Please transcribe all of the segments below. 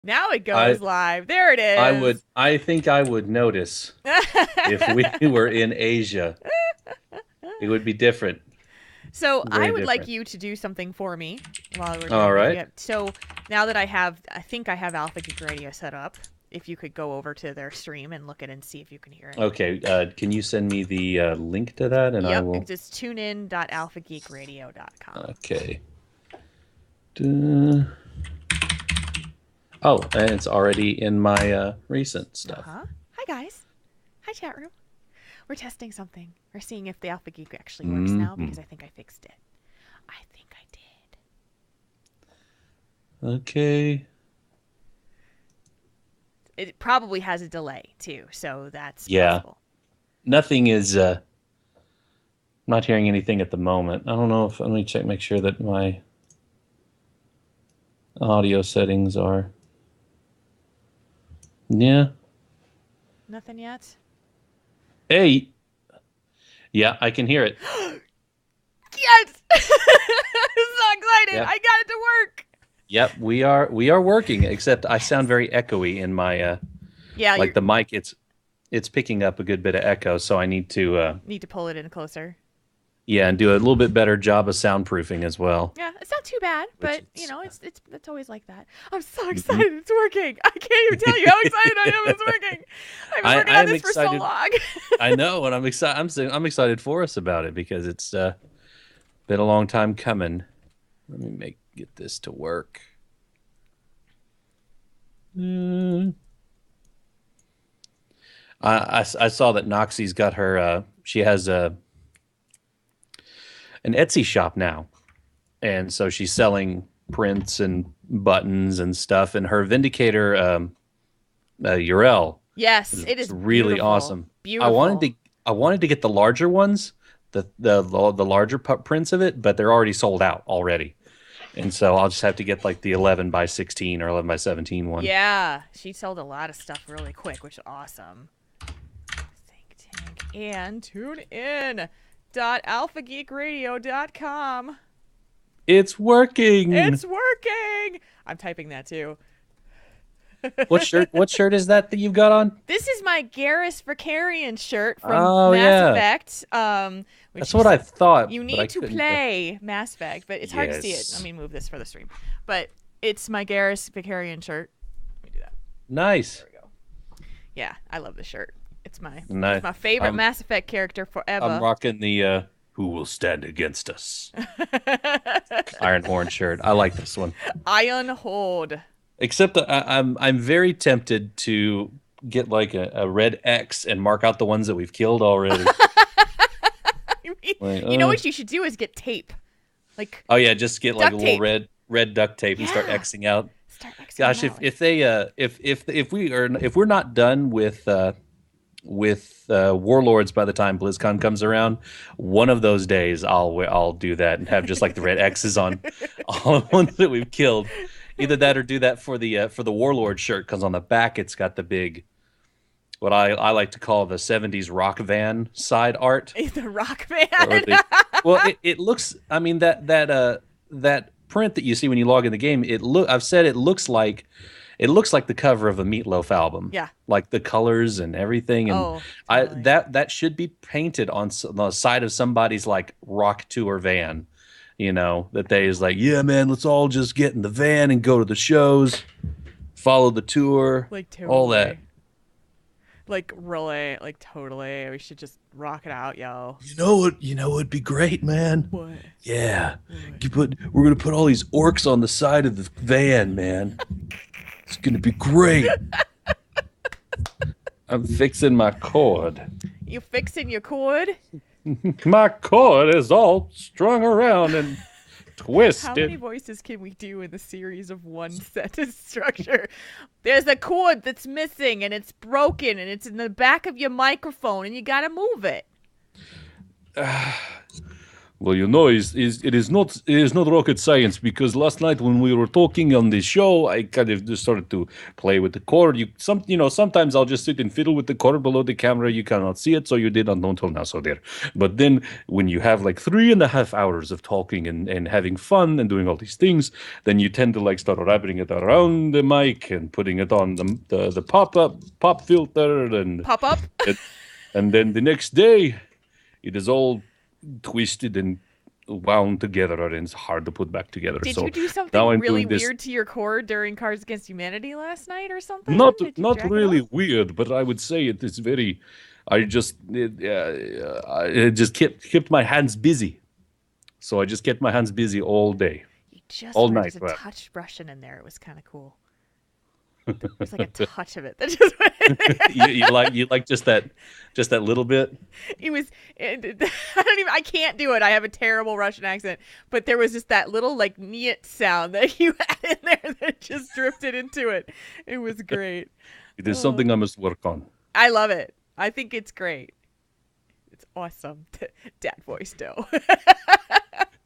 Now it goes live. There it is. I think I would notice if we were in Asia. It would be different. So I Very would like different. you to do something for me while we're All doing that. right. So now that I think I have Alpha Geek Radio set up. If you could go over to their stream and look at it and see if you can hear it. Okay. Can you send me the link to that, and I Yep, will. it's just tunein.alphageekradio.com. Okay. Duh. Oh, and it's already in my recent stuff. Hi guys. Hi chat room. We're testing something. We're seeing if the Alpha Geek actually works now because I think I fixed it. I think I did. Okay. It probably has a delay too, so that's possible. Nothing is. I'm not hearing anything at the moment. I don't know if. Let me check. Make sure that my audio settings are. Yeah. Nothing yet? Hey. Yeah, I can hear it. Yes! I'm so excited. Yep. I got it to work. Yep, we are working, except I sound very echoey in my like the mic it's picking up a good bit of echo, so I need to pull it in closer. Yeah, and do a little bit better job of soundproofing as well. Yeah, it's not too bad, but you know, it's always like that. I'm so excited it's working. I can't even tell you how excited I am it's working. I've been working on this for so long. I know, and I'm excited. I'm excited for us about it because it's been a long time coming. Let me get this to work. I saw that Noxie's got her. She has an Etsy shop now, and so she's selling prints and buttons and stuff. And her Vindicator URL, yes, it is really beautiful. awesome. Beautiful. I wanted to get the larger ones, the larger prints of it, but they're already sold out already. And so I'll just have to get like the 11 by 16 or 11 by 17 one. Yeah, she sold a lot of stuff really quick, which is awesome. Think Tank and tune in. .alphageekradio.com. It's working. It's working. I'm typing that too. What shirt is that you've got on? This is my Garrus Vicarian shirt from Mass Effect. That's what I thought. You need to play Mass Effect, but it's hard to see it. Let me move this for the stream. But it's my Garrus Vicarian shirt. Let me do that. Nice. There we go. Yeah, I love this shirt. It's my favorite Mass Effect character forever. I'm rocking the "Who Will Stand Against Us" Iron Horn shirt. I like this one. Iron Horde. Except I'm very tempted to get like a red X and mark out the ones that we've killed already. You know what you should do is get tape. Like just get like a little red duct tape and start Xing out. Gosh, if we're not done with Warlords by the time BlizzCon comes around, one of those days I'll do that and have just like the red X's on all the ones that we've killed. Either that or do that for the Warlord shirt, because on the back it's got the big, what I like to call the 70s rock van side art. The rock van. It looks. I mean that print that you see when you log in the game. I've said it looks like the cover of a Meatloaf album. Yeah. Like the colors and everything. And totally. that should be painted on the side of somebody's like rock tour van. You know, that they is like, yeah, man, let's all just get in the van and go to the shows, follow the tour, like totally. All that. Like really, like totally. We should just rock it out, yo. You know what? It'd be great, man. What? Yeah. We're gonna put all these orcs on the side of the van, man. It's gonna be great. I'm fixing my cord. You fixing your cord? My cord is all strung around and twisted. How many voices can we do in the series of one sentence structure? There's a cord that's missing and it's broken and it's in the back of your microphone and you gotta move it. Well, it is not rocket science because last night when we were talking on the show, I kind of just started to play with the cord. Sometimes I'll just sit and fiddle with the cord below the camera. You cannot see it, so you did not know until now. So there. But then when you have like 3.5 hours of talking and having fun and doing all these things, then you tend to like start wrapping it around the mic and putting it on the pop filter Pop up. and then the next day it is all twisted and wound together, and it's hard to put back together. Did So you do something now I'm really doing this. weird to your cord during Cards Against Humanity last night or something? Not Did you not jack it really off? weird, but I would say it is very. It just kept my hands busy. So I just kept my hands busy all day, You just all wanted night. to Well, touch Russian in there. It was kind of cool. There's like a touch of it that just went in there. you like just that little bit. It was. I can't do it. I have a terrible Russian accent. But there was just that little like niet sound that you had in there that just drifted into it. It was great. It is Oh, something I must work on. I love it. I think it's great. It's awesome. Dad voice, Doe.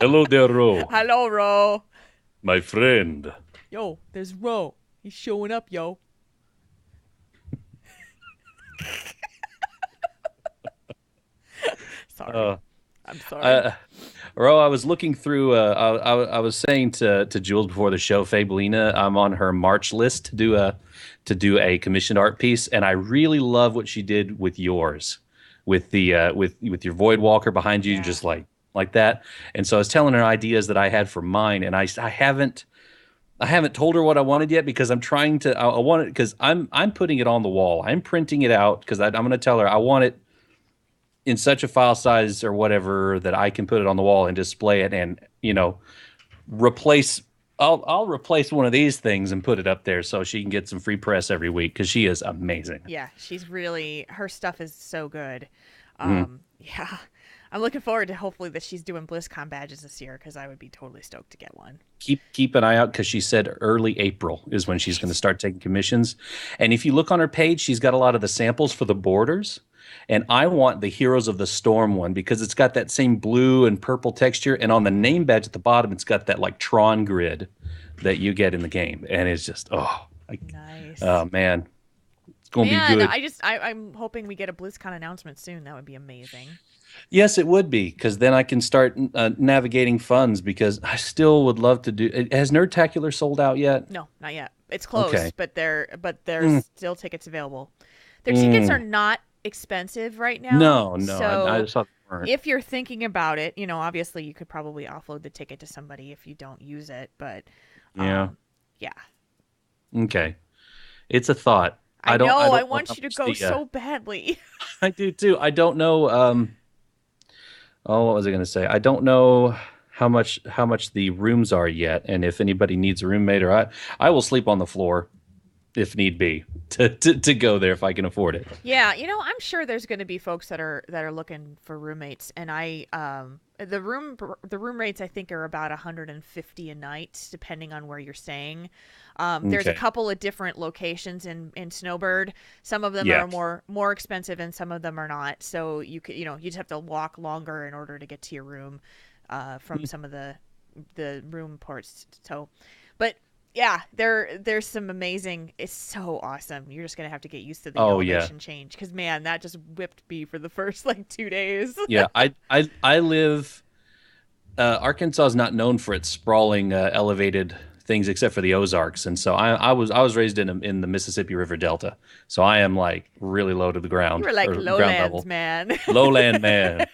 Hello there, Ro, Hello, Ro. my friend. Yo, there's Ro. He's showing up, yo. Sorry. Uh, I'm sorry. Ro, I was looking through. I was saying to Jules before the show, Fabelina, I'm on her March list to do a commissioned art piece, and I really love what she did with yours, with the with your Void Walker behind you, Yeah. just like that. And so I was telling her ideas that I had for mine, and I haven't told her what I wanted yet because I'm trying to. I want it because I'm putting it on the wall. I'm printing it out because I'm going to tell her I want it in such a file size or whatever that I can put it on the wall and display it and replace. I'll replace one of these things and put it up there so she can get some free press every week because she is amazing. Yeah, she's really, her stuff is so good. Mhm. Yeah, I'm looking forward to hopefully that she's doing BlizzCon badges this year because I would be totally stoked to get one. Keep an eye out because she said early April is when she's going to start taking commissions. And if you look on her page, she's got a lot of the samples for the borders. And I want the Heroes of the Storm one because it's got that same blue and purple texture. And on the name badge at the bottom, it's got that like Tron grid that you get in the game. And it's just, Nice. man, it's going to be Man, good. I'm hoping we get a BlizzCon announcement soon. That would be amazing. Yes, it would be because then I can start navigating funds because I still would love to do. Has Nerdtacular sold out yet? No, not yet. It's close, Okay. but there's still tickets available. Their tickets are not expensive right now. No, I So just thought they weren't. if you're thinking about it, obviously you could probably offload the ticket to somebody if you don't use it, but Yeah. yeah. Okay. It's a thought. I don't. know, I I don't know want how you to much go the, so badly. I do too. I don't know. What was I going to say? I don't know how much the rooms are yet, and if anybody needs a roommate, or I will sleep on the floor if need be to go there if I can afford it. Yeah, I'm sure there's going to be folks that are looking for roommates, and the room rates I think are about 150 a night, depending on where you're staying. There's a Okay. couple of different locations in Snowbird. Some of them Yeah. are more expensive, and some of them are not. So you could you just have to walk longer in order to get to your room from some of the room ports. So, but yeah, there's some amazing. It's so awesome. You're just gonna have to get used to the Oh yeah. elevation change because man, that just whipped me for the first like 2 days. Yeah. I live. Arkansas is not known for its sprawling, elevated things, except for the Ozarks, and so I was raised in the Mississippi River Delta, so I am like really low to the You ground were like or ground lowlands, level, man. lowland man,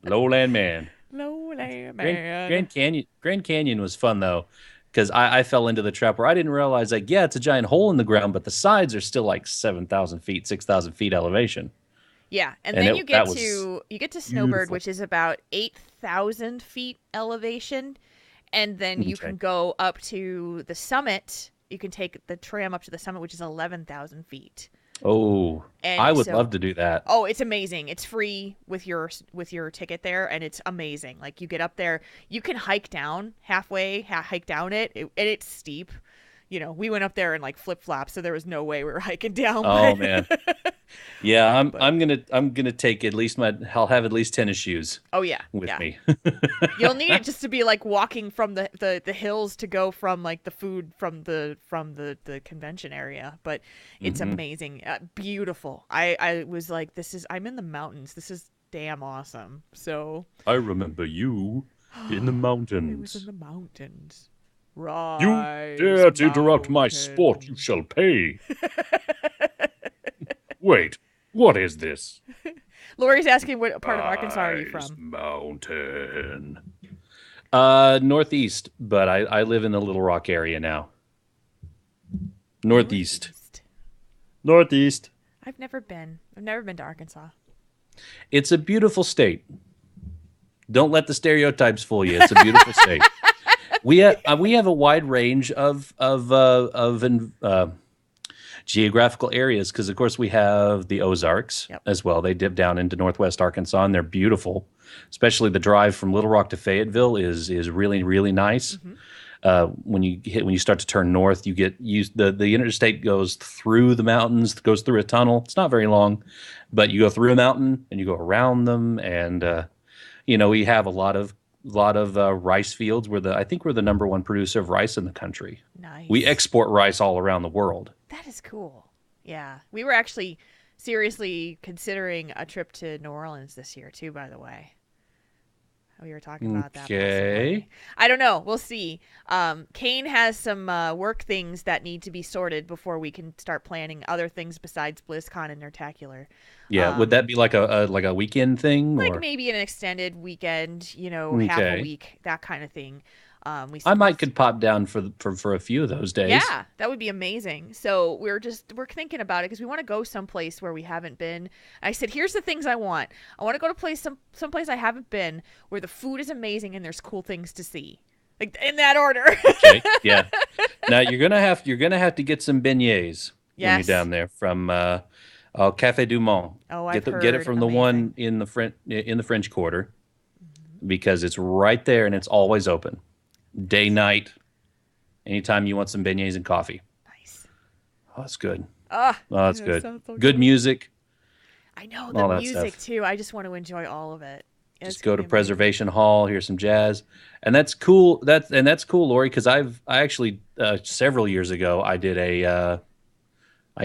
lowland man. Lowland Grand, man. Grand Canyon was fun though, because I fell into the trap where I didn't realize like yeah, it's a giant hole in the ground, but the sides are still like 7,000 feet, 6,000 feet elevation, Yeah, and and then that was you get to Snowbird, beautiful. which is about 8,000 feet elevation, and then you Okay. can go up to the summit. You can take the tram up to the summit, which is 11,000 feet. Oh, I And would so, love to do that. oh, it's amazing. It's free with your ticket there, and it's amazing. Like you get up there, you can hike down halfway, hike down and it's steep. we went up there in like flip flops, so there was no way we were hiking down. Oh But, man. Yeah, I'm but I'm gonna take at least I'll have at least tennis shoes oh yeah, with yeah. me. You'll need it just to be like walking from the hills to go from like the food from the convention area. But it's Hmm. amazing, beautiful. I was like, I'm in the mountains. This is damn awesome. So I remember you in the it was in mountains. the mountains. You Rise, dare to interrupt my sport, you mountain. shall pay. Wait, what is this? Lori's asking what part of Arkansas are you Rise, from? mountain. Northeast, but I live in the Little Rock area now. Northeast. Northeast. Northeast. I've never been. I've never been to Arkansas. It's a beautiful state. Don't let the stereotypes fool you. It's a beautiful state. We have a wide range of geographical areas because, of course, we have the Ozarks Yep. as well. They dip down into northwest Arkansas, and they're beautiful. Especially the drive from Little Rock to Fayetteville is really really nice. When you start to turn north, the interstate goes through the mountains, goes through a tunnel. It's not very long, but you go through a mountain and you go around them, and we have a lot of rice fields. I think we're the number one producer of rice in the country. Nice. We export rice all around the world. That is cool. Yeah. We were actually seriously considering a trip to New Orleans this year, too, by the way. We were talking about that. Okay. Possibly. I don't know. We'll see. Kane has some work things that need to be sorted before we can start planning other things besides BlizzCon and Nertacular. Yeah, would that be like a weekend thing, Like or maybe an extended weekend, half a okay? week, that kind of thing. I might could pop down for a few of those days. Yeah, that would be amazing. So we're thinking about it because we want to go someplace where we haven't been. I said, here's the things I want. I want to go to someplace I haven't been where the food is amazing and there's cool things to see. Like in that order. Okay. Yeah. Now you're gonna have to get some beignets when you're Yes. down there from Café Du Monde. Oh, I've Get it heard. from the one in the French Quarter because it's right there and it's always open, day night, anytime you want some beignets and coffee. Nice. Oh, that's good. Ah, Oh, that's that good. sounds so Good music. I know all the that music stuff. too. I just want to enjoy all of it. It's Just go to gonna be amazing. Preservation Hall, hear some jazz, and that's cool. That's cool, Lori, because I actually several years ago I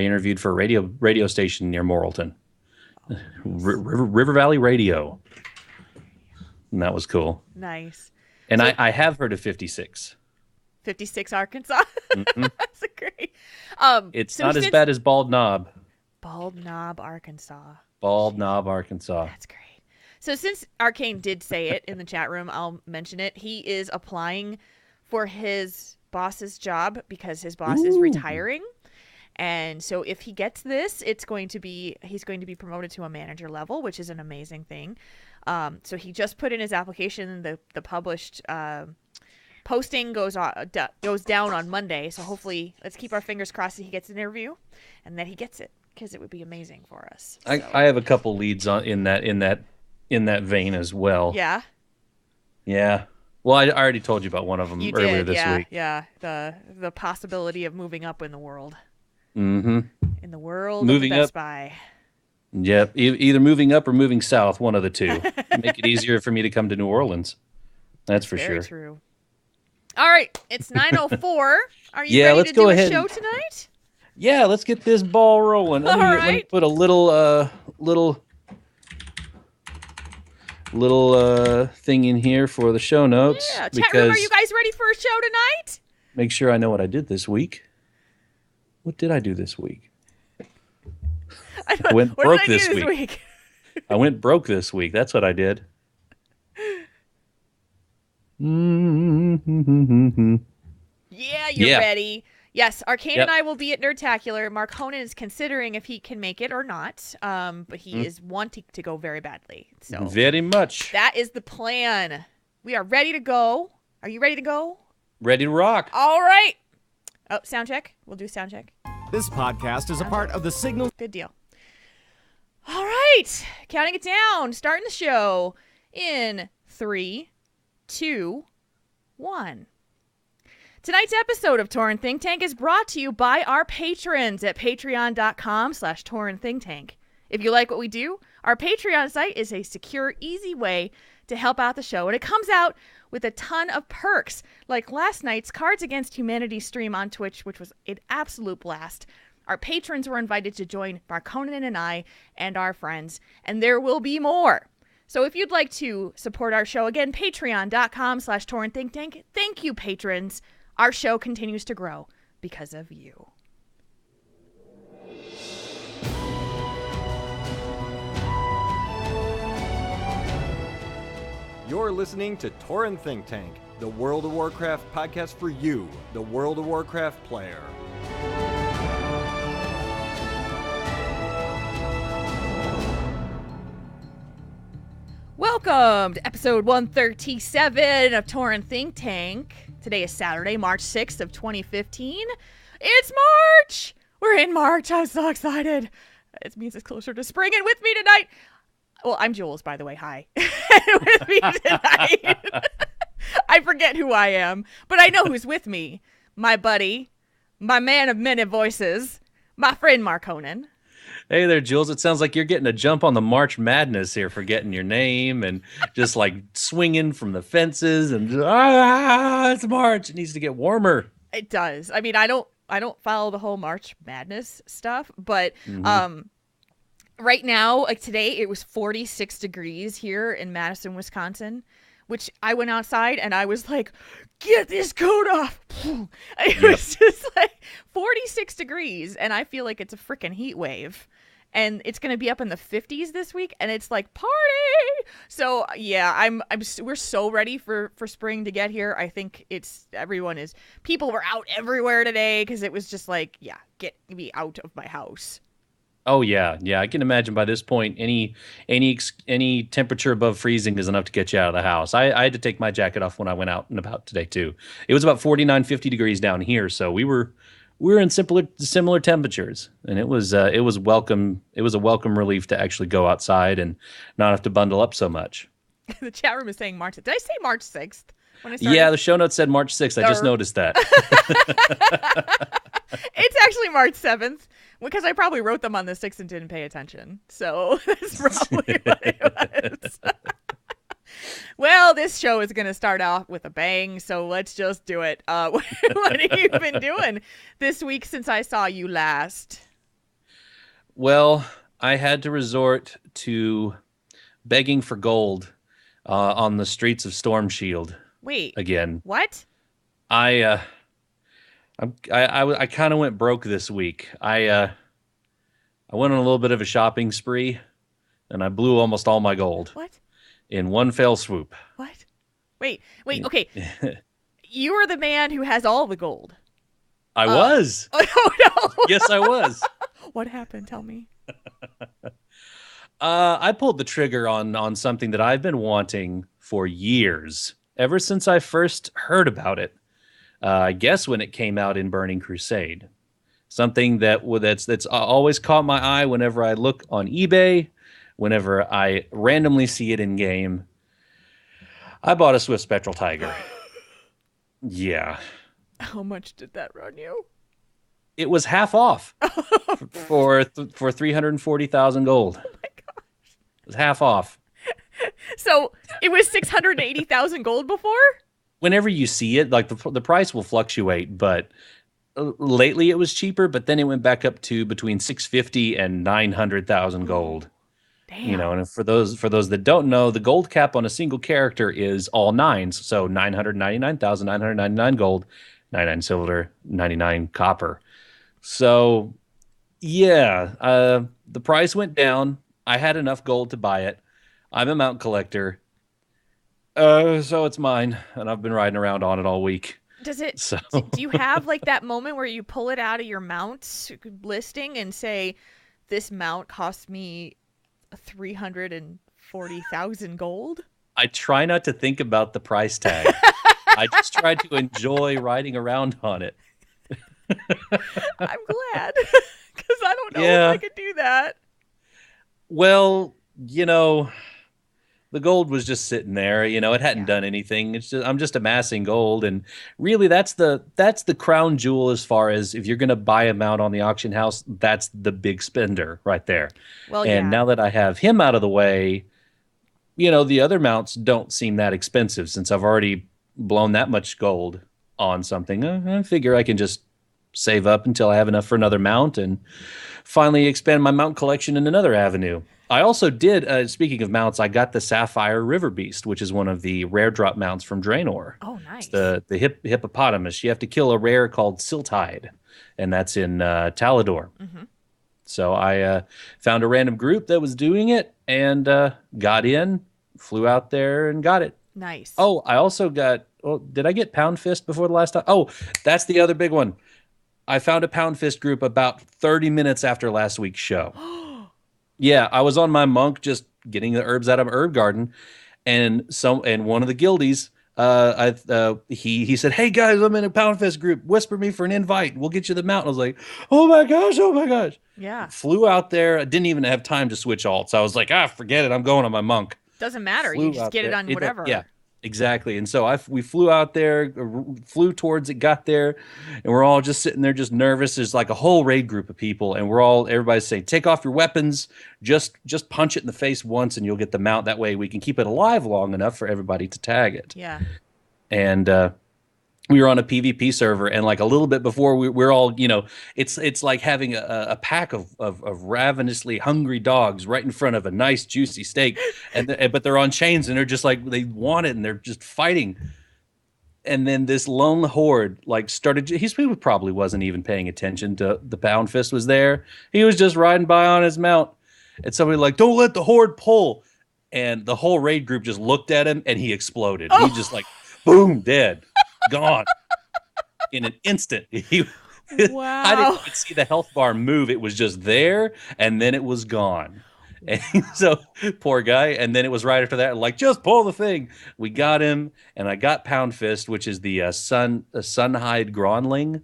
interviewed for a radio station near Morrilton, River Valley Radio, and that was cool. Nice. And So- I have heard of 56. 56 Arkansas. Mhm. That's a great. It's So not as since- bad as Bald Knob. Bald Knob, Arkansas. Bald Knob, Arkansas. That's great. So since Arcane did say it in the chat room, I'll mention it. He is applying for his boss's job because his boss is Ooh. retiring. And so if he gets this, he's going to be promoted to a manager level, which is an amazing thing. So he just put in his application. The published posting goes down on Monday. So hopefully, let's keep our fingers crossed that he gets an interview and that he gets it because it would be amazing for us. So, I have a couple leads in that vein as well. yeah. Yeah. Well, I already told you about one of them You earlier did, this yeah, week. yeah. The possibility of moving up in the world, Mm-hmm. in the world Moving of the up. Best Buy. Yep. Either moving up or moving south, one of the two. Make it easier for me to come to New Orleans. That's for Very sure. true. All right, it's 9:04. Are you Yeah, ready let's to go do ahead a show and- tonight? Yeah, let's get this ball rolling. Let me All right. put a little thing in here for the show notes Yeah. Chat because room, are you guys ready for a show tonight? make sure I know what I did this week. What did I do this week? I went What broke did I this do this week. week? I went broke this week. That's what I did. Mm-hmm. Yeah, you're Yeah. ready. Yes, Arcane Yep. and I will be at Nertacular. Marconin is considering if he can make it or not, but he is wanting to go very badly. So Very much. that is the plan. We are ready to go. Are you ready to go? Ready to rock. All right. Oh, sound check. We'll do sound check. This podcast is a part of the Signal. Good deal. All right. Counting it down. Starting the show in 3, 2, 1. Tonight's episode of Tauren Think Tank is brought to you by our patrons at patreon.com/Tauren Think Tank. If you like what we do, our Patreon site is a secure, easy way to help out the show, and it comes out with a ton of perks, like last night's Cards Against Humanity stream on Twitch, which was an absolute blast. Our patrons were invited to join Marconin and I and our friends, and there will be more. So if you'd like to support our show, again, patreon.com/Tauren Think Tank. Thank you, patrons. Our show continues to grow because of you. You're listening to Tauren Think Tank, the World of Warcraft podcast for you, the World of Warcraft player. Welcome to episode 137 of Tauren Think Tank. Today is Saturday, March 6th of 2015. It's March! We're in March. I'm so excited. It means it's closer to spring. And with me tonight... Well, I'm Jules, by the way. Hi. With me tonight... I forget who I am, but I know who's with me. My buddy, my man of many voices, my friend Marconin. Hey there, Jules. It sounds like you're getting a jump on the March Madness here, forgetting your name and just like swinging from the fences and it's March. It needs to get warmer. It does. I mean, I don't follow the whole March Madness stuff, but right now, like today, it was 46 degrees here in Madison, Wisconsin, which I went outside and I was like, get this coat off. It was just like 46 degrees, and I feel like it's a freaking heat wave. And it's going to be up in the 50s this week, and it's like party. So yeah, we're so ready for spring to get here. I think people were out everywhere today because it was just like, yeah, get me out of my house. Oh yeah. I can imagine by this point, any temperature above freezing is enough to get you out of the house. I had to take my jacket off when I went out and about today too. It was about 49, 50 degrees down here, so we were in similar temperatures, and it was welcome. It was a welcome relief to actually go outside and not have to bundle up so much. The chat room is saying March. Did I say March 6th when I started? Yeah, the show notes said March 6th. I just noticed that. It's actually March 7th because I probably wrote them on the 6th and didn't pay attention. So that's probably what it was. Well, this show is going to start off with a bang, so let's just do it. What have you been doing this week since I saw you last? Well, I had to resort to begging for gold on the streets of Storm Shield. Wait. Again. What? I kind of went broke this week. I went on a little bit of a shopping spree, and I blew almost all my gold. What? In one fell swoop. What? Wait, okay. You are the man who has all the gold. I was. Oh, no. Yes, I was. What happened? Tell me. I pulled the trigger on something that I've been wanting for years, ever since I first heard about it. I guess when it came out in Burning Crusade. Something that's always caught my eye whenever I look on eBay, whenever I randomly see it in game. I bought a Swift Spectral Tiger. Yeah. How much did that run you? It was half off for 340,000 gold. Oh my gosh. It was half off. So it was 680,000 gold before? Whenever you see it, like the price will fluctuate, but lately it was cheaper, but then it went back up to between 650 and 900,000 gold. Damn. You know, and for those that don't know, the gold cap on a single character is all nines. So 999,999 gold, 99 silver, 99 copper. So yeah, the price went down. I had enough gold to buy it. I'm a mount collector. So it's mine, and I've been riding around on it all week. Does it? So. Do you have like that moment where you pull it out of your mount listing and say, "This mount cost me 340,000 gold"? I try not to think about the price tag. I just try to enjoy riding around on it. I'm glad, because I don't know if I could do that. Well, you know, The gold was just sitting there, it hadn't Yeah. done anything. It's just I'm just amassing gold, and really that's the crown jewel as far as if you're going to buy a mount on the auction house, that's the big spender right there. Well, And yeah. now that I have him out of the way, the other mounts don't seem that expensive since I've already blown that much gold on something. I figure I can just save up until I have enough for another mount and finally expand my mount collection in another avenue. I also did, speaking of mounts, I got the Sapphire River Beast, which is one of the rare drop mounts from Draenor. Oh, It's nice. the hippopotamus. You have to kill a rare called Siltide, and that's in Talador. Mm-hmm. So I found a random group that was doing it and got in, flew out there and got it. Nice. Oh, I also got. Oh, did I get Pound Fist before the last time? Oh, that's the other big one. I found a Pound Fist group about 30 minutes after last week's show. Yeah, I was on my monk just getting the herbs out of my herb garden, and one of the guildies, he said, "Hey guys, I'm in a Pound Fist group. Whisper me for an invite. We'll get you the mount." I was like, "Oh my gosh, oh my gosh!" Yeah. Flew out there. I didn't even have time to switch alts. I was like, forget it. I'm going on my monk. Doesn't matter. You Flew just out get it there. on whatever. Yeah, exactly. And so we flew out there, flew towards it, got there, and we're all just sitting there, just nervous. There's like a whole raid group of people, and everybody's saying, "Take off your weapons, just punch it in the face once, and you'll get the mount. That way, we can keep it alive long enough for everybody to tag it." Yeah. And we were on a PvP server, and like a little bit before we're all, it's like having a pack of ravenously hungry dogs right in front of a nice juicy steak, but they're on chains and they're just like they want it and they're just fighting. And then this lone horde like started. He probably wasn't even paying attention to the Pound Fist was there. He was just riding by on his mount, and somebody like, "Don't let the horde pull." And the whole raid group just looked at him, and he exploded. Oh. He just like, boom, dead. Gone in an instant. Wow. I didn't even see the health bar move. It was just there, and then it was gone. And so poor guy. And then it was right after that, like, just pull the thing. We got him, and I got Pound Fist, which is the Sunhide Gronling,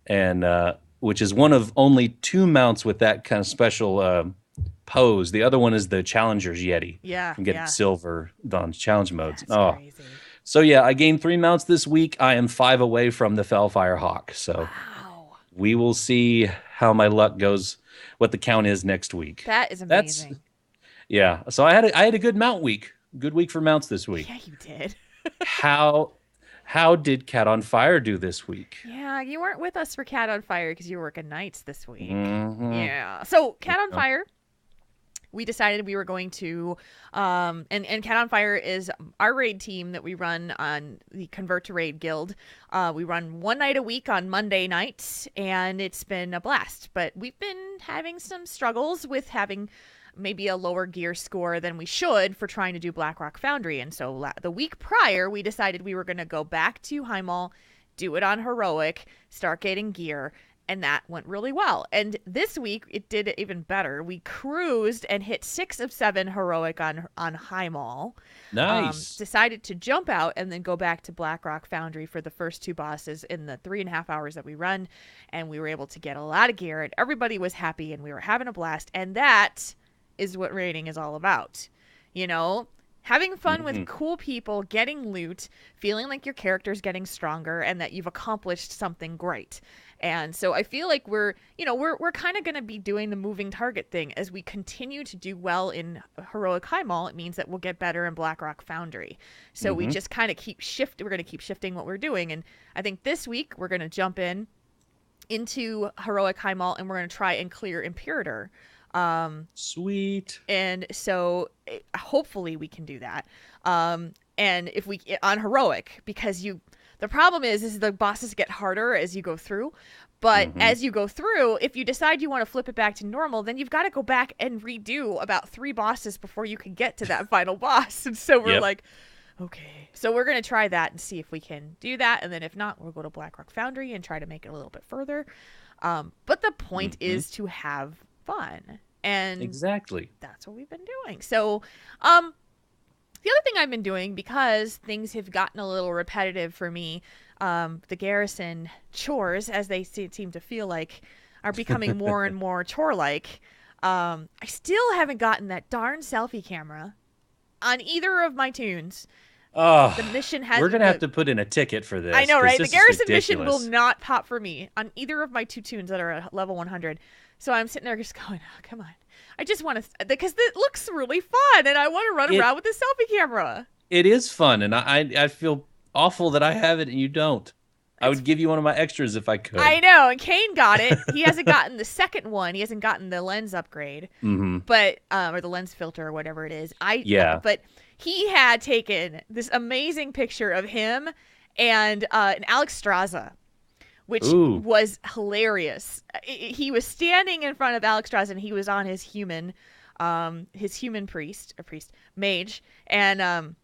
and which is one of only two mounts with that kind of special pose. The other one is the Challenger's Yeti. Yeah. From getting Yeah. silver on challenge modes. That's crazy. So yeah, I gained 3 mounts this week. I am 5 away from the Fellfire Hawk. So Wow. we will see how my luck goes, what the count is next week. That is amazing. Yeah. So I had a good mount week. Good week for mounts this week. Yeah, you did. How did Cat on Fire do this week? Yeah, you weren't with us for Cat on Fire because you were working nights this week. Mhm. Yeah. So Cat on Fire, we decided we were going to, and Cat on Fire is our raid team that we run on the Convert to Raid Guild. We run one night a week on Monday nights, and it's been a blast. But we've been having some struggles with having maybe a lower gear score than we should for trying to do Blackrock Foundry. And so the week prior, we decided we were going to go back to Heimall, do it on Heroic, start getting gear. And that went really well. And this week, it did it even better. We cruised and hit 6 of 7 Heroic on Heimall. Nice. Decided to jump out and then go back to Blackrock Foundry for the first 2 bosses in the 3.5 hours that we run. And we were able to get a lot of gear. And everybody was happy. And we were having a blast. And that is what raiding is all about. You know? Having fun with cool people, getting loot, feeling like your character's getting stronger, and that you've accomplished something great. And so I feel like we're kind of going to be doing the moving target thing as we continue to do well in Heroic Heimall. It means that we'll get better in Blackrock Foundry. So we just kind of we're going to keep shifting what we're doing. And I think this week we're going to jump into Heroic Heimall, and we're going to try and clear Imperator. Sweet. And so hopefully we can do that. And if we on Heroic, because the problem is the bosses get harder as you go through. But as you go through, if you decide you want to flip it back to normal, then you've got to go back and redo about 3 bosses before you can get to that final boss. And so we're like, okay. So we're going to try that and see if we can do that. And then if not, we'll go to Blackrock Foundry and try to make it a little bit further. But the point is to have fun. And exactly, that's what we've been doing. So the other thing I've been doing, because things have gotten a little repetitive for me, the garrison chores, as they seem to feel like, are becoming more and more chore-like. I still haven't gotten that darn selfie camera. on either of my tunes, Oh, the mission has. we're gonna have to put in a ticket for this. I know, 'cause right? The this is garrison mission will ridiculous. not pop for me on either of my 2 tunes that are at level 100. So I'm sitting there just going, oh, come on. I just want to, because it looks really fun, and I want to run around with a selfie camera. It is fun, and I feel awful that I have it and you don't. I would give you one of my extras if I could. I know, and Kane got it. He hasn't gotten the second one. He hasn't gotten the lens upgrade, but or the lens filter or whatever it is. But he had taken this amazing picture of him and an Alex Straza, which was hilarious. He was standing in front of Alex Straza, and he was on his human mage, and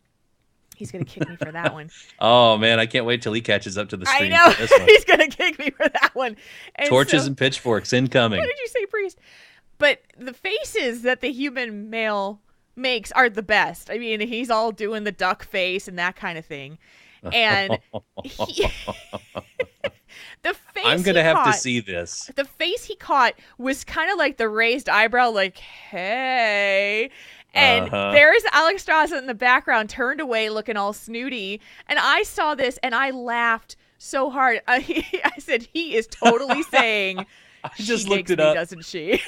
he's gonna kick me for that one. Oh man, I can't wait till he catches up to the stream. I know. For this one. He's gonna kick me for that one. And Torches and pitchforks incoming. What did you say, priest? But the faces that the human male makes are the best. I mean, he's all doing the duck face and that kind of thing, and the face. I'm gonna have to see this. The face he caught was kind of like the raised eyebrow, like "Hey." And there's Alex Straza in the background, turned away, looking all snooty. And I saw this, and I laughed so hard. I said, "He is totally saying." I just she looked it me, up, doesn't she?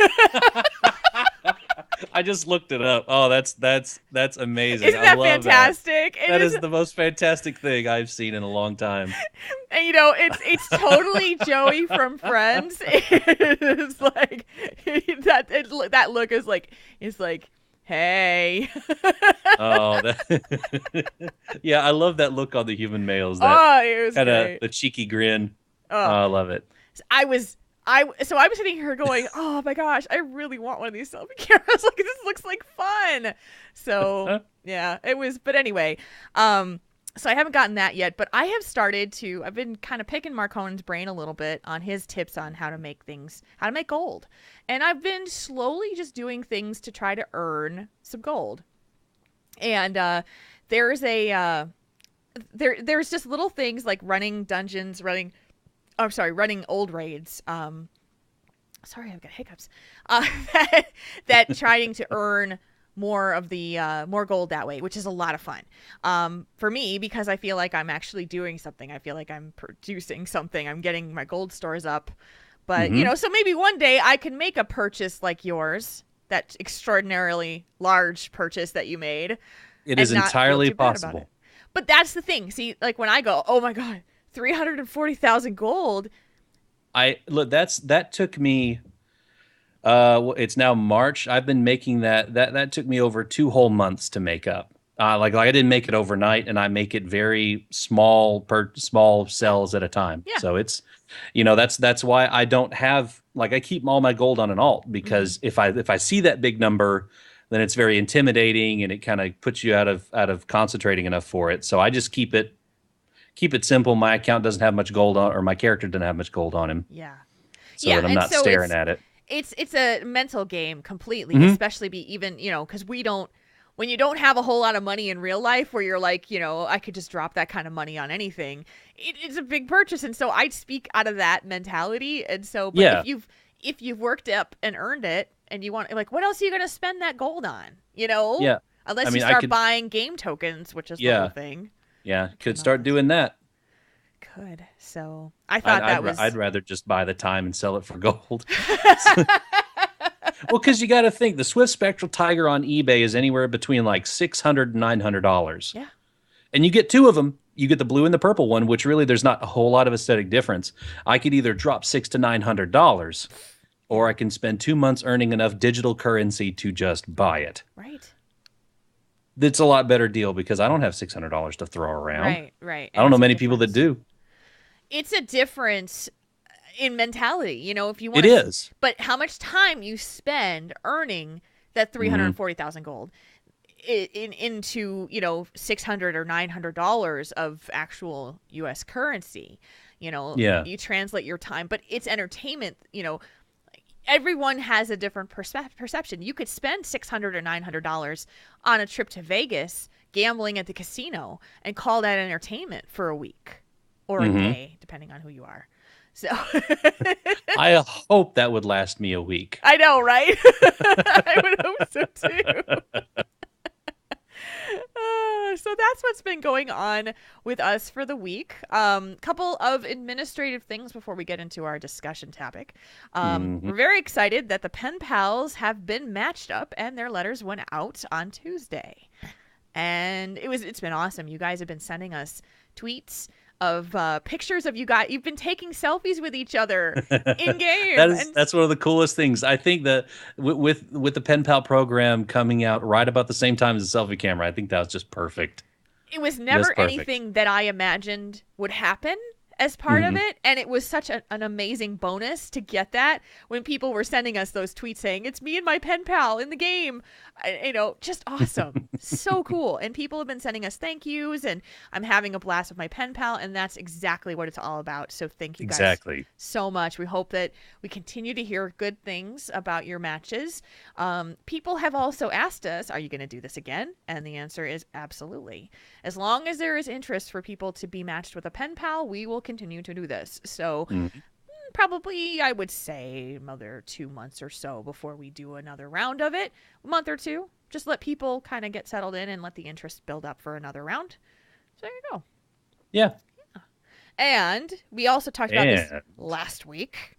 I just looked it up. Oh, that's amazing. Isn't that fantastic? That is the most fantastic thing I've seen in a long time. And it's totally Joey from Friends. It's like that look is like hey. Oh, yeah, I love that look on the human males. It was great. The cheeky grin. Oh, I love it. I was sitting here going, oh my gosh, I really want one of these selfie cameras. Like, this looks like fun. So yeah, it was. But anyway, so I haven't gotten that yet. But I have started to. I've been kind of picking Marconin's brain a little bit on his tips on how to make gold, and I've been slowly just doing things to try to earn some gold. And there's just little things like running dungeons, running old raids. Sorry, I've got hiccups. That trying to earn more of the more gold that way, which is a lot of fun for me, because I feel like I'm actually doing something. I feel like I'm producing something. I'm getting my gold stores up. But so maybe one day I can make a purchase like yours, that extraordinarily large purchase that you made. It is entirely possible. But that's the thing. See, like when I go, oh my god, 340,000 gold. That took me. It's now March. I've been making that took me over 2 whole months to make up. Like I didn't make it overnight, and I make it very small cells at a time. Yeah. So it's, that's why I don't have, like, I keep all my gold on an alt, because if I see that big number, then it's very intimidating, and it kind of puts you out of concentrating enough for it. So I just keep it simple. My account doesn't have much gold on, or my character doesn't have much gold on him. Yeah. So that I'm not staring at it. It's a mental game completely, especially because when you don't have a whole lot of money in real life, where you're like, I could just drop that kind of money on anything. It's a big purchase. And so I speak out of that mentality. And so, but if you've worked up and earned it, and you want, like, what else are you going to spend that gold on? Yeah. Unless you start buying game tokens, which is the whole thing. Yeah. Could start doing that. Could. So I thought I'd rather just buy the time and sell it for gold. Well, because you got to think, the Swift Spectral Tiger on eBay is anywhere between like $600 and $900. Yeah. And you get 2 of them. You get the blue and the purple one, which really there's not a whole lot of aesthetic difference. I could either drop $600 to $900, or I can spend 2 months earning enough digital currency to just buy it. Right. It's a lot better deal, because I don't have $600 to throw around. Right. I don't know many people that do. It's a difference in mentality, if you want. It is. But how much time you spend earning that 340,000 gold into $600 or $900 of actual U.S. currency, you translate your time, but it's entertainment. Everyone has a different perception. You could spend $600 or $900 on a trip to Vegas gambling at the casino and call that entertainment for a week or a day, depending on who you are. So I hope that would last me a week. I know, right? I would hope so too. So that's what's been going on with us for the week. Couple of administrative things before we get into our discussion topic. We're very excited that the pen pals have been matched up and their letters went out on Tuesday. And it's been awesome. You guys have been sending us tweets of pictures of you guys. You've been taking selfies with each other in game. That's one of the coolest things. I think that with the pen pal program coming out right about the same time as the selfie camera, I think that was just perfect. It was never anything that I imagined would happen as part of it, and it was such an amazing bonus to get that when people were sending us those tweets saying it's me and my pen pal in the game. Just awesome. So cool. And people have been sending us thank yous, and I'm having a blast with my pen pal, and that's exactly what it's all about. So thank you guys so much. We hope that we continue to hear good things about your matches. People have also asked us, are you going to do this again? And the answer is absolutely. As long as there is interest for people to be matched with a pen pal, we will continue to do this. So probably, I would say, another 2 months or so before we do another round of it. A month or two. Just let people kind of get settled in and let the interest build up for another round. So there you go. Yeah. And we also talked about this last week.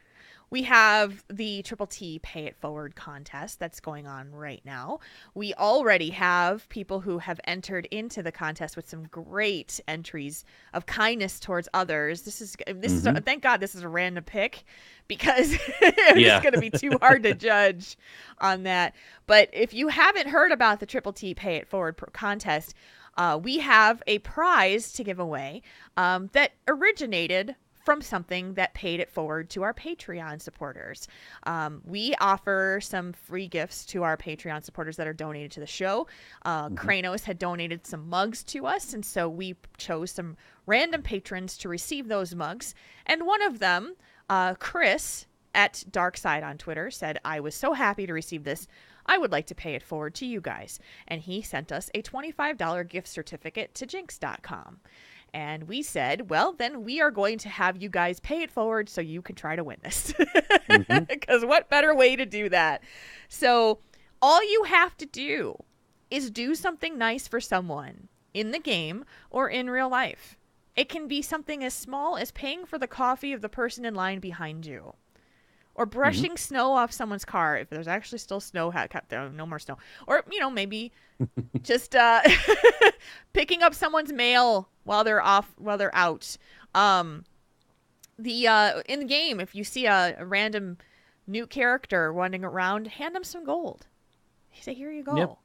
We have the Triple T Pay It Forward contest that's going on right now. We already have people who have entered into the contest with some great entries of kindness towards others. This is thank God this is a random pick, because it's going to be too hard to judge on that. But if you haven't heard about the Triple T Pay It Forward contest, we have a prize to give away that originated from something that paid it forward to our Patreon supporters. We offer some free gifts to our Patreon supporters that are donated to the show. Kranos had donated some mugs to us, and so we chose some random patrons to receive those mugs. And one of them, Chris at Darkside on Twitter, said, I was so happy to receive this. I would like to pay it forward to you guys. And he sent us a $25 gift certificate to jinx.com. And we said, well, then we are going to have you guys pay it forward so you can try to win this. Because what better way to do that? So all you have to do is do something nice for someone in the game or in real life. It can be something as small as paying for the coffee of the person in line behind you, or brushing snow off someone's car if there's actually still snow. No more snow. Or, maybe just picking up someone's mail while they're out. In the game, if you see a random new character running around, hand them some gold. Say, here you go.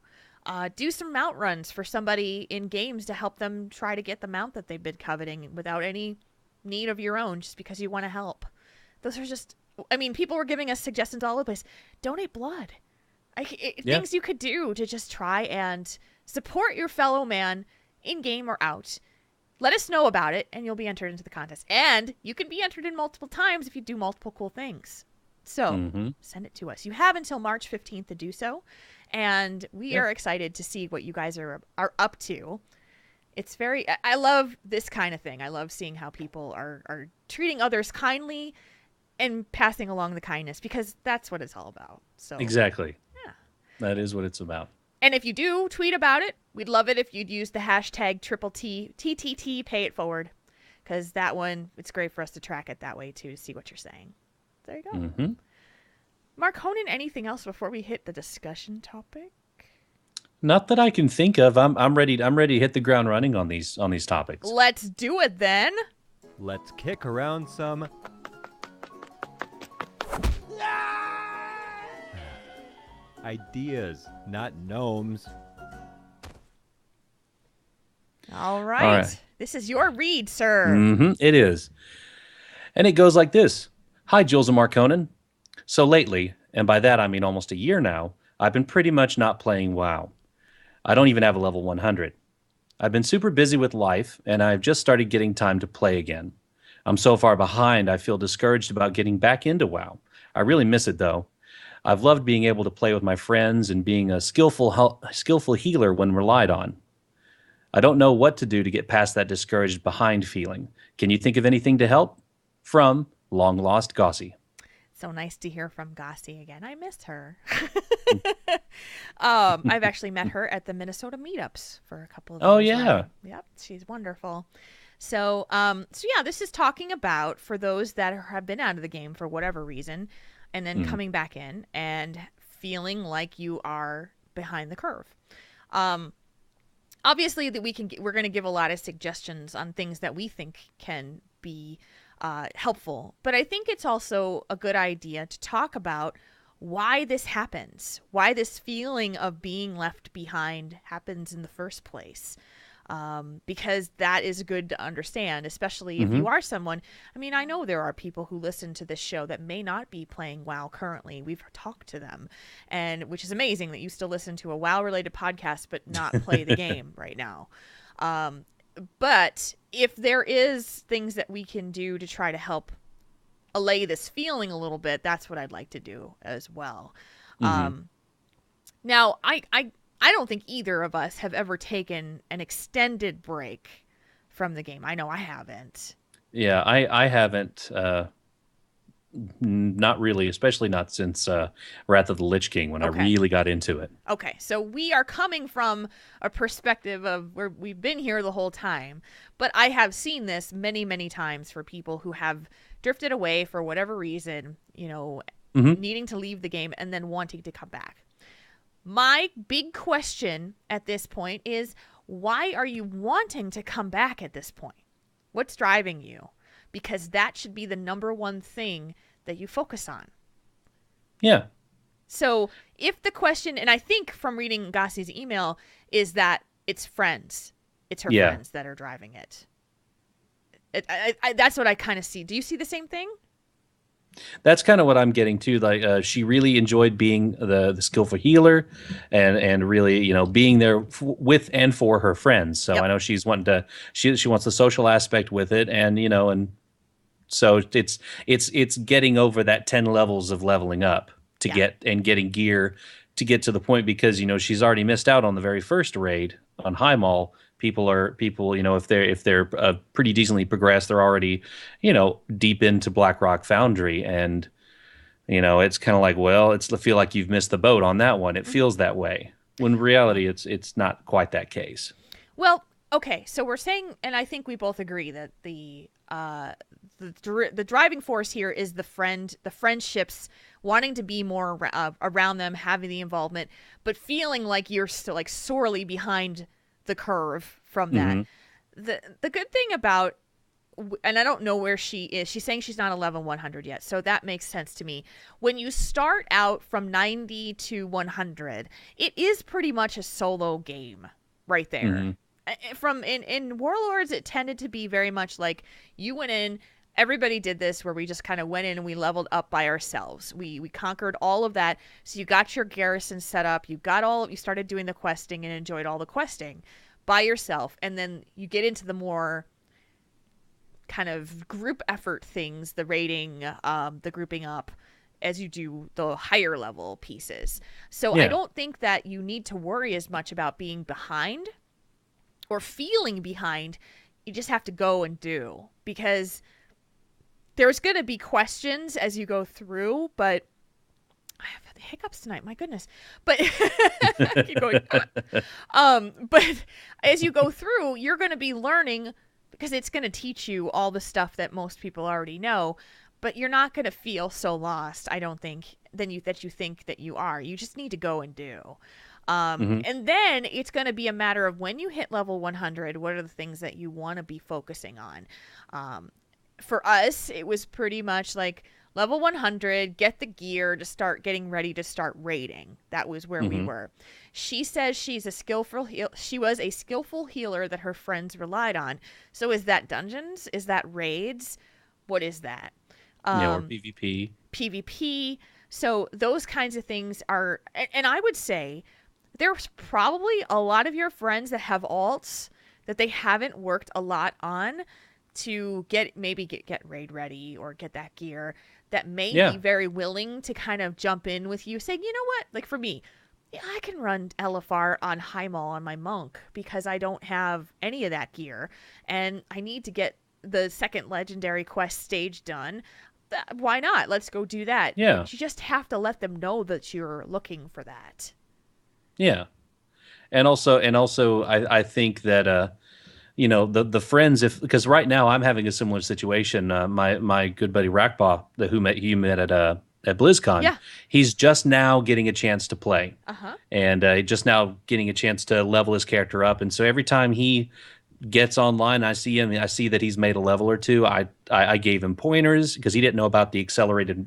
Yep. Do some mount runs for somebody in games to help them try to get the mount that they've been coveting without any need of your own, just because you want to help. Those are just... people were giving us suggestions all over the place. Donate blood. Things you could do to just try and support your fellow man in game or out. Let us know about it, and you'll be entered into the contest. And you can be entered in multiple times if you do multiple cool things. So send it to us. You have until March 15th to do so. And we are excited to see what you guys are up to. I love this kind of thing. I love seeing how people are treating others kindly and passing along the kindness, because that's what it's all about. So exactly. Yeah. That is what it's about. And if you do tweet about it, we'd love it if you'd use the hashtag TTT Pay It Forward, because that one, it's great for us to track it that way too, to see what you're saying. There you go. Marconin, anything else before we hit the discussion topic? Not that I can think of. I'm ready to hit the ground running on these topics. Let's do it then. Let's kick around some ideas, not gnomes. All right. This is your read, sir. It is. And it goes like this. Hi, Jules and Marconin. So lately, and by that I mean almost a year now, I've been pretty much not playing WoW. I don't even have a level 100. I've been super busy with life, and I've just started getting time to play again. I'm so far behind, I feel discouraged about getting back into WoW. I really miss it, though. I've loved being able to play with my friends and being a skillful healer when relied on. I don't know what to do to get past that discouraged behind feeling. Can you think of anything to help? From Long Lost Gossie. So nice to hear from Gossie again. I missed her. I've actually met her at the Minnesota meetups for a couple of Oh, years yeah. running. Yep, she's wonderful. So, yeah, this is talking about for those that have been out of the game for whatever reason, and then coming back in and feeling like you are behind the curve. Obviously, that we're going to give a lot of suggestions on things that we think can be helpful, but I think it's also a good idea to talk about why this happens, why this feeling of being left behind happens in the first place. Because that is good to understand, especially if you are someone. I mean, I know there are people who listen to this show that may not be playing WoW currently. We've talked to them, and which is amazing that you still listen to a WoW-related podcast but not play the game right now. But if there is things that we can do to try to help allay this feeling a little bit, that's what I'd like to do as well. Now, I don't think either of us have ever taken an extended break from the game. I know I haven't. Yeah, I haven't. Not really, especially not since Wrath of the Lich King when I really got into it. Okay, so we are coming from a perspective of where we've been here the whole time, but I have seen this many, many times for people who have drifted away for whatever reason, needing to leave the game and then wanting to come back. My big question at this point is, why are you wanting to come back at this point? What's driving you? Because that should be the number one thing that you focus on. Yeah. So if the question, and I think from reading Gossie's email, is that it's friends. It's her friends that are driving it. That's what I kind of see. Do you see the same thing? That's kind of what I'm getting to. Like, she really enjoyed being the skillful healer, and really, being there with and for her friends. So I know she's wanting to. She wants the social aspect with it, and and so it's getting over that 10 levels of leveling up to getting gear to get to the point, because she's already missed out on the very first raid on High Mall. People, if they're pretty decently progressed, they're already, deep into Blackrock Foundry, and it's kind of like, well, I feel like you've missed the boat on that one. It feels that way, when in reality it's not quite that case. Well, okay, so we're saying, and I think we both agree that the driving force here is the friendships, wanting to be more around them, having the involvement, but feeling like you're still like sorely behind the curve from that. The good thing about, and I don't know where she is, she's saying she's not level 100 yet, so that makes sense to me. When you start out from 90 to 100, it is pretty much a solo game right there. From in Warlords, it tended to be very much like you went in, everybody did this, where we just kind of went in and we leveled up by ourselves. We conquered all of that. So you got your garrison set up. You started doing the questing and enjoyed all the questing by yourself. And then you get into the more kind of group effort things, the raiding, the grouping up, as you do the higher level pieces. So I don't think that you need to worry as much about being behind or feeling behind. You just have to go and do, because there's going to be questions as you go through, but I have the hiccups tonight. My goodness. But I keep going. But as you go through, you're going to be learning, because it's going to teach you all the stuff that most people already know, but you're not going to feel so lost, I don't think, that you think that you are. You just need to go and do. And then it's going to be a matter of, when you hit level 100, what are the things that you want to be focusing on? For us, it was pretty much like level 100, get the gear to start getting ready to start raiding. That was where we were. She says she was a skillful healer that her friends relied on. So is that dungeons? Is that raids? What is that? Or PvP. PvP. So those kinds of things are, and I would say there's probably a lot of your friends that have alts that they haven't worked a lot on to get raid ready or get that gear, that may be very willing to kind of jump in with you, saying, you know what, like for me, I can run LFR on High Mall on my monk because I don't have any of that gear, and I need to get the second legendary quest stage done. why not? Let's go do that. Yeah. But you just have to let them know that you're looking for that. Yeah. And also, I think that the friends, if because right now I'm having a similar situation. My good buddy Rackbaugh, who you met at BlizzCon, Yeah. he's just now getting a chance to play, Uh-huh. and just now getting a chance to level his character up. And so every time he gets online, I see him. I see that he's made a level or two. I gave him pointers because he didn't know about the accelerated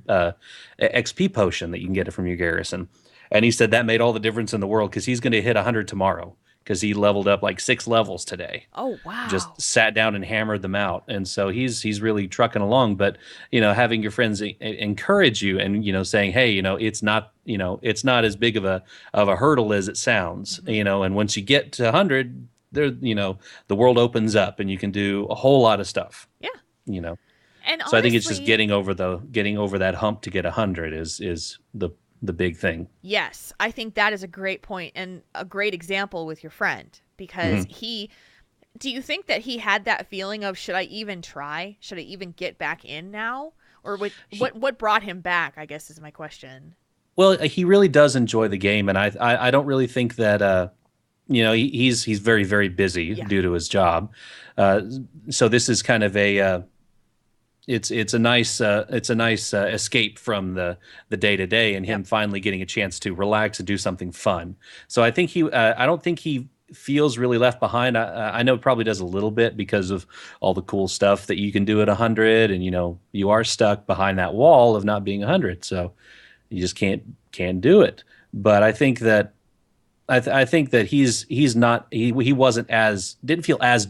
XP potion that you can get from your garrison, and he said that made all the difference in the world because he's going to hit 100 tomorrow because he leveled up like 6 levels today. Oh, wow. Just sat down and hammered them out, and so he's really trucking along. But having your friends encourage you and saying, hey, it's not as big of a hurdle as it sounds. And once you get to 100, there the world opens up and you can do a whole lot of stuff. Yeah. And So I think it's just honestly, getting over that hump to get 100 is the big thing. yes, I think that is a great point and a great example with your friend because do you think that he had that feeling of, should I even try? Should I even get back in now? Or what brought him back, I guess is my question. Well, he really does enjoy the game, and I don't really think that he's very, very busy due to his job. So this is kind of a it's a nice escape from the day to day, and him finally getting a chance to relax and do something fun. So I think I don't think he feels really left behind. I know it probably does a little bit because of all the cool stuff that you can do at 100, and you are stuck behind that wall of not being 100, so you just can't do it. But I think that I think that he's not he wasn't as didn't feel as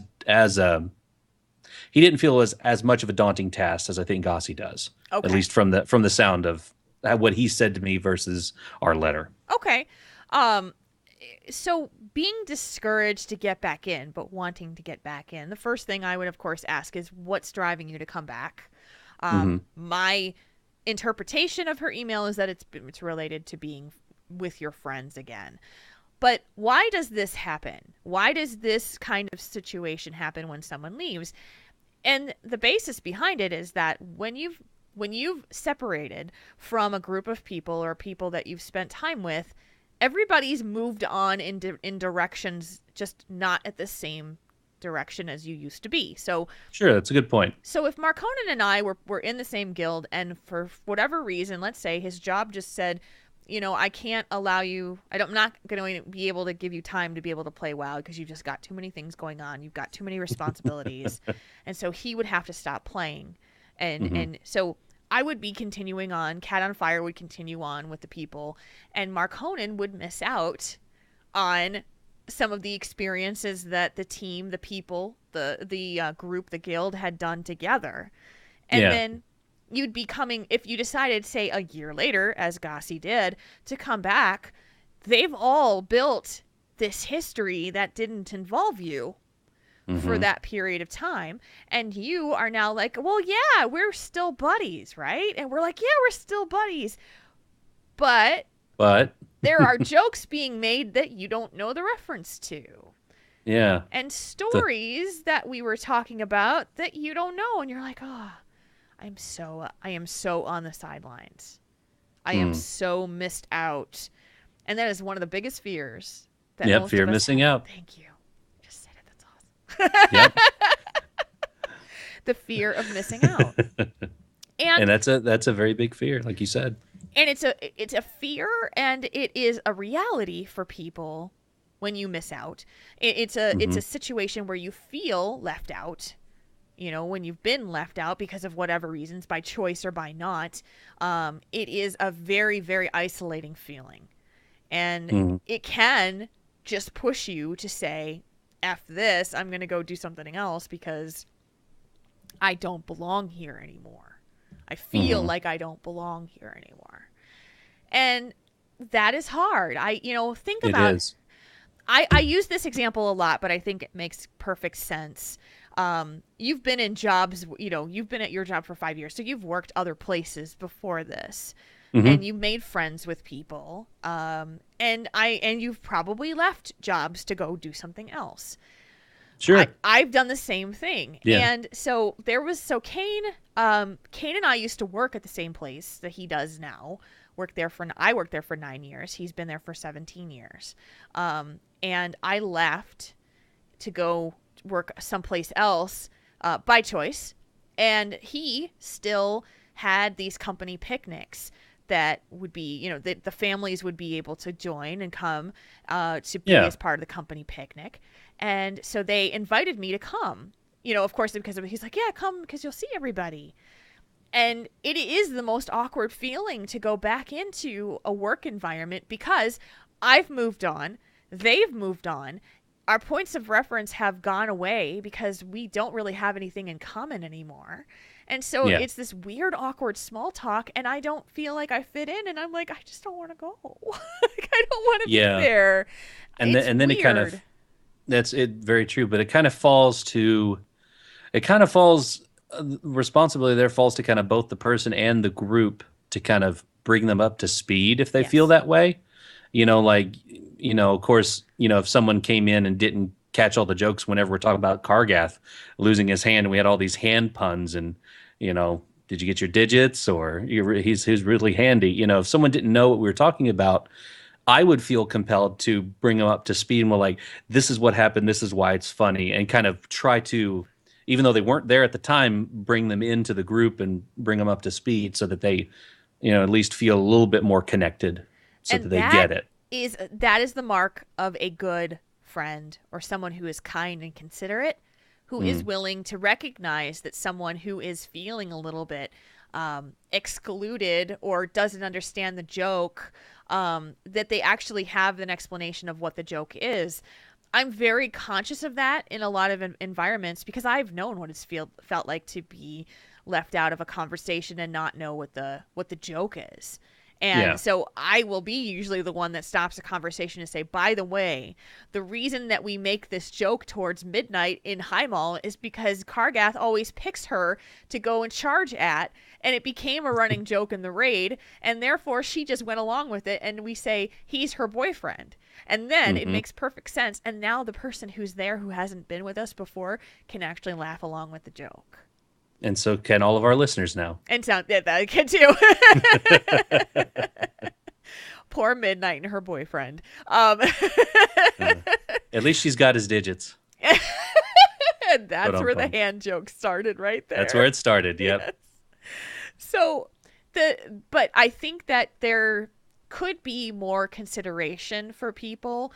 he didn't feel as much of a daunting task as I think Gossi does. Okay. At least from the sound of what he said to me versus our letter. Okay. So being discouraged to get back in, but wanting to get back in, the first thing I would, of course, ask is what's driving you to come back? My interpretation of her email is that it's related to being with your friends again. But why does this happen? Why does this kind of situation happen when someone leaves? And the basis behind it is that when you've separated from a group of people or people that you've spent time with, everybody's moved on in directions, just not at the same direction as you used to be. So sure, that's a good point. So if Marconin and I were in the same guild, and for whatever reason, let's say his job just said, I can't allow you, I'm not going to be able to give you time to be able to play WoW because you've just got too many things going on. You've got too many responsibilities. And so he would have to stop playing. And so I would be continuing on. Cat on Fire would continue on with the people. And Marconin would miss out on some of the experiences that the team, the people, the group, the guild had done together. And then you'd be coming, if you decided, say, a year later, as Gossi did, to come back, they've all built this history that didn't involve you for that period of time. And you are now like, well, yeah, we're still buddies, right? And we're like, yeah, we're still buddies. But there are jokes being made that you don't know the reference to. Yeah. And stories that we were talking about that you don't know. And you're like, oh, I am so on the sidelines. I am so missed out. And that is one of the biggest fears. That fear of missing out. Thank you. You just said it. That's awesome. Yep. The fear of missing out. And that's a very big fear, like you said. And it's a fear, and it is a reality for people when you miss out. It's a situation where you feel left out. When you've been left out because of whatever reasons, by choice or by not, it is a very, very isolating feeling. And it can just push you to say, F this, I'm going to go do something else because I don't belong here anymore. I feel like I don't belong here anymore. And that is hard. Think about it. I use this example a lot, but I think it makes perfect sense. You've been in jobs, you've been at your job for 5 years, so you've worked other places before this, and you made friends with people, and you've probably left jobs to go do something else. Sure. I've done the same thing. Yeah. And so Kane, Kane and I used to work at the same place that he does now. I worked there for 9 years. He's been there for 17 years. And I left to go work someplace else by choice. And he still had these company picnics that would be, the families would be able to join and come to be as part of the company picnic. And so they invited me to come, of course, because he's like, yeah, come because you'll see everybody. And it is the most awkward feeling to go back into a work environment because I've moved on, they've moved on, our points of reference have gone away because we don't really have anything in common anymore. And so it's this weird, awkward small talk, and I don't feel like I fit in, and I'm like, I just don't want to go. Like, I don't want to be there. And then weird. it kind of, that's it, very true, but it kind of falls, responsibility there falls to kind of both the person and the group to kind of bring them up to speed if they feel that way. Of course, if someone came in and didn't catch all the jokes whenever we're talking about Kargath losing his hand, and we had all these hand puns and, did you get your digits, or he's really handy. If someone didn't know what we were talking about, I would feel compelled to bring them up to speed and we're like, this is what happened, this is why it's funny, and kind of try to, even though they weren't there at the time, bring them into the group and bring them up to speed so that they, at least feel a little bit more connected so that they get it. That is the mark of a good friend or someone who is kind and considerate, who is willing to recognize that someone who is feeling a little bit excluded or doesn't understand the joke, that they actually have an explanation of what the joke is. I'm very conscious of that in a lot of environments because I've known what it's felt like to be left out of a conversation and not know what the joke is. And so I will be usually the one that stops a conversation and say, by the way, the reason that we make this joke towards midnight in Highmall is because Kargath always picks her to go and charge at, and it became a running joke in the raid, and therefore she just went along with it, and we say he's her boyfriend. And then it makes perfect sense, and now the person who's there who hasn't been with us before can actually laugh along with the joke. And so can all of our listeners now. And that can too. Poor Midnight and her boyfriend. At least she's got his digits. And that's where the hand joke started right there. That's where it started, yep. Yes. So, but I think that there could be more consideration for people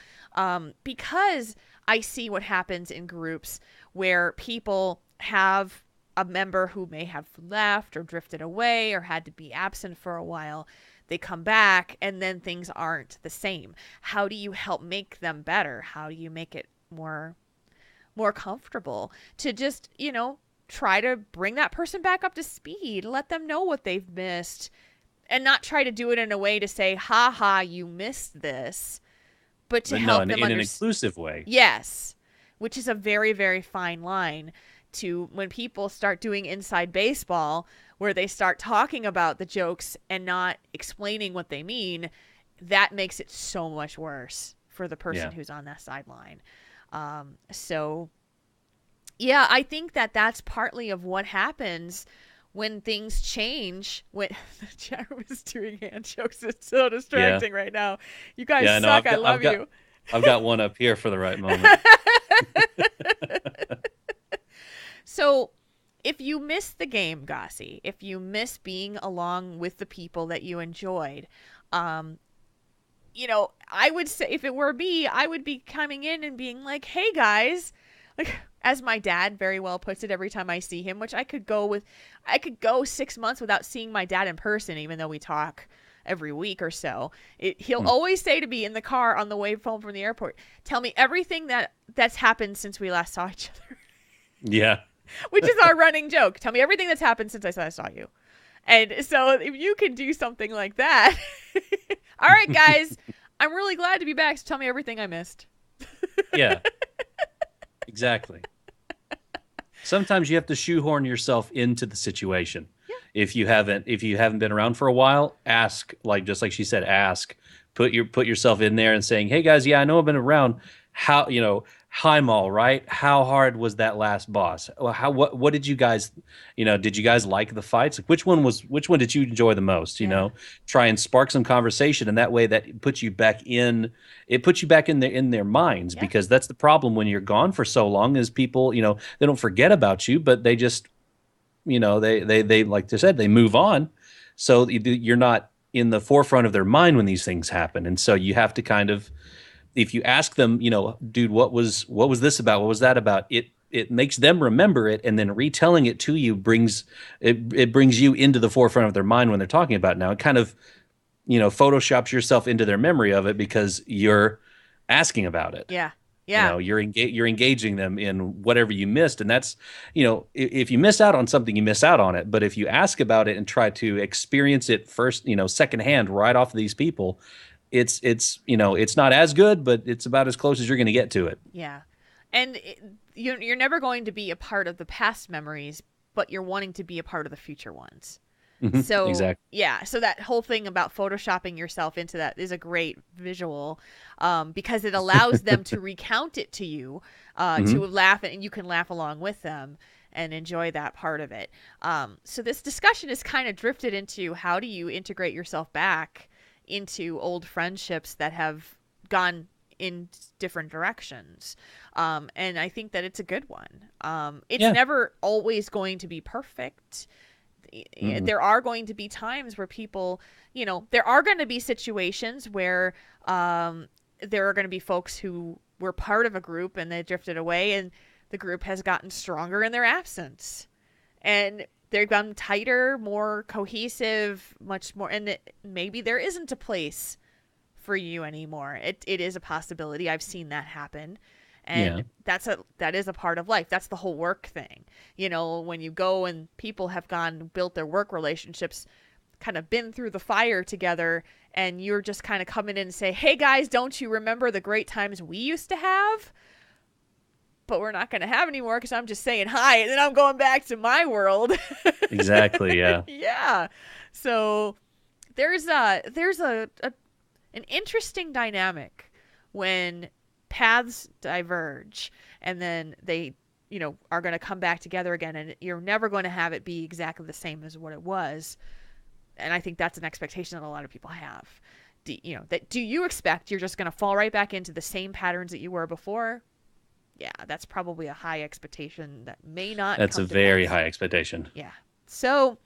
because I see what happens in groups where people have a member who may have left or drifted away or had to be absent for a while. They come back and then things aren't the same. How do you help make them better? How do you make it more comfortable to just, try to bring that person back up to speed, let them know what they've missed, and not try to do it in a way to say, ha ha, you missed this, but to help them in an inclusive way. Yes, which is a very, very fine line to when people start doing inside baseball where they start talking about the jokes and not explaining what they mean. That makes it so much worse for the person who's on that sideline. So yeah, I think that that's partly of what happens when things change. When the chat room is doing hand jokes, it's so distracting right now. You guys suck. I love you. I've got one up here for the right moment. So if you miss the game, Gossi, if you miss being along with the people that you enjoyed, I would say if it were me, I would be coming in and being like, hey guys, like as my dad very well puts it every time I see him, which I could go 6 months without seeing my dad in person, even though we talk every week or so. He'll always say to me in the car on the way home from the airport, tell me everything that's happened since we last saw each other. Yeah. Which is our running joke. Tell me everything that's happened since I saw you. And so if you can do something like that, all right, guys, I'm really glad to be back. So tell me everything I missed. Yeah, exactly. Sometimes you have to shoehorn yourself into the situation. Yeah. If you haven't been around for a while, ask, just like she said, ask, put yourself in there and saying, hey guys, yeah, I know I've been around. How Heimall, right? How hard was that last boss? What did you guys, did you guys like the fights? Like which one did you enjoy the most? Yeah. Try and spark some conversation, and that way that puts you back in. It puts you back in their minds, Yeah. because that's the problem when you're gone for so long. Is people, they don't forget about you, but they just, they like they said, they move on. So you're not in the forefront of their mind when these things happen, and so you have to kind of, if you ask them, dude, what was this about? What was that about? It makes them remember it, and then retelling it to you brings you into the forefront of their mind when they're talking about it. Now it kind of, photoshops yourself into their memory of it because you're asking about it. Yeah. Yeah. You're engaging them in whatever you missed, and that's, if you miss out on something, you miss out on it. But if you ask about it and try to experience it first, secondhand, right off of these people, it's not as good, but it's about as close as you're going to get to it. Yeah. And you're never going to be a part of the past memories, but you're wanting to be a part of the future ones. So Exactly. yeah, so that whole thing about photoshopping yourself into that is a great visual, because it allows them to recount it to you, to laugh, and you can laugh along with them and enjoy that part of it. So this discussion is kind of drifted into, how do you integrate yourself back into old friendships that have gone in different directions? And I think that it's a good one. It's never always going to be perfect. There are going to be times where people, there are going to be situations where there are going to be folks who were part of a group and they drifted away, and the group has gotten stronger in their absence. And they've gotten tighter, more cohesive, much more. And maybe there isn't a place for you anymore. It is a possibility. I've seen that happen. And that is a part of life. That's the whole work thing. When you go and people have built their work relationships, kind of been through the fire together, and you're just kind of coming in and say, hey guys, don't you remember the great times we used to have? But we're not going to have anymore because I'm just saying hi, and then I'm going back to my world. Exactly. Yeah. Yeah. So there's an interesting dynamic when paths diverge, and then they, are going to come back together again, and you're never going to have it be exactly the same as what it was. And I think that's an expectation that a lot of people have. Do you expect you're just going to fall right back into the same patterns that you were before? Yeah, that's probably a high expectation that may not. That's a very high expectation. Yeah. So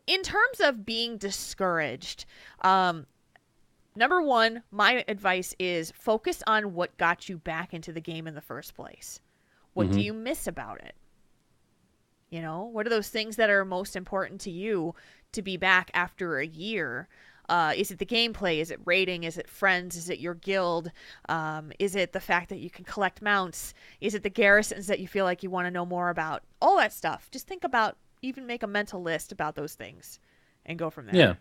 in terms of being discouraged, number one, my advice is focus on what got you back into the game in the first place. What do you miss about it? What are those things that are most important to you to be back after a year? Is it the gameplay? Is it raiding? Is it friends? Is it your guild? Is it the fact that you can collect mounts? Is it the garrisons that you feel like you want to know more about? All that stuff. Just think about, even make a mental list about those things and go from there. Yeah.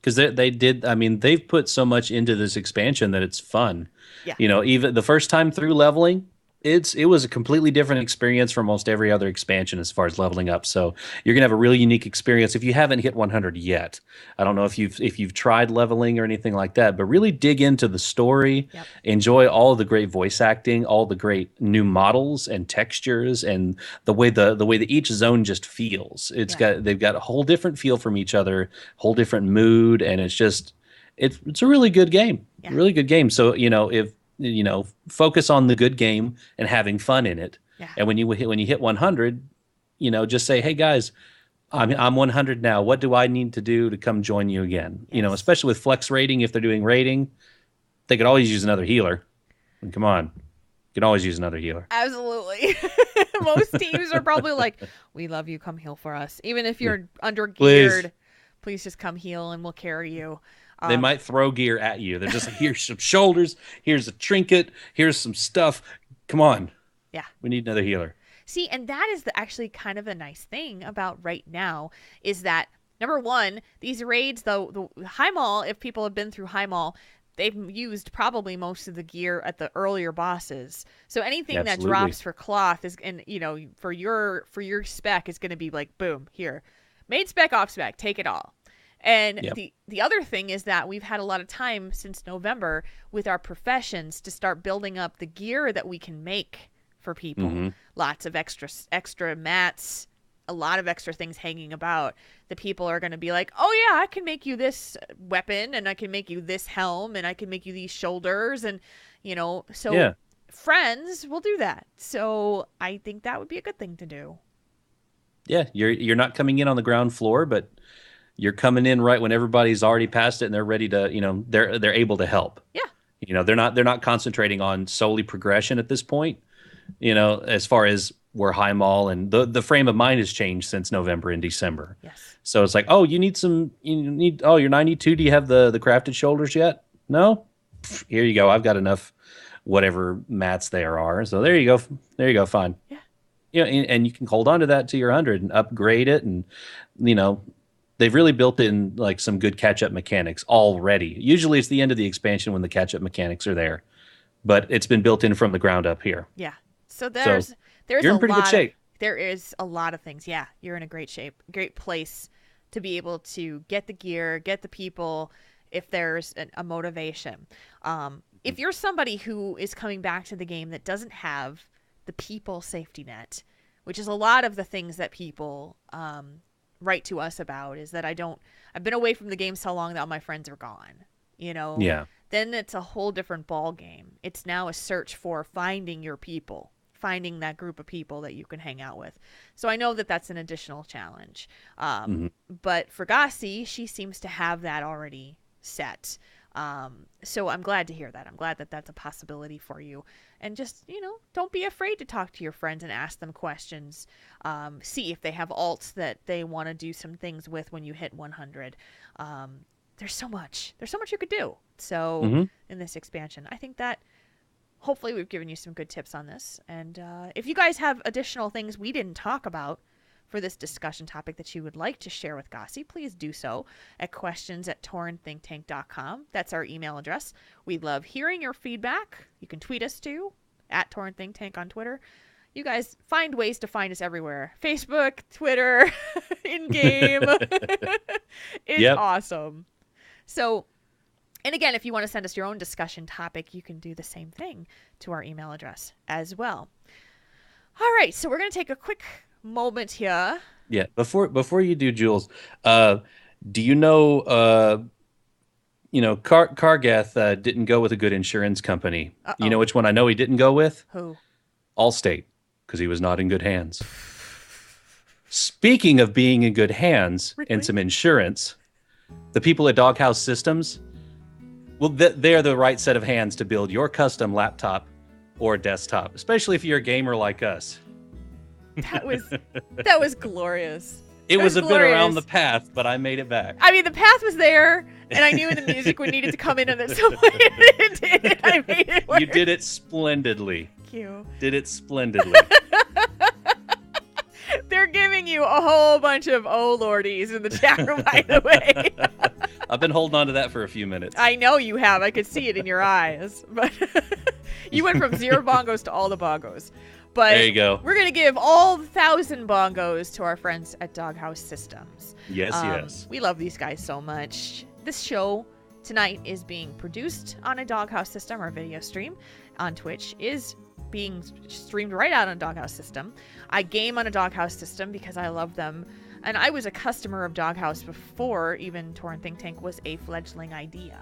Because they did, they've put so much into this expansion that it's fun. Yeah. Even the first time through leveling, it was a completely different experience from almost every other expansion as far as leveling up. So you're gonna have a really unique experience if you haven't hit 100 yet. I don't know if you've tried leveling or anything like that, but really dig into the story. Yep. Enjoy all the great voice acting, all the great new models and textures, and the way that each zone just feels. They've got a whole different feel from each other, whole different mood, and it's a really good game. Yeah. Really good game. So if focus on the good game and having fun in it. Yeah. And when you hit 100, just say, hey guys, I'm 100 now. What do I need to do to come join you again? Yes. Especially with flex rating, if they're doing rating, they could always use another healer. And come on, you can always use another healer. Absolutely. Most teams are probably like, we love you, come heal for us. Even if you're under geared, please just come heal and we'll carry you. They might throw gear at you. They're just like, here's some shoulders, here's a trinket, here's some stuff. Come on. Yeah. We need another healer. See, and that is actually kind of a nice thing about right now is that, number one, these raids, though, the High Mall, if people have been through High Mall, they've used probably most of the gear at the earlier bosses. So anything that drops for cloth is, and for your spec is going to be like, boom, here. Main spec, off spec, take it all. And Yep. the other thing is that we've had a lot of time since November with our professions to start building up the gear that we can make for people. Mm-hmm. Lots of extra mats, a lot of extra things hanging about. The people are going to be like, oh yeah, I can make you this weapon, and I can make you this helm, and I can make you these shoulders, and so Yeah. friends will do that. So I think that would be a good thing to do. Yeah, you're not coming in on the ground floor, but you're coming in right when everybody's already past it and they're ready to, they're able to help. Yeah. They're not concentrating on solely progression at this point. As far as where high mall and the frame of mind has changed since November and December. Yes. So it's like, oh, you're 92. Do you have the crafted shoulders yet? No? Pff, here you go. I've got enough whatever mats there are. So there you go. There you go. Fine. Yeah. And you can hold on to that to your 100 and upgrade it. And, they've really built in like some good catch-up mechanics already. Usually it's the end of the expansion when the catch-up mechanics are there. But it's been built in from the ground up here. Yeah. So there's you're in pretty good shape. There is a lot of things. Yeah, you're in a great shape, great place to be able to get the gear, get the people, if there's a motivation. If you're somebody who is coming back to the game that doesn't have the people safety net, which is a lot of the things that people write to us about, is that I've been away from the game so long that all my friends are gone, Yeah. Then it's a whole different ball game. It's now a search for finding your people, finding that group of people that you can hang out with. So I know that that's an additional challenge. But for Gossi, she seems to have that already set. So I'm glad to hear that. I'm glad that that's a possibility for you. And just, don't be afraid to talk to your friends and ask them questions. See if they have alts that they want to do some things with when you hit 100. There's so much you could do. So in this expansion, I think that hopefully we've given you some good tips on this. And if you guys have additional things we didn't talk about for this discussion topic that you would like to share with Gossi, please do so at questions@taurenThinkTank.com. That's our email address. We love hearing your feedback. You can tweet us too, @TaurenThinkTank on Twitter. You guys find ways to find us everywhere. Facebook, Twitter, in-game. It's awesome. So, and again, if you want to send us your own discussion topic, you can do the same thing to our email address as well. All right, so we're going to take a quick moment here. Yeah, before you do, Jules, do you know Kargath didn't go with a good insurance company. Uh-oh. You know which one I know he didn't go with? Who? Allstate, because he was not in good hands. Speaking of being in good hands Really? and some insurance, the people at Doghouse Systems, well, they're the right set of hands to build your custom laptop or desktop, especially if you're a gamer like us. That was glorious. It was a bit around the glorious. path, but I made it back. I mean, the path was there, and I knew the music would needed to come in, and then so it did. I made it work. You did it splendidly. Thank you. Did it splendidly. They're giving you a whole bunch of oh lordies in the chat room, by the way. I've been holding on to that for a few minutes. I know you have. I could see it in your eyes. But you went from 0 bongos to all the bongos. But There you go. We're going to give all 1,000 bongos to our friends at Doghouse Systems. Yes, yes. We love these guys so much. This show tonight is being produced on a Doghouse System. Our video stream on Twitch is being streamed right out on a Doghouse System. I game on a Doghouse System because I love them. And I was a customer of Doghouse before even Tauren Think Tank was a fledgling idea.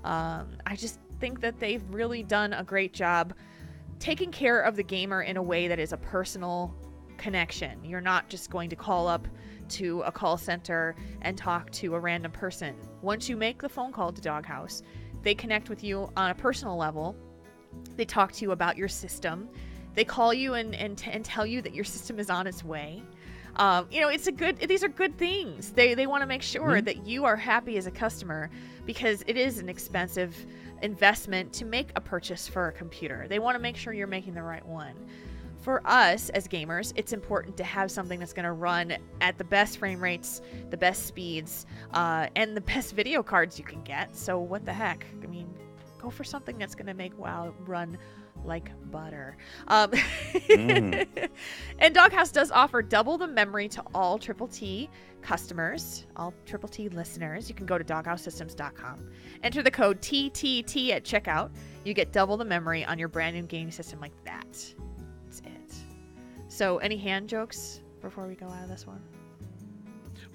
I just think that they've really done a great job taking care of the gamer in a way that is a personal connection. You're not just going to call up to a call center and talk to a random person. Once you make the phone call to Doghouse, they connect with you on a personal level. They talk to you about your system. They call you and tell you that your system is on its way. These are good things. They want to make sure that you are happy as a customer, because it is an expensive investment to make a purchase for a computer. They want to make sure you're making the right one. For us as gamers, it's important to have something that's going to run at the best frame rates, the best speeds, and the best video cards you can get. So what the heck? I mean, go for something that's going to make WoW run like butter. Mm. And Doghouse does offer double the memory to all Triple T customers, all Triple T listeners. You can go to doghousesystems.com. Enter the code TTT at checkout. You get double the memory on your brand new gaming system like that. That's it. So, any hand jokes before we go out of this one?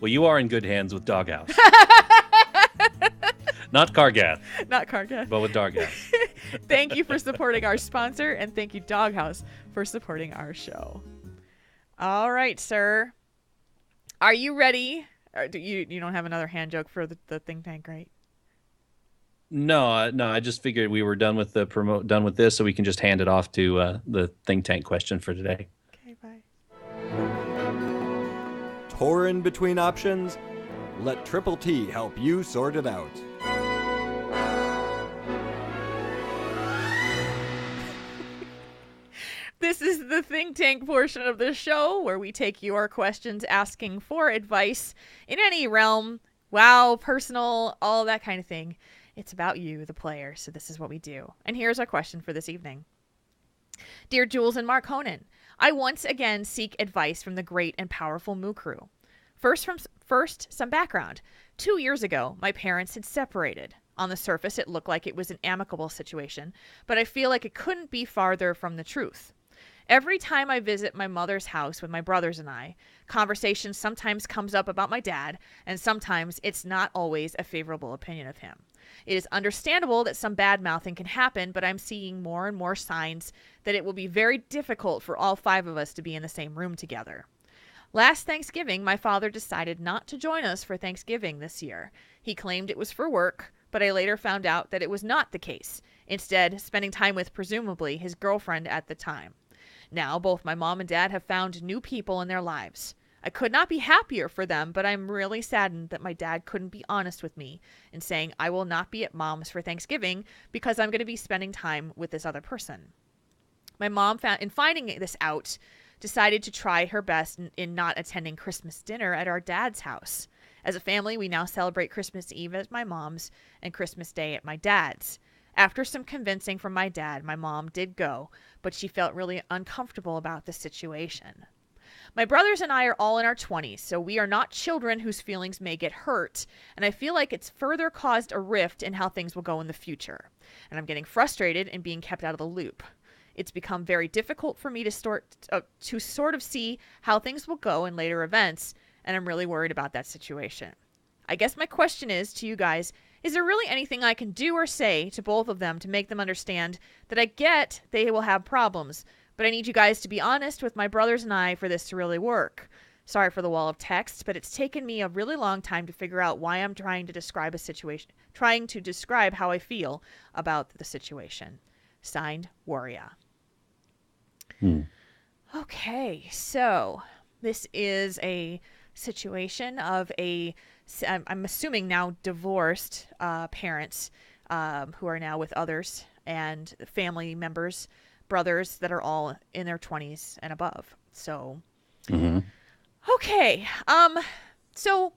Well, you are in good hands with Doghouse. Not Cargath, Not Carga. but with Doghouse. Thank you for supporting our sponsor, and thank you, Doghouse, for supporting our show. All right, sir. Are you ready? Or you don't have another hand joke for the think tank, right? No, I just figured we were done with done with this, so we can just hand it off to the think tank question for today. Okay, bye. Tauren between options? Let Triple T help you sort it out. This is the think tank portion of the show where we take your questions asking for advice in any realm. Wow, personal, all that kind of thing. It's about you, the player, so this is what we do. And here's our question for this evening. Dear Jules and Marconin, I once again seek advice from the great and powerful Moo Crew. First, some background. 2 years ago, my parents had separated. On the surface, it looked like it was an amicable situation, but I feel like it couldn't be farther from the truth. Every time I visit my mother's house with my brothers and I, conversation sometimes comes up about my dad, and sometimes it's not always a favorable opinion of him. It is understandable that some bad-mouthing can happen, but I'm seeing more and more signs that it will be very difficult for all 5 of us to be in the same room together. Last Thanksgiving, my father decided not to join us for Thanksgiving this year. He claimed it was for work, but I later found out that it was not the case, instead spending time with, presumably, his girlfriend at the time. Now, both my mom and dad have found new people in their lives. I could not be happier for them, but I'm really saddened that my dad couldn't be honest with me in saying I will not be at mom's for Thanksgiving because I'm going to be spending time with this other person. My mom, in finding this out, decided to try her best in not attending Christmas dinner at our dad's house. As a family, we now celebrate Christmas Eve at my mom's and Christmas Day at my dad's. After some convincing from my dad, my mom did go, but she felt really uncomfortable about the situation. My brothers and I are all in our 20s, so we are not children whose feelings may get hurt, and I feel like it's further caused a rift in how things will go in the future. And I'm getting frustrated and being kept out of the loop. It's become very difficult for me to sort of see how things will go in later events, and I'm really worried about that situation. I guess my question is to you guys, is there really anything I can do or say to both of them to make them understand that I get they will have problems, but I need you guys to be honest with my brothers and I for this to really work? Sorry for the wall of text, but it's taken me a really long time to figure out why I'm trying to describe how I feel about the situation. Signed, Warrior. Okay, so this is a situation of I'm assuming now divorced parents who are now with others and family members, brothers that are all in their 20s and above. So, okay. So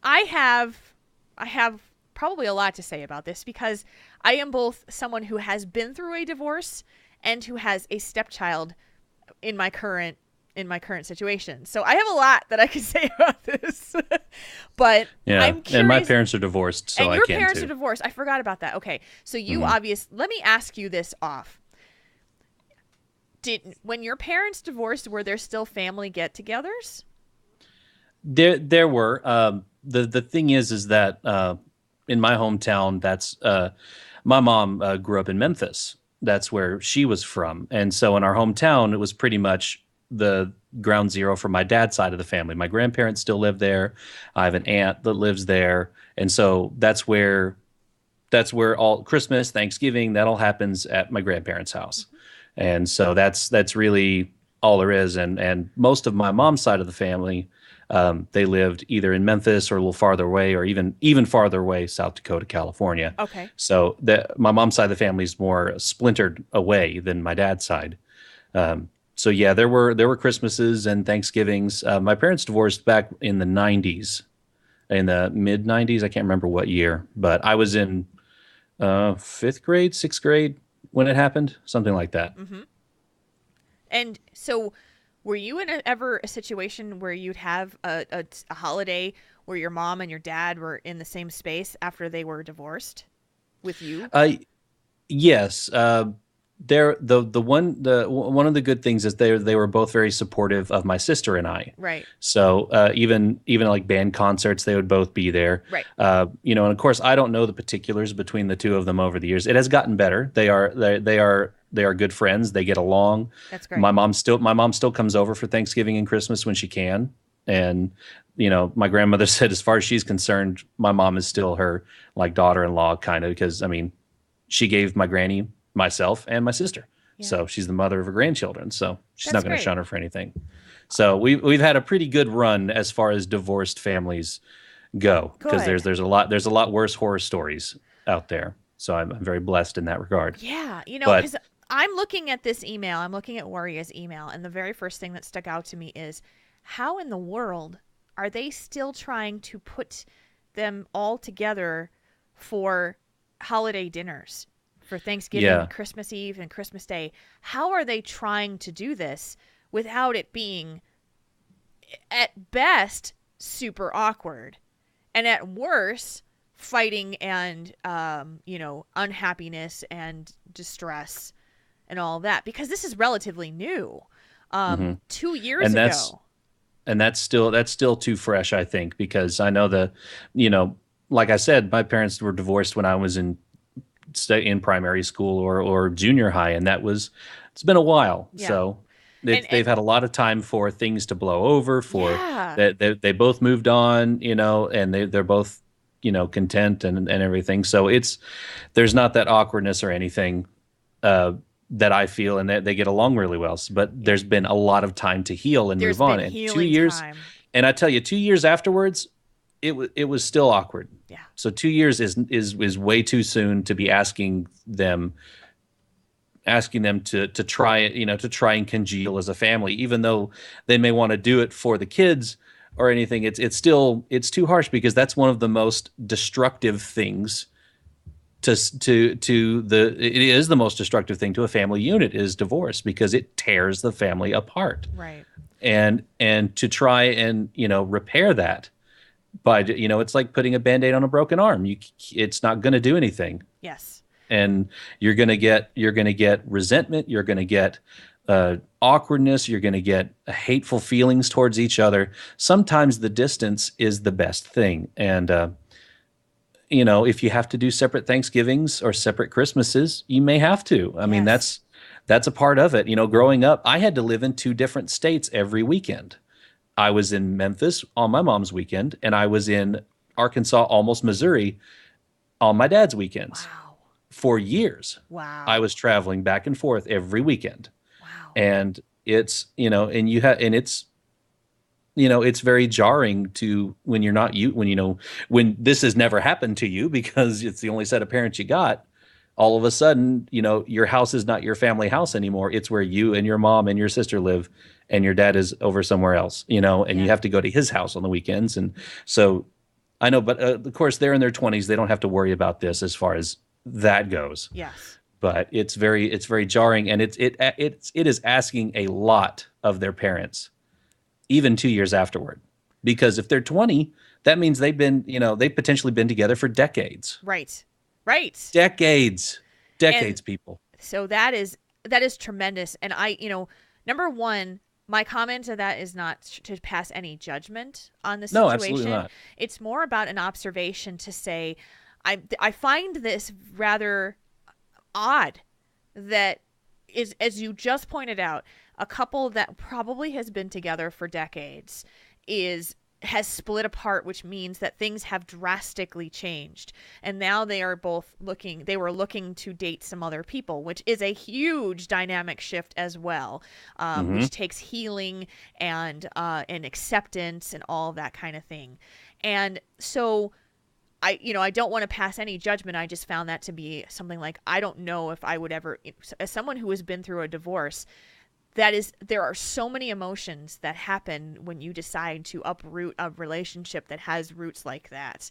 I have probably a lot to say about this because I am both someone who has been through a divorce and who has a stepchild in my current situation. So I have a lot that I can say about this. But yeah, I'm curious. And my parents are divorced, so and I your can parents too. are divorced. I forgot about that. Okay. So you let me ask you this off. When your parents divorced, were there still family get-togethers? There were. The thing is that in my hometown, that's my mom grew up in Memphis. That's where she was from. And so in our hometown, it was pretty much the ground zero for my dad's side of the family. My grandparents still live there. I have an aunt that lives there. And so that's where all Christmas, Thanksgiving, that all happens at my grandparents' house. And so that's really all there is. And most of my mom's side of the family, they lived either in Memphis or a little farther away, or even farther away, South Dakota, California. Okay. So my mom's side of the family is more splintered away than my dad's side. So yeah, there were Christmases and Thanksgivings. My parents divorced back in the 90s, in the mid 90s. I can't remember what year, but I was in 5th grade, 6th grade, when it happened, something like that. And so, were you in ever a situation where you'd have a holiday where your mom and your dad were in the same space after they were divorced with you? Yes, they're one of the good things is they were both very supportive of my sister and I. Right. So even like band concerts, they would both be there. Right. And of course, I don't know the particulars between the two of them over the years. It has gotten better. They are good friends. They get along. That's great. My mom still comes over for Thanksgiving and Christmas when she can. And my grandmother said, as far as she's concerned, my mom is still her like daughter-in-law kind of, because I mean, she gave my granny myself and my sister. Yeah. So she's the mother of her grandchildren. So she's That's not going to great. shun her for anything. So we've had a pretty good run as far as divorced families go, because Good. there's a lot worse horror stories out there. So I'm very blessed in that regard. Yeah, But because I'm looking at this email, I'm looking at Warrior's email, and the very first thing that stuck out to me is how in the world are they still trying to put them all together for holiday dinners, for Thanksgiving, Yeah. Christmas Eve, and Christmas Day? How are they trying to do this without it being, at best, super awkward, and at worst, fighting and unhappiness and distress and all that, because this is relatively new. 2 years And ago. that's still too fresh, I think, because I know like I said, my parents were divorced when I was in primary school or junior high, and it's been a while. Yeah. So And they've had a lot of time for things to blow over, for Yeah. that they both moved on, and they're both content and everything. So there's not that awkwardness or anything that I feel, and they get along really well. But there's been a lot of time to heal and There's move on. been And healing 2 years, time. and I tell you, 2 years afterwards, it was still awkward. Yeah. So 2 years is way too soon to be asking them to try it, to try and congeal as a family, even though they may want to do it for the kids or anything. It's too harsh, because that's one of the most destructive things it is the most destructive thing to a family unit, is divorce, because it tears the family apart. Right. And to try and repair that by it's like putting a Band-Aid on a broken arm. It's not going to do anything. Yes. And you're going to get resentment, you're going to get awkwardness, you're going to get hateful feelings towards each other. Sometimes the distance is the best thing. And if you have to do separate Thanksgivings or separate Christmases, you may have to. I mean, Yes. that's a part of it. Growing up, I had to live in two different states every weekend. I was in Memphis on my mom's weekend, and I was in Arkansas, almost Missouri, on my dad's weekends. Wow. For years. Wow. I was traveling back and forth every weekend. Wow. And it's, it's very jarring to when this has never happened to you, because it's the only set of parents you got. All of a sudden, your house is not your family house anymore. It's where you and your mom and your sister live, and your dad is over somewhere else, and you have to go to his house on the weekends. And so I know, but of course they're in their 20s. They don't have to worry about this as far as that goes. Yes. But it's very jarring, and it is asking a lot of their parents, even 2 years afterward, because if they're 20, that means they've potentially been together for decades. Right. Decades, And people. So that is tremendous. And number one, my comment to that is not to pass any judgment on the situation. No, absolutely not. It's more about an observation to say, I find this rather odd that is, as you just pointed out, a couple that probably has been together for decades has split apart, which means that things have drastically changed. And now they were looking to date some other people, which is a huge dynamic shift as well, which takes healing and acceptance and all that kind of thing. And so I don't want to pass any judgment. I just found that to be something like, I don't know if I would ever, as someone who has been through a divorce, there are so many emotions that happen when you decide to uproot a relationship that has roots like that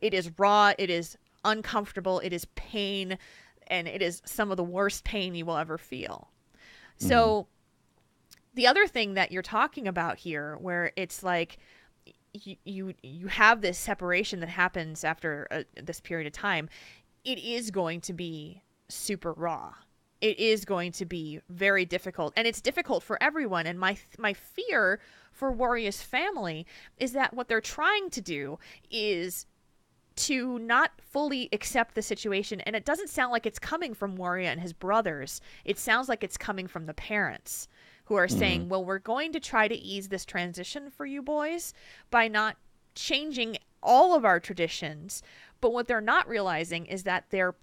it is raw, it is uncomfortable, it is pain, and it is some of the worst pain you will ever feel. So the other thing that you're talking about here, where it's like you have this separation that happens after this period of time, it is going to be super raw. It is going to be very difficult, and it's difficult for everyone. And my fear for Warrior's family is that what they're trying to do is to not fully accept the situation. And it doesn't sound like it's coming from Warrior and his brothers. It sounds like it's coming from the parents, who are saying, well, we're going to try to ease this transition for you boys by not changing all of our traditions. But what they're not realizing is that their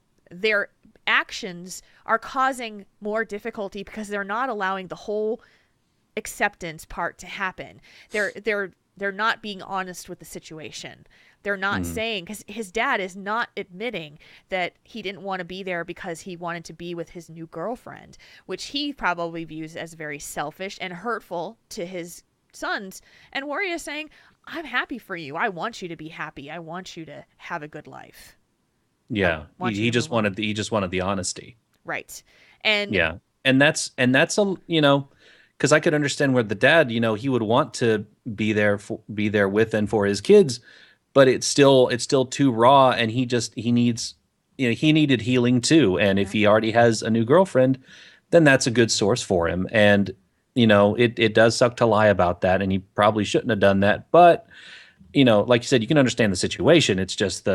actions are causing more difficulty because they're not allowing the whole acceptance part to happen. They're not being honest with the situation. They're not saying, because his dad is not admitting that he didn't want to be there because he wanted to be with his new girlfriend, which he probably views as very selfish and hurtful to his sons. And Warrior is saying, I'm happy for you. I want you to be happy. I want you to have a good life. Yeah. He just wanted the honesty. Right. And yeah. And that's a, because I could understand where the dad, he would want to be there with and for his kids, but it's still too raw, and he needs, he needed healing too. And if he already has a new girlfriend, then that's a good source for him. And, it does suck to lie about that, and he probably shouldn't have done that. But, like you said, you can understand the situation. It's just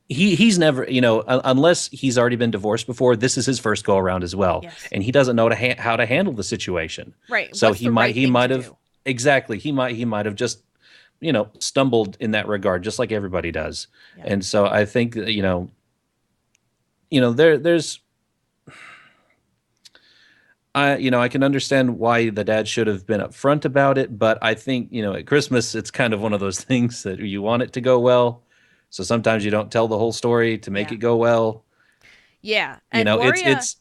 he's never, unless he's already been divorced before, this is his first go around as well. Yes. And he doesn't know how to handle the situation. Right. So What's the right he thing might to have, do? exactly. He might have just, stumbled in that regard, just like everybody does. Yeah. And so I think, there's, I can understand why the dad should have been upfront about it, but I think, at Christmas, it's kind of one of those things that you want it to go well. So sometimes you don't tell the whole story to make it go well. Yeah. And it's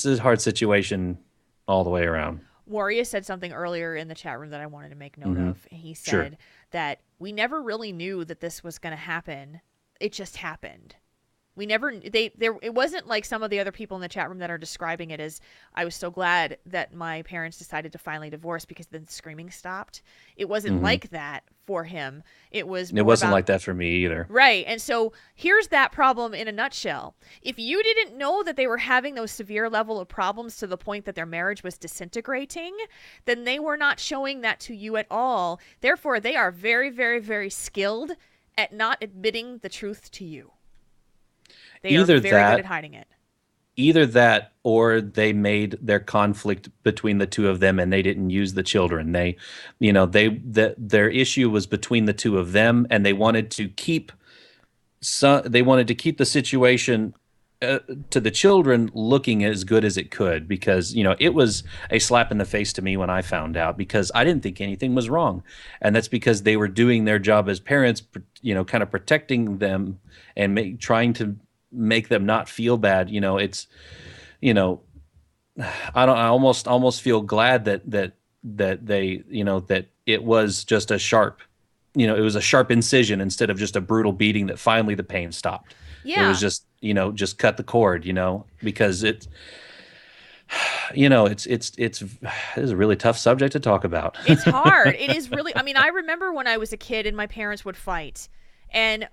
a hard situation all the way around. Warrior said something earlier in the chat room that I wanted to make note of. He said that we never really knew that this was going to happen. It just happened. We never, it wasn't like some of the other people in the chat room that are describing it as, I was so glad that my parents decided to finally divorce because then the screaming stopped. It wasn't like that for him. It wasn't like that for me either. Right. And so here's that problem in a nutshell. If you didn't know that they were having those severe level of problems to the point that their marriage was disintegrating, then they were not showing that to you at all. Therefore, they are very, very, very skilled at not admitting the truth to you. They are very good at hiding it. Either that, or they made their conflict between the two of them, and they didn't use the children. Their issue was between the two of them, and they wanted to keep the situation to the children looking as good as it could, because it was a slap in the face to me when I found out, because I didn't think anything was wrong, and that's because they were doing their job as parents, kind of protecting them and trying to make them not feel bad. It's, I almost feel glad that they, that it was just a sharp, it was a sharp incision instead of just a brutal beating that finally the pain stopped. Yeah. It was just, just cut the cord, because it's a really tough subject to talk about. It's hard. It is really, I remember when I was a kid and my parents would fight. And,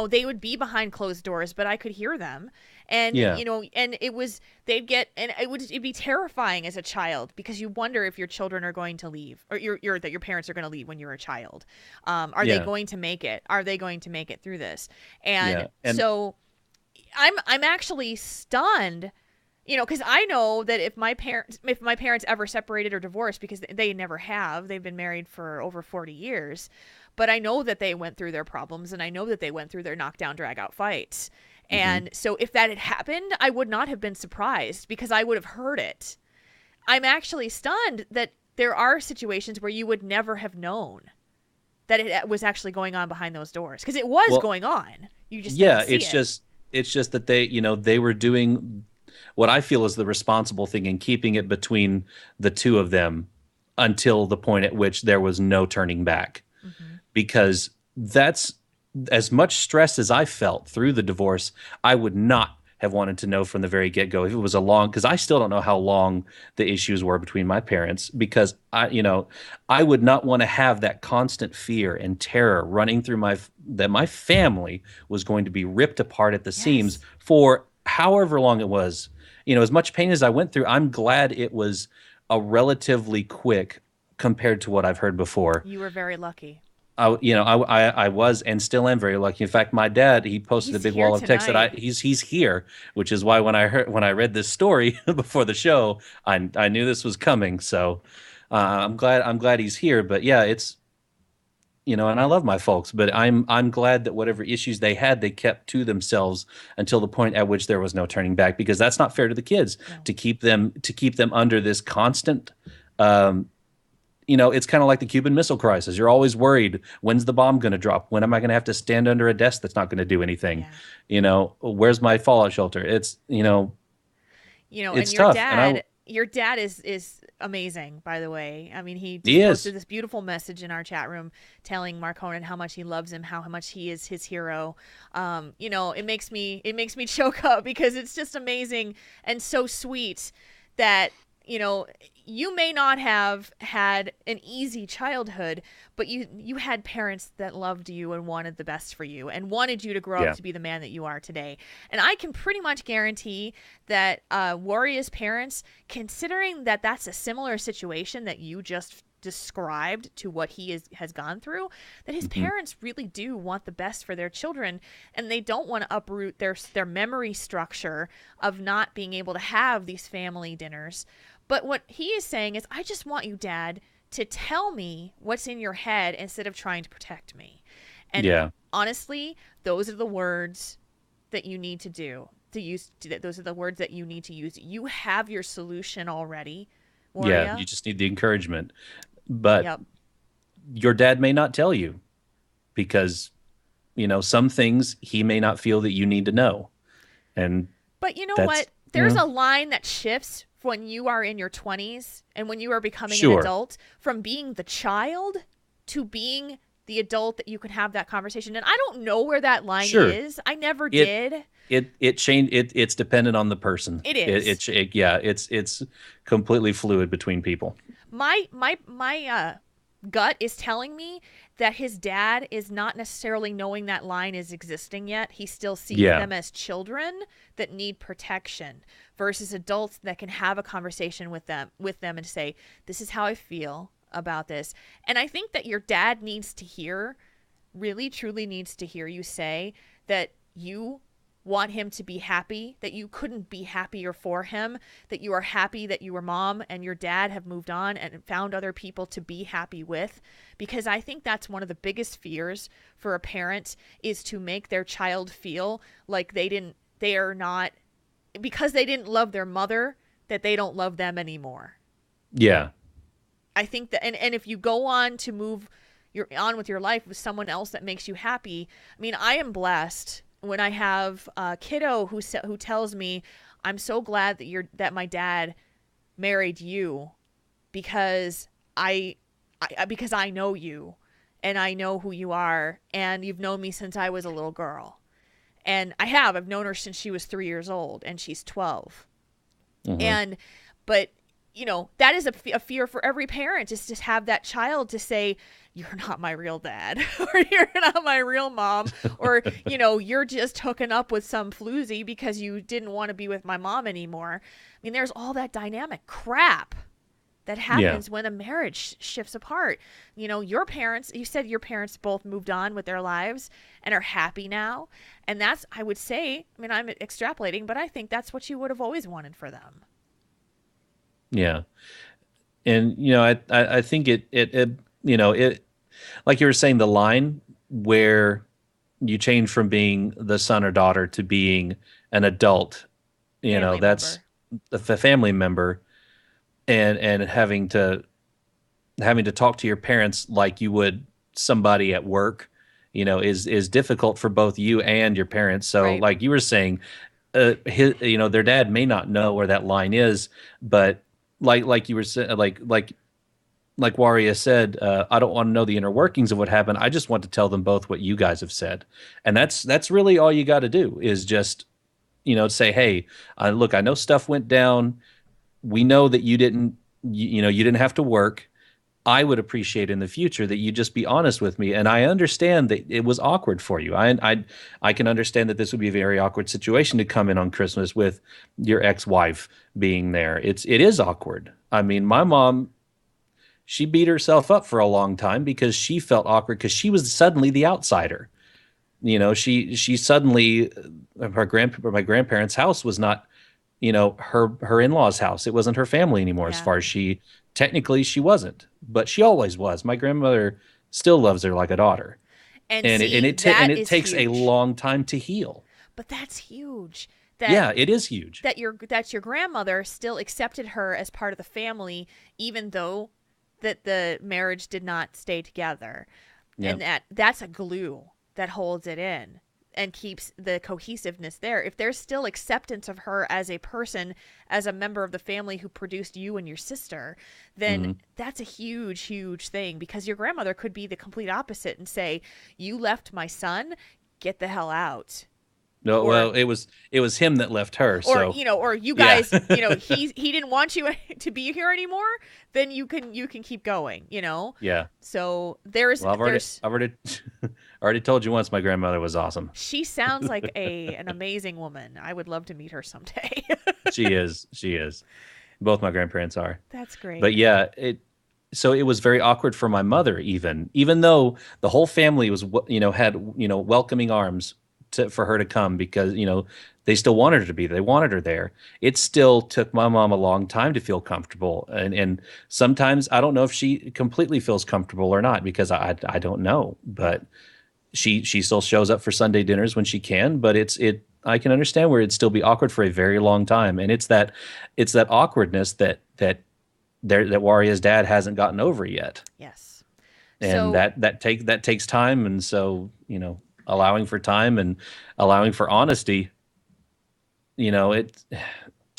they would be behind closed doors, but I could hear them. And, and it'd be terrifying as a child, because you wonder if your children are going to leave, or that your parents are going to leave when you're a child. Are they going to make it? Are they going to make it through this? And so I'm actually stunned, because I know that if my parents ever separated or divorced, because they never have, they've been married for over 40 years. But I know that they went through their problems, and I know that they went through their knockdown, drag-out fights. And so if that had happened, I would not have been surprised, because I would have heard it. I'm actually stunned that there are situations where you would never have known that it was actually going on behind those doors, because it was going on. You just didn't see it's just that they were doing what I feel is the responsible thing in keeping it between the two of them until the point at which there was no turning back. Because that's as much stress as I felt through the divorce. I would not have wanted to know from the very get-go if it was a long, because I still don't know how long the issues were between my parents, because I would not want to have that constant fear and terror running through that my family was going to be ripped apart at the seams Yes. for however long it was. As much pain as I went through, I'm glad it was a relatively quick compared to what I've heard before. You were very lucky. I was and still am very lucky. In fact, my dad, he posted a He's big here wall of text that tonight. he's here, which is why when I read this story before the show, I knew this was coming. So I'm glad he's here. But yeah, it's and I love my folks, but I'm glad that whatever issues they had, they kept to themselves until the point at which there was no turning back, because that's not fair to the kids No. to keep them under this constant. It's kind of like the Cuban Missile Crisis. You're always worried, when's the bomb going to drop? When am I going to have to stand under a desk that's not going to do anything? Yeah. Where's my fallout shelter? It's And it's your tough. your dad is amazing, by the way. I mean, he He just is. posted this beautiful message in our chat room telling Marconin how much he loves him, how much he is his hero. It makes me choke up, because it's just amazing and so sweet that you may not have had an easy childhood, but you had parents that loved you and wanted the best for you and wanted you to grow up to be the man that you are today. And I can pretty much guarantee that Warrior's parents, considering that that's a similar situation that you just described to what he has gone through, that his parents really do want the best for their children, and they don't want to uproot their memory structure of not being able to have these family dinners. But what he is saying is, I just want you, Dad, to tell me what's in your head instead of trying to protect me. And honestly, those are the words that you need to use. Those are the words that you need to use. You have your solution already, Warrior. Yeah, you just need the encouragement. But Yep. your dad may not tell you, because some things he may not feel that you need to know. And But you know that's, what? There's a line that shifts when you are in your 20s and when you are becoming an Sure. adult, from being the child to being the adult that you can have that conversation. And I don't know where that line Sure. is. I never did. It changed. It's dependent on the person. It is. It's completely fluid between people. My gut is telling me that his dad is not necessarily knowing that line is existing yet. He still sees them as children that need protection versus adults that can have a conversation with them and say, this is how I feel about this. And I think that your dad needs to hear, really truly needs to hear you say that you want him to be happy, that you couldn't be happier for him, that you are happy that your mom and your dad have moved on and found other people to be happy with. Because I think that's one of the biggest fears for a parent, is to make their child feel like they are not, because they didn't love their mother, that they don't love them anymore. Yeah. I think that, and if you go on to move on with your life with someone else that makes you happy, I mean, I am blessed when I have a kiddo who tells me, I'm so glad that my dad married you, because because I know you and I know who you are, and you've known me since I was a little girl. And I've known her since she was 3 years old, and she's 12. But that is a fear for every parent, is to have that child to say, you're not my real dad, or you're not my real mom, or, you're just hooking up with some floozy because you didn't want to be with my mom anymore. I mean, there's all that dynamic crap that happens when a marriage shifts apart. Your parents, you said your parents both moved on with their lives and are happy now. And that's, I would say, I mean, I'm extrapolating, but I think that's what you would have always wanted for them. Yeah. And, I think it like you were saying, the line where you change from being the son or daughter to being an adult, that's a family member, and having to talk to your parents like you would somebody at work, is difficult for both you and your parents. So like you were saying, their dad may not know where that line is, but like you were saying, like Waria said, I don't want to know the inner workings of what happened. I just want to tell them both what you guys have said. And that's really all you got to do, is just say, hey, look, I know stuff went down. We know that you didn't have to work. I would appreciate in the future that you just be honest with me. And I understand that it was awkward for you. I can understand that this would be a very awkward situation to come in on Christmas with your ex-wife being there. It is awkward. I mean, my mom, she beat herself up for a long time because she felt awkward because she was suddenly the outsider. She suddenly, my grandparents' house was not, her in-laws' house. It wasn't her family anymore. As far as technically she wasn't, but she always was. My grandmother still loves her like a daughter. And it takes huge. A long time to heal. But that's huge. It is huge. That your grandmother still accepted her as part of the family, even though that the marriage did not stay together. Yep. And that's a glue that holds it in and keeps the cohesiveness there. If there's still acceptance of her as a person, as a member of the family who produced you and your sister, then that's a huge, huge thing, because your grandmother could be the complete opposite and say, you left my son, get the hell out. No, well, it was him that left her. Or or you guys, he didn't want you to be here anymore. Then you can keep going. Yeah. So there's. Well, I've already told you once. My grandmother was awesome. She sounds like an amazing woman. I would love to meet her someday. She is. Both my grandparents are. That's great. But yeah, so it was very awkward for my mother, even though the whole family was had welcoming arms for her to come, because they still wanted her to be there. They wanted her there. It still took my mom a long time to feel comfortable, and sometimes I don't know if she completely feels comfortable or not, because I don't know, but she still shows up for Sunday dinners when she can. But I can understand where it'd still be awkward for a very long time, and it's that awkwardness that Waria's dad hasn't gotten over yet. Yes, and that takes time, and so allowing for time and allowing for honesty. 2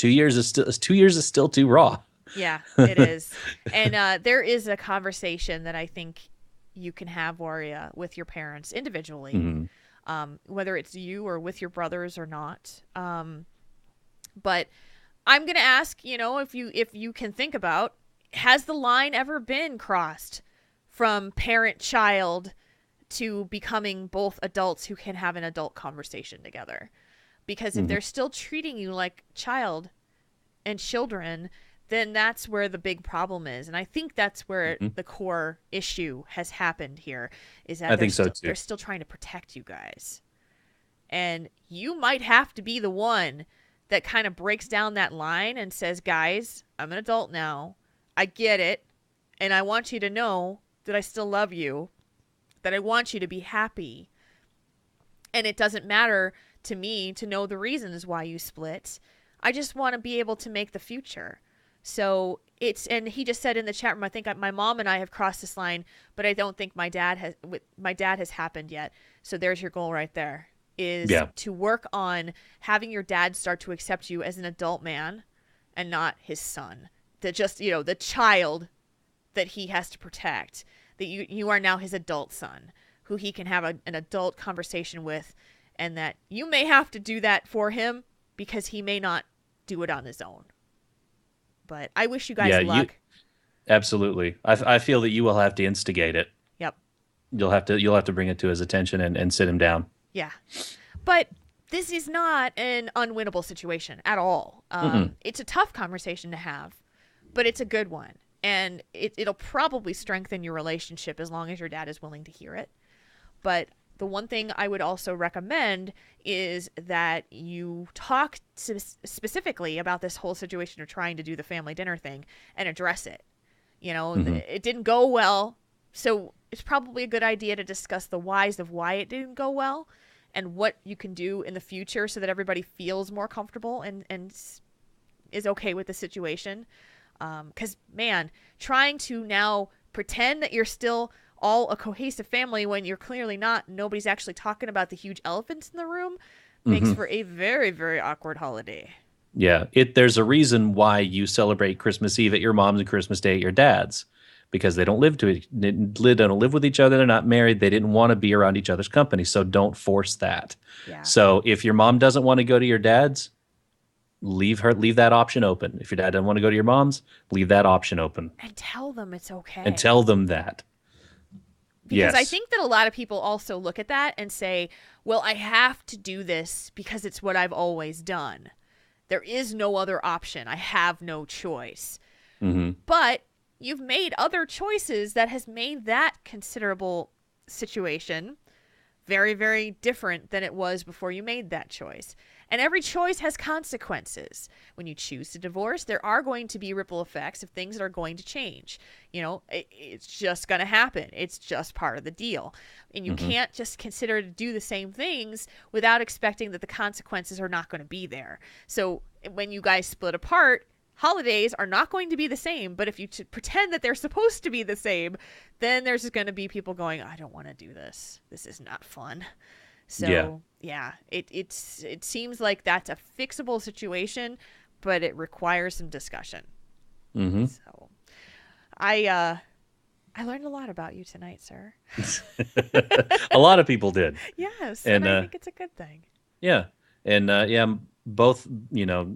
years is still too raw. Yeah, it is. And there is a conversation that I think you can have, Waria, with your parents individually, whether it's you or with your brothers or not. But I'm going to ask, if you can think about, has the line ever been crossed from parent-child to becoming both adults who can have an adult conversation together? Because if they're still treating you like child and children, then that's where the big problem is. And I think that's where the core issue has happened here, is that they're still trying to protect you guys. And you might have to be the one that kind of breaks down that line and says, guys, I'm an adult now. I get it. And I want you to know that I still love you, that I want you to be happy. And it doesn't matter to me to know the reasons why you split. I just want to be able to make the future. So and he just said in the chat room, I think my mom and I have crossed this line, but I don't think my dad has happened yet. So there's your goal right there, is to work on having your dad start to accept you as an adult man and not his son. That just, the child that he has to protect, that you are now his adult son, who he can have an adult conversation with, and that you may have to do that for him because he may not do it on his own. But I wish you guys luck. Absolutely. I feel that you will have to instigate it. Yep. You'll have to bring it to his attention and sit him down. Yeah. But this is not an unwinnable situation at all. It's a tough conversation to have, but it's a good one. And it'll probably strengthen your relationship as long as your dad is willing to hear it. But the one thing I would also recommend is that you talk specifically about this whole situation of trying to do the family dinner thing and address it. It didn't go well, so it's probably a good idea to discuss the whys of why it didn't go well and what you can do in the future so that everybody feels more comfortable and is okay with the situation. Because, man, trying to now pretend that you're still all a cohesive family when you're clearly not, nobody's actually talking about the huge elephants in the room, makes for a very, very awkward holiday. Yeah, there's a reason why you celebrate Christmas Eve at your mom's and Christmas Day at your dad's, because they don't live with each other. They're not married. They didn't want to be around each other's company. So don't force that. Yeah. So if your mom doesn't want to go to your dad's, leave that option open. If your dad doesn't want to go to your mom's, leave that option open. And tell them it's okay. And tell them that. Because yes. I think that a lot of people also look at that and say, well, I have to do this because it's what I've always done. There is no other option. I have no choice. Mm-hmm. But you've made other choices that has made that considerable situation very, very different than it was before you made that choice. And every choice has consequences. When you choose to divorce, there are going to be ripple effects of things that are going to change. You know, it's just going to happen. It's just part of the deal. And you can't just consider to do the same things without expecting that the consequences are not going to be there. So when you guys split apart, holidays are not going to be the same. But if you pretend that they're supposed to be the same, then there's just going to be people going, I don't want to do this. This is not fun. So yeah, it seems like that's a fixable situation, but it requires some discussion. Mm-hmm. So I learned a lot about you tonight, sir. A lot of people did. Yes, and I think it's a good thing. Yeah, and both,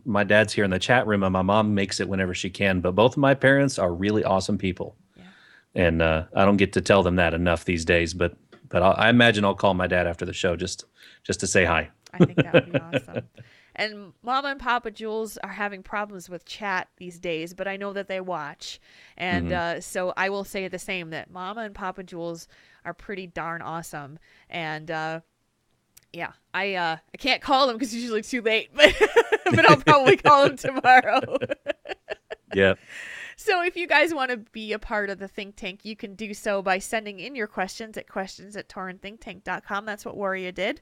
my dad's here in the chat room, and my mom makes it whenever she can. But both of my parents are really awesome people, and I don't get to tell them that enough these days. But I imagine I'll call my dad after the show just to say hi. I think that would be awesome. And Mama and Papa Jules are having problems with chat these days, but I know that they watch. And so I will say the same, that Mama and Papa Jules are pretty darn awesome. And yeah, I can't call them because it's usually too late, but I'll probably call them tomorrow. Yeah. So if you guys want to be a part of the think tank, you can do so by sending in your questions at questions@taurenthinktank.com. That's what Warrior did.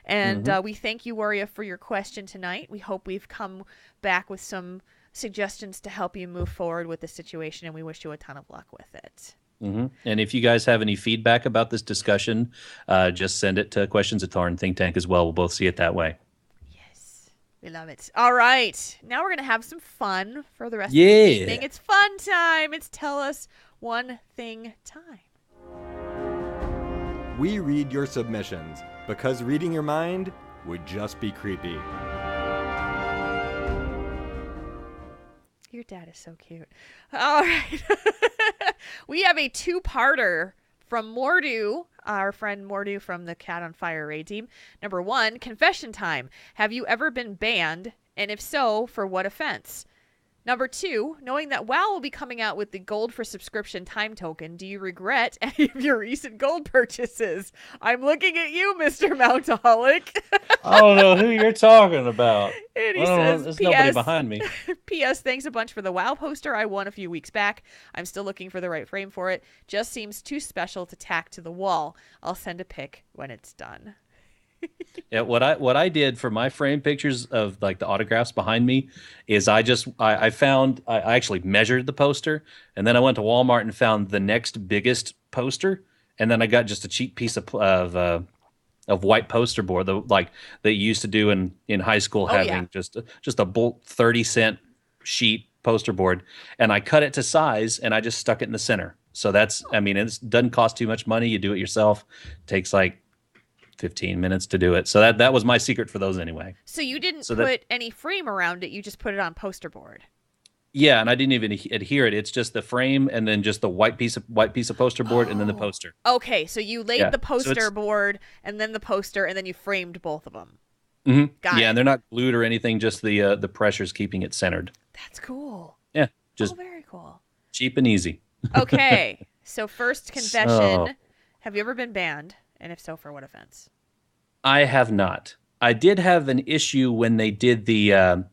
And we thank you, Warrior, for your question tonight. We hope we've come back with some suggestions to help you move forward with the situation, and we wish you a ton of luck with it. Mm-hmm. And if you guys have any feedback about this discussion, just send it to questions@taurenthinktank as well. We'll both see it that way. We love it. All right. Now we're going to have some fun for the rest of the evening. It's fun time. It's Tell Us One Thing time. We read your submissions because reading your mind would just be creepy. Your dad is so cute. All right. We have a two-parter from Mordu, our friend Mordu from the Cat on Fire raid team. Number 1, confession time. Have you ever been banned? And if so, for what offense? Number 2, knowing that WoW will be coming out with the gold for subscription time token, do you regret any of your recent gold purchases? I'm looking at you, Mr. Mountaholic. I don't know who you're talking about. And he says, there's nobody behind me. P.S. Thanks a bunch for the WoW poster I won a few weeks back. I'm still looking for the right frame for it. Just seems too special to tack to the wall. I'll send a pic when it's done. Yeah, what I did for my frame pictures of like the autographs behind me is I actually measured the poster, and then I went to Walmart and found the next biggest poster, and then I got just a cheap piece of white poster board, like they used to do in high school, having just a bulk 30-cent sheet poster board, and I cut it to size and I just stuck it in the center. So it doesn't cost too much money. You do it yourself. It takes like 15 minutes to do it. So that was my secret for those anyway. So you didn't put any frame around it. You just put it on poster board. Yeah, and I didn't even adhere it. It's just the frame and then just the white piece of poster board and then the poster. Okay, so you laid the poster board and then the poster and then you framed both of them. Mm-hmm. Got it. And they're not glued or anything. Just the pressure's keeping it centered. That's cool. Yeah, just very cool. Cheap and easy. Okay, so first confession: have you ever been banned? And if so, for what offense? I have not. I did have an issue when they did the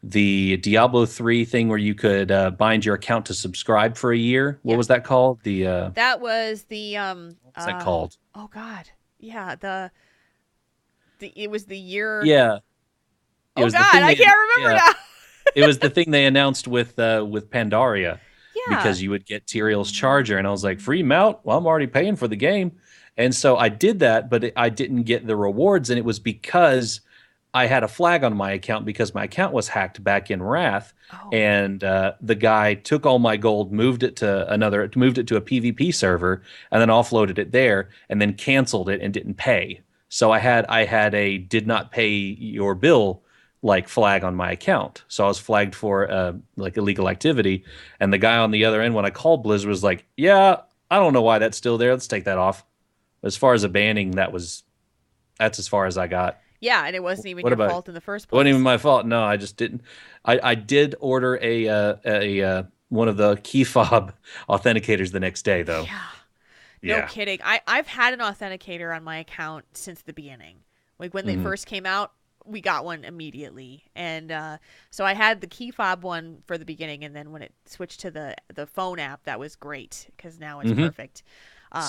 Diablo 3 thing where you could bind your account to subscribe for a year. What was that called? That was the what's that called? Oh God, yeah. It was the year. Yeah. Oh God, I can't remember now. It was the thing they announced with Pandaria. Yeah. Because you would get Tyrael's charger, and I was like, free mount? Well, I'm already paying for the game. And so I did that, but I didn't get the rewards, and it was because I had a flag on my account because my account was hacked back in Wrath, Oh. and the guy took all my gold, moved it to a PvP server, and then offloaded it there, and then canceled it and didn't pay. So I had a did not pay your bill like flag on my account. So I was flagged for like illegal activity, and the guy on the other end when I called Blizzard was like, "Yeah, I don't know why that's still there. Let's take that off." As far as a banning, that's as far as I got. Yeah, and it wasn't even What your about fault in the first It wasn't even place. my fault. No, I just didn't. I did order one of the key fob authenticators the next day though. Yeah. No Yeah. kidding. I've had an authenticator on my account since the beginning. Like when they Hmm. first came out, we got one immediately. And so I had the key fob one for the beginning, and then when it switched to the phone app, that was great because now it's Hmm. perfect.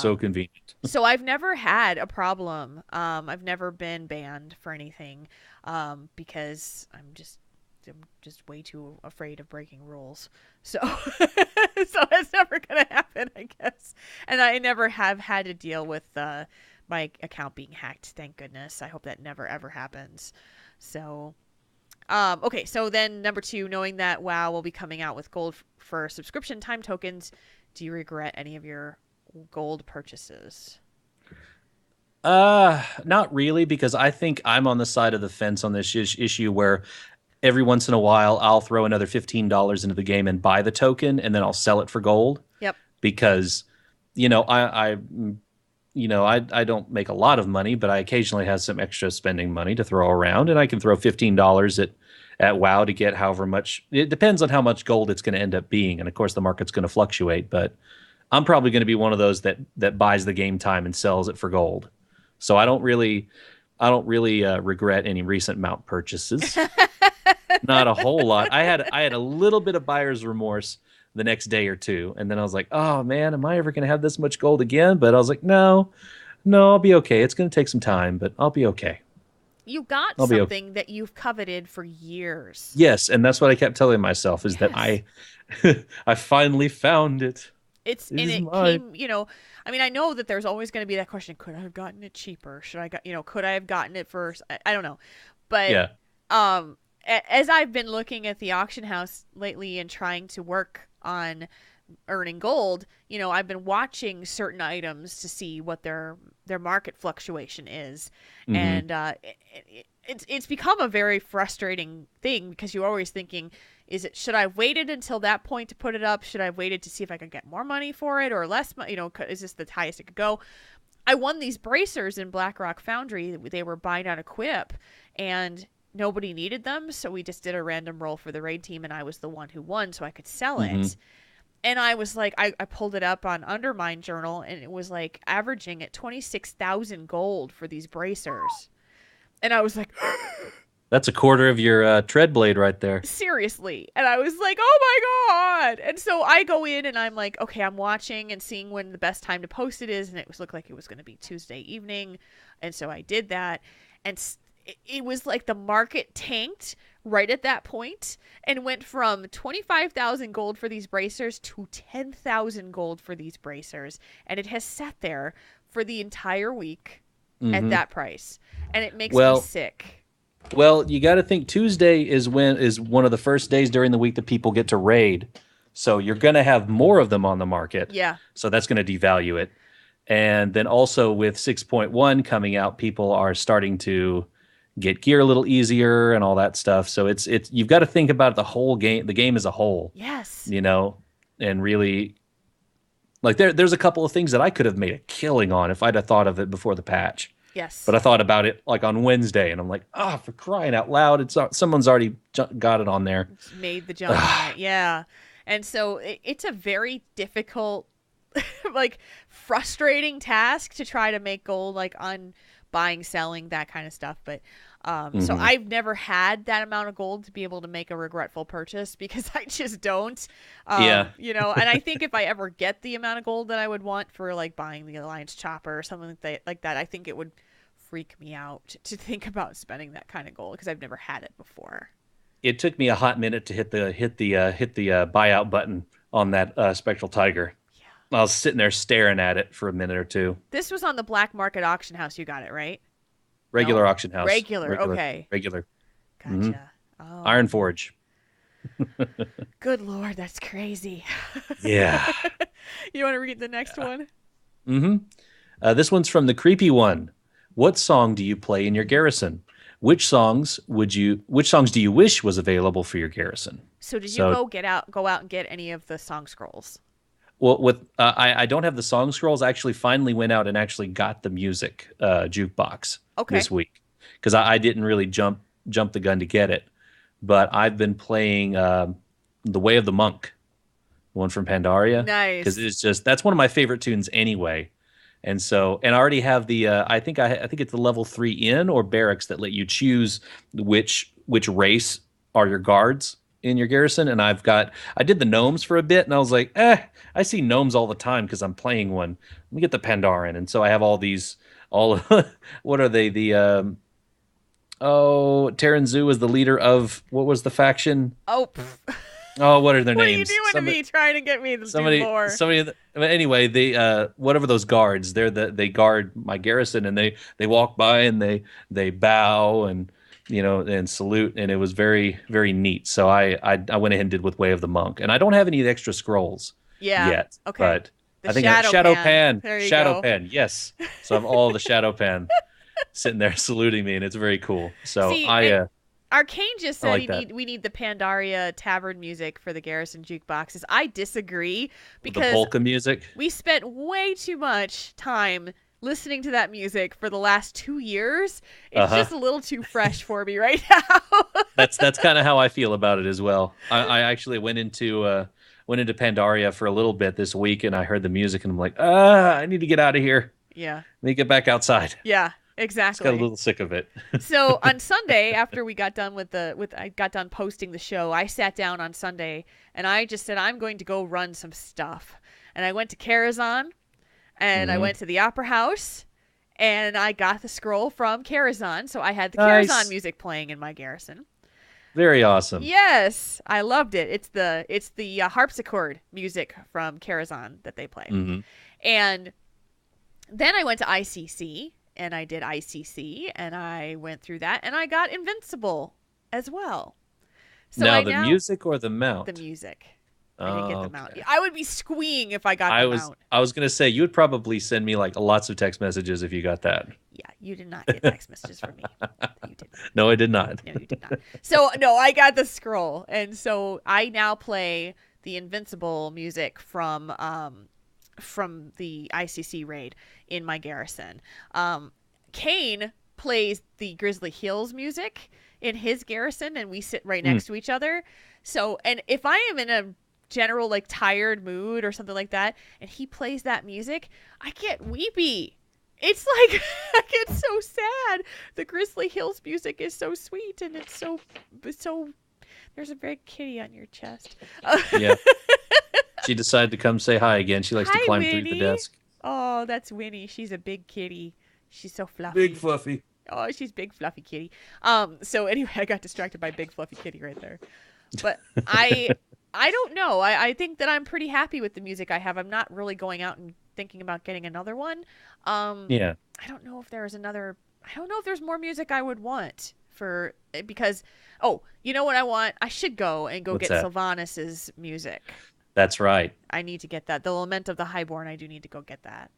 So Um, convenient. so I've never had a problem. I've never been banned for anything because I'm just way too afraid of breaking rules. So so it's never gonna happen, I guess. And I never have had to deal with my account being hacked. Thank goodness. I hope that never ever happens. So okay, so then number two, knowing that WoW will be coming out with gold for subscription time tokens, do you regret any of your gold purchases? Not really, because I think I'm on the side of the fence on this issue where every once in a while I'll throw another $15 into the game and buy the token, and then I'll sell it for gold Yep. because, I don't make a lot of money, but I occasionally have some extra spending money to throw around, and I can throw $15 at WoW to get however much. It depends on how much gold it's going to end up being, and of course the market's going to fluctuate. But I'm probably going to be one of those that buys the game time and sells it for gold. So I don't really regret any recent mount purchases. Not a whole lot. I had a little bit of buyer's remorse the next day or two, and then I was like, "Oh man, am I ever going to have this much gold again?" But I was like, "No, no, I'll be okay. It's going to take some time, but I'll be okay. You got I'll be okay." something that you've coveted for years. Yes, and that's what I kept telling myself is that Yes. I finally found it. It And is it mine. came, I mean, I know that there's always going to be that question, could I have gotten it cheaper? Could I have gotten it first? I don't know. But Yeah. as I've been looking at the auction house lately and trying to work on earning gold, I've been watching certain items to see what their market fluctuation is, Hmm. and it's become a very frustrating thing because you're always thinking, should I have waited until that point to put it up? Should I have waited to see if I could get more money for it or less money? Is this the highest it could go? I won these bracers in Blackrock Foundry. They were buy down equip, and nobody needed them, so we just did a random roll for the raid team, and I was the one who won, so I could sell Hmm. it. And I was like, I pulled it up on Undermine Journal, and it was like averaging at 26,000 gold for these bracers. And I was like, That's a quarter of your tread blade right there. seriously. And I was like, oh my God. And so I go in and I'm like, okay, I'm watching and seeing when the best time to post it is. And looked like it was going to be Tuesday evening. And so I did that. And it was like the market tanked right at that point and went from 25,000 gold for these bracers to 10,000 gold for these bracers. And it has sat there for the entire week at Hmm. that price. And it makes me Well, sick. Well, you got to think Tuesday is one of the first days during the week that people get to raid. So you're going to have more of them on the market. Yeah. So that's going to devalue it. And then also with 6.1 coming out, people are starting to get gear a little easier and all that stuff. So it's you've got to think about the whole game, the game as a whole, Yes. you know, and really like there's a couple of things that I could have made a killing on if I'd have thought of it before the patch. Yes. But I thought about it like on Wednesday, and I'm like, for crying out loud, someone's already got it on there. Made the jump on it. Yeah. And so it's a very difficult, like frustrating task to try to make gold, like on buying, selling, that kind of stuff. But so Mhm. I've never had that amount of gold to be able to make a regretful purchase because I just don't. Yeah. And I think if I ever get the amount of gold that I would want for like buying the Alliance chopper or something like that, I think it would freak me out to think about spending that kind of gold because I've never had it before. It took me a hot minute to hit the buyout button on that Spectral Tiger. Yeah. I was sitting there staring at it for a minute or two. This was on the black market auction house. You got it, right? Regular No? auction house. Regular. Okay. Regular. Gotcha. Oh, Iron Forge. good Lord, that's crazy. Yeah. You want to read the next one? Mm-hmm. This one's from the creepy one. What song do you play in your garrison? Which songs do you wish was available for your garrison? So did you So, go out and get any of the song scrolls? well, I don't have the song scrolls. I actually finally went out and actually got the music jukebox Okay. this week because I didn't really jump the gun to get it, but I've been playing "The Way of the Monk," the one from Pandaria, because Nice. it's just that's one of my favorite tunes anyway. And so, and I already have the I think it's the level 3 inn or barracks that let you choose which race are your guards in your garrison. And I did the gnomes for a bit, and I was like, I see gnomes all the time because I'm playing one. Let me get the Pandaren, and so I have all what are they? Tauren Zoo is the leader of what was the faction? Oh, Oh, what are their what are you names? doing to me? Trying to get me to do more? But anyway, they whatever those guards, they guard my garrison, and they walk by and they bow and and salute, and it was very very neat. So I went ahead and did with Way of the Monk, and I don't have any extra scrolls Yeah. yet, Okay. but The I think Shadow Pan. There you Shadow go. Pan, yes. So I have all the Shadow Pan sitting there saluting me, and it's very cool. So See, Arcane just I said like that. we need the Pandaria Tavern music for the Garrison jukeboxes. I disagree The because polka music. we spent way too much time listening to that music for the last 2 years. It's just a little too fresh for me right now. That's kind of how I feel about it as well. I actually went into Pandaria for a little bit this week, and I heard the music, and I'm like, I need to get out of here. Yeah. Let me get back outside. Yeah. Just got a Exactly. little sick of it. So on Sunday, after we got done I got done posting the show, I sat down on Sunday and I just said I'm going to go run some stuff. And I went to Karazhan and I went to the Opera House and I got the scroll from Karazhan, so I had the Nice. Karazhan music playing in my garrison. Very awesome. Yes, I loved it. It's the harpsichord music from Karazhan that they play. Mhm. And then I went to ICC and I did ICC and I went through that and I got Invincible as well. So Now I the music or the mount? the music. I didn't get the mount. Okay. I would be squeeing if I got the mount. I was gonna say you would probably send me like lots of text messages if you got that. Yeah, you did not get text messages from me. You did not. No, I did not. No, you did not. So no, I got the scroll, and so I now play the Invincible music from the ICC raid in my garrison. Kane plays the Grizzly Hills music in his garrison, and we sit right next to each other. So, and if I am in a general like tired mood or something like that, and he plays that music, I get weepy. It's like I get so sad. The Grizzly Hills music is so sweet, and it's so. There's a big kitty on your chest. Yeah. She decided to come say hi again. She likes to Hi, climb through Winnie. the desk. Oh, that's Winnie. She's a big kitty. She's so fluffy. fluffy. Oh, she's big fluffy kitty. So anyway, I got distracted by big fluffy kitty right there. But I don't know. I think that I'm pretty happy with the music I have. I'm not really going out and thinking about getting another one. Yeah. I don't know if there's more music I would want because you know what I want? I should go and What's get that? Sylvanas' music. That's right. I need to get that. The Lament of the Highborn, I do need to go get that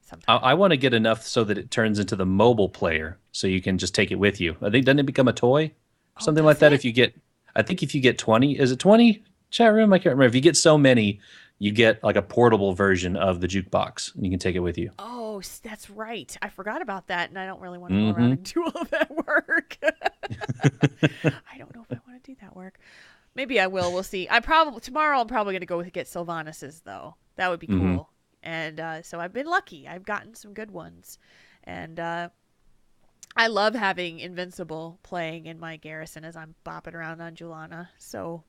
sometime. I want to get enough so that it turns into the mobile player, so you can just take it with you. I think doesn't it become a toy or something like that? does it? I think if you get 20, is it 20? Chat room, I can't remember. If you get so many, you get like a portable version of the jukebox, and you can take it with you. Oh, that's right. I forgot about that, and I don't really want to go around and do all that work. I don't know if I want to do that work. Maybe I will. We'll see. Tomorrow I'm probably going to go get Sylvanas's, though. That would be cool. And so I've been lucky. I've gotten some good ones. And I love having Invincible playing in my garrison as I'm bopping around on Julana. So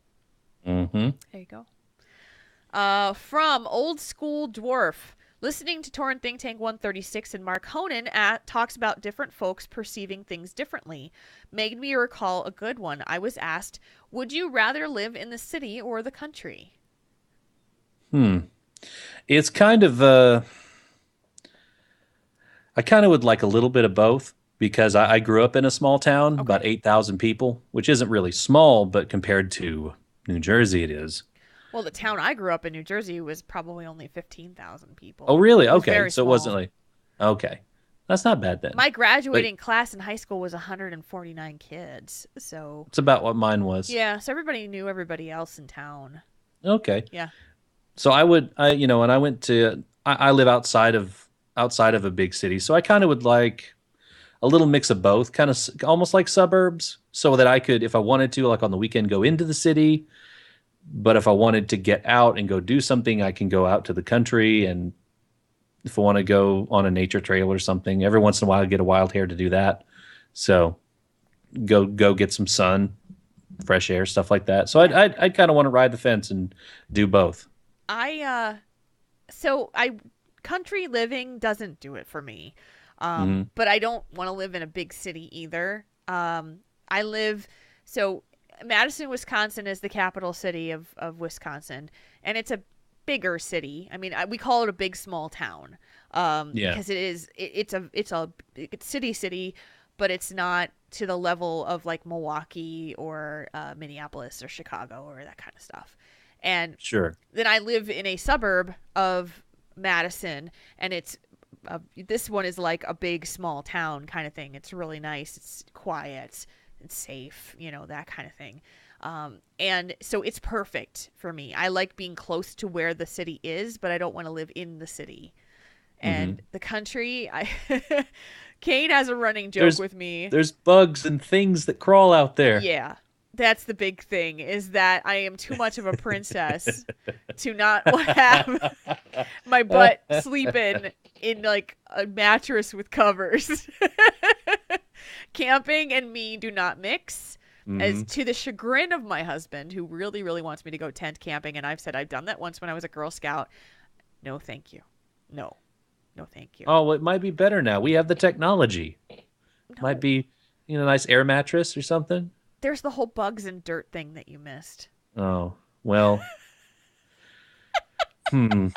there you go. From Old School Dwarf. Listening to Tauren Think Tank 136 and Marconin talks about different folks perceiving things differently. Made me recall a good one. I was asked, would you rather live in the city or the country? It's kind of I kind of would like a little bit of both. because I grew up in a small town, about Okay. 8,000 people, which isn't really small, but compared to New Jersey, it is. Well, the town I grew up in, New Jersey, was probably only 15,000 Oh, people. really? It was Okay. very So it wasn't small. like, okay. That's not bad then. My But graduating class in high school was 149 kids. So, it's about what mine was. yeah, so everybody knew everybody else in town. Okay. Yeah. So and I went to, I live outside of a big city. So I kind of would like a little mix of both, kind of almost like suburbs, so that I could, if I wanted to, like on the weekend, go into the city. But if I wanted to get out and go do something, I can go out to the country. And if I want to go on a nature trail or something, every once in a while, I get a wild hair to do that. So go get some sun, fresh air, stuff like that. So Yeah. I'd kind of want to ride the fence and do both. I so I country living doesn't do it for me. Hmm. But I don't want to live in a big city either. I live so Madison, Wisconsin is the capital city of Wisconsin, and it's a bigger city. I mean, we call it a big small town. Yeah, Because it's city, but it's not to the level of like Milwaukee or Minneapolis or Chicago or that kind of stuff. And sure. then I live in a suburb of Madison, and this one is like a big small town kind of thing. It's really nice. It's quiet. It's safe. That kind of thing. And so it's perfect for me. I like being close to where the city is, but I don't want to live in the city. Hmm. And the country, Kane has a running joke There's with me. there's bugs and things that crawl out there. Yeah. That's the big thing, is that I am too much of a princess to not have my butt sleeping in like a mattress with covers. Camping and me do not mix. As Hmm. to the chagrin of my husband, who really, really wants me to go tent camping, and I've said I've done that once when I was a Girl Scout. No, thank you. No, no, thank you. Oh, well, it might be better now. We have the technology. Might No, be, nice air mattress or something. there's the whole bugs and dirt thing that you missed. Oh, well. Hmm.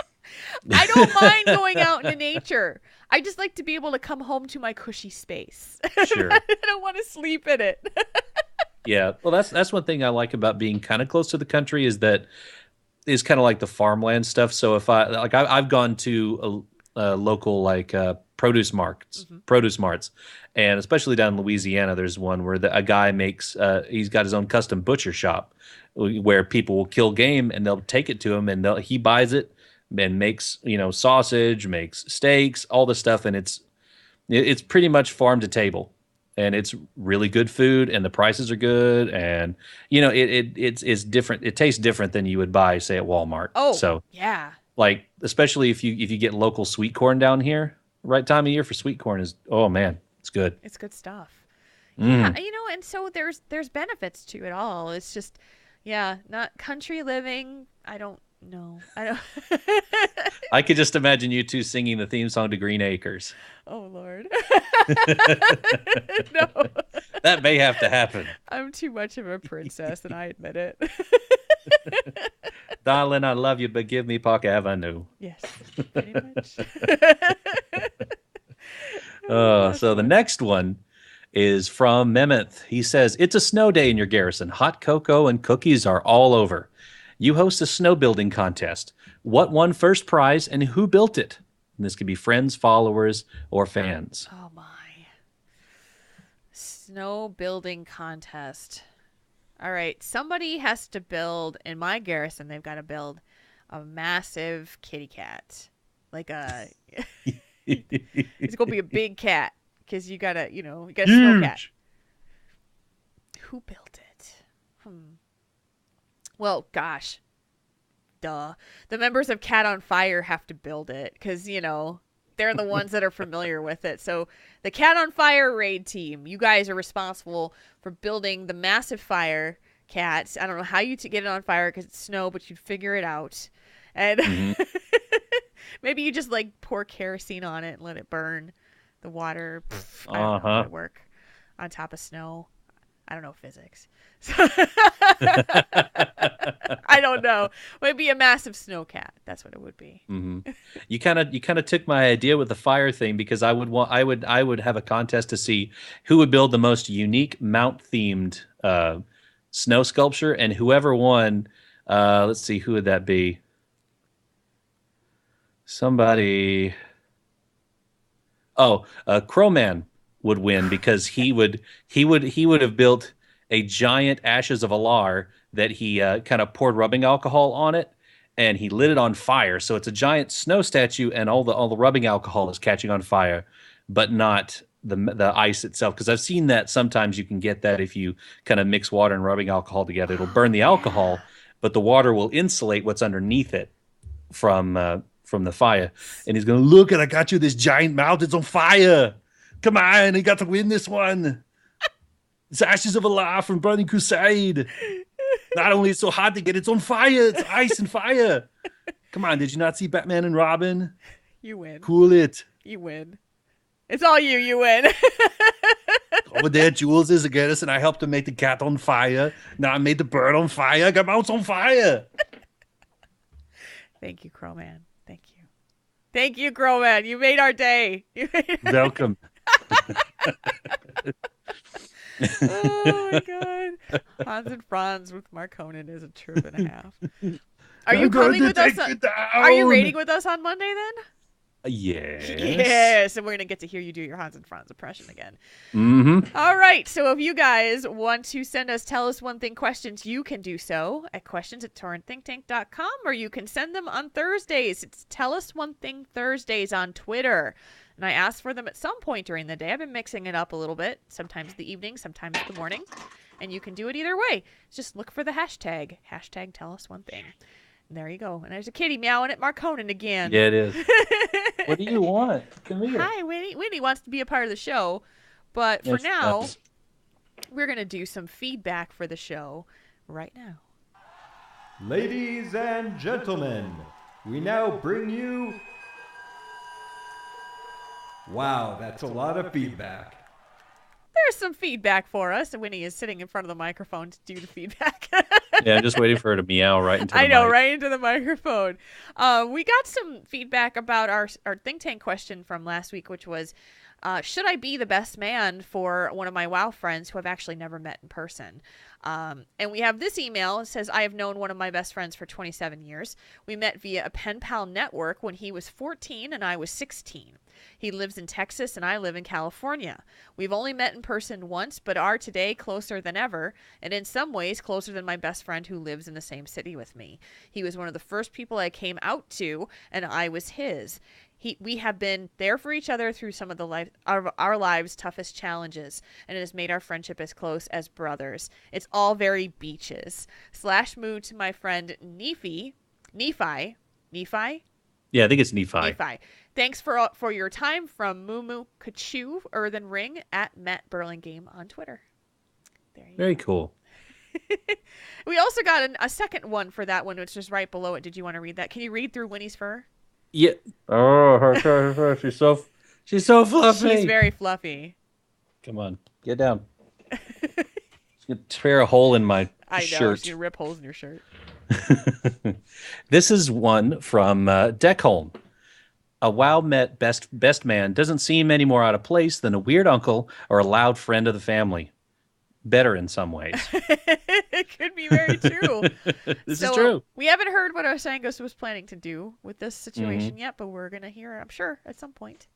I don't mind going out into nature. I just like to be able to come home to my cushy space. Sure. I don't want to sleep in it. Yeah. Well, that's one thing I like about being kind of close to the country is kind of like the farmland stuff. So if I've gone to a local like Hmm. produce marts, and especially down in Louisiana, there's one where a guy makes he's got his own custom butcher shop where people will kill game and they'll take it to him and he buys it and makes sausage, makes steaks, all this stuff, and it's pretty much farm to table. And it's really good food, and the prices are good, and it's different. It tastes different than you would buy, say, at Walmart. Oh, So, yeah. like, especially if you get local sweet corn down here, right time of year for sweet corn is, oh man, it's good. It's good stuff. Yeah, Mm. and so there's benefits to it all. It's just, yeah, not country living. I don't know. I don't. I could just imagine you two singing the theme song to Green Acres. Oh Lord. No. That may have to happen, I'm too much of a princess, and I admit it. darling. I love you, but give me Park Avenue. Yes, pretty much. Last So the one. next one is from Memeth. He says, "It's a snow day in your garrison. Hot cocoa and cookies are all over. You host a snow building contest. What won first prize and who built it?" And this could be friends, followers, or fans. Oh my. Snow building contest. All right, somebody has to build, in my garrison, they've got to build a massive kitty cat. Like it's going to be a big cat, because you got to, you got a snow cat. Huge. Who built it? Well, gosh. Duh. The members of Cat on Fire have to build it, because, they're the ones that are familiar with it. So the Cat on Fire raid team, you guys are responsible for building the massive fire cats. I don't know how you get it on fire because it's snow, but you figure it out. And Mhm. maybe you just like pour kerosene on it and let it burn. The water, I don't know how Uh-huh. it work on top of snow. I don't know physics. I don't know. It would be a massive snowcat. That's what it would be. Mm-hmm. You kind of took my idea with the fire thing, because I would have a contest to see who would build the most unique mount themed snow sculpture, and whoever won, let's see, who would that be? Somebody. Oh, Crowman would win, because he would have built a giant Ashes of Alar that he kind of poured rubbing alcohol on it, and he lit it on fire. So it's a giant snow statue, and all the rubbing alcohol is catching on fire, but not the ice itself. Because I've seen that sometimes you can get that if you kind of mix water and rubbing alcohol together, it'll burn the alcohol, but the water will insulate what's underneath it from the fire. And he's going, look, and I got you this giant mount. It's on fire. Come on, you got to win this one. It's Ashes of Alar from Burning Crusade. Not only is it so hard to get, it's on fire. It's ice and fire. Come on, did you not see Batman and Robin? You win. Cool it. You win. It's all you. You win. Over there, Jules is against us, and I helped him make the cat on fire. Now I made the bird on fire. I got mounts on fire. Thank you, Crowman. Thank you. Thank you, Crowman. You made our day. Welcome. Oh my God. Hans and Franz with Marconin is a trip and a half. Are you coming with us? Are you raiding with us on Monday then? Yes. Yes. And we're going to get to hear you do your Hans and Franz impression again. Mm-hmm. All right. So if you guys want to send us Tell Us One Thing questions, you can do so at questions@torrenthinktank.com, or you can send them on Thursdays. It's Tell Us One Thing Thursdays on Twitter. And I ask for them at some point during the day. I've been mixing it up a little bit. Sometimes the evening, sometimes the morning. And you can do it either way. Just look for the hashtag. Hashtag Tell Us One Thing. And there you go. And there's a kitty meowing at Marconin again. Yeah, it is. What do you want? Come here. Hi, Winnie. Winnie wants to be a part of the show. But for now, we're going to do some feedback for the show right now. Ladies and gentlemen, we now bring you... Wow, that's a lot of feedback. There's some feedback for us. Winnie is sitting in front of the microphone to do the feedback. Yeah, I'm just waiting for her to meow right into the mic. I know, right into the microphone. We got some feedback about our think tank question from last week, which was, should I be the best man for one of my WoW friends who I've actually never met in person? And we have this email. It says, I have known one of my best friends for 27 years. We met via a pen pal network when he was 14 and I was 16. He lives in Texas and I live in California. We've only met in person once, but are today closer than ever, and in some ways closer than my best friend who lives in the same city with me. He was one of the first people I came out to, and I was his. We have been there for each other through some of our lives' toughest challenges, and it has made our friendship as close as brothers. It's all very beaches. /moo to my friend Nephi? Yeah, I think it's Nephi. Thanks for your time from Mumu Kachu Earthen Ring at Matt Burlingame on Twitter. There you Very go. cool. We also got a second one for that one, which is right below it. Did you want to read that? Can you read through Winnie's fur? Yeah. Oh, her she's so fluffy. She's very fluffy. Come on, get down. She's gonna tear a hole in my shirt. I know. She's gonna rip holes in your shirt. This is one from Deckholm. A WoW met best man doesn't seem any more out of place than a weird uncle or a loud friend of the family. Better in some ways. It could be very true. This is true. We haven't heard what Osangos was planning to do with this situation yet, but we're going to hear it, I'm sure, at some point.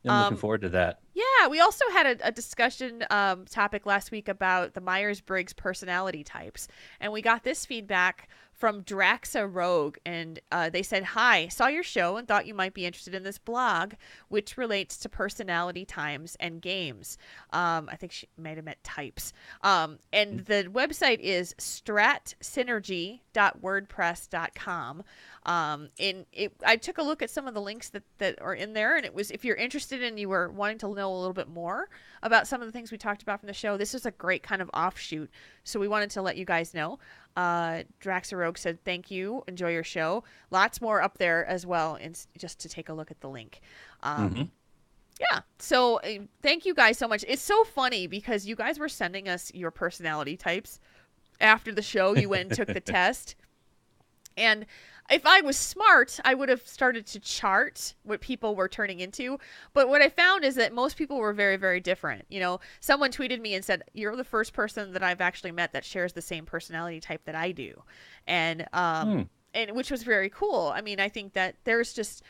I'm looking forward to that. Yeah, we also had a discussion topic last week about the Myers-Briggs personality types, and we got this feedback from Draxa Rogue, and they said, "Hi, saw your show and thought you might be interested in this blog, which relates to personality types and games." I think she might have meant types. And the website is stratsynergy.wordpress.com. I took a look at some of the links that are in there, and it was, if you're interested and you were wanting to know a little bit more about some of the things we talked about from the show, this is a great kind of offshoot. So we wanted to let you guys know. Draxarogue said, "Thank you. Enjoy your show." Lots more up there as well, and just to take a look at the link. Yeah. So thank you guys so much. It's so funny because you guys were sending us your personality types after the show. You went and took the test. And if I was smart, I would have started to chart what people were turning into. But what I found is that most people were very, very different. You know, someone tweeted me and said, "You're the first person that I've actually met that shares the same personality type that I do," and which was very cool. I mean, I think that there's just,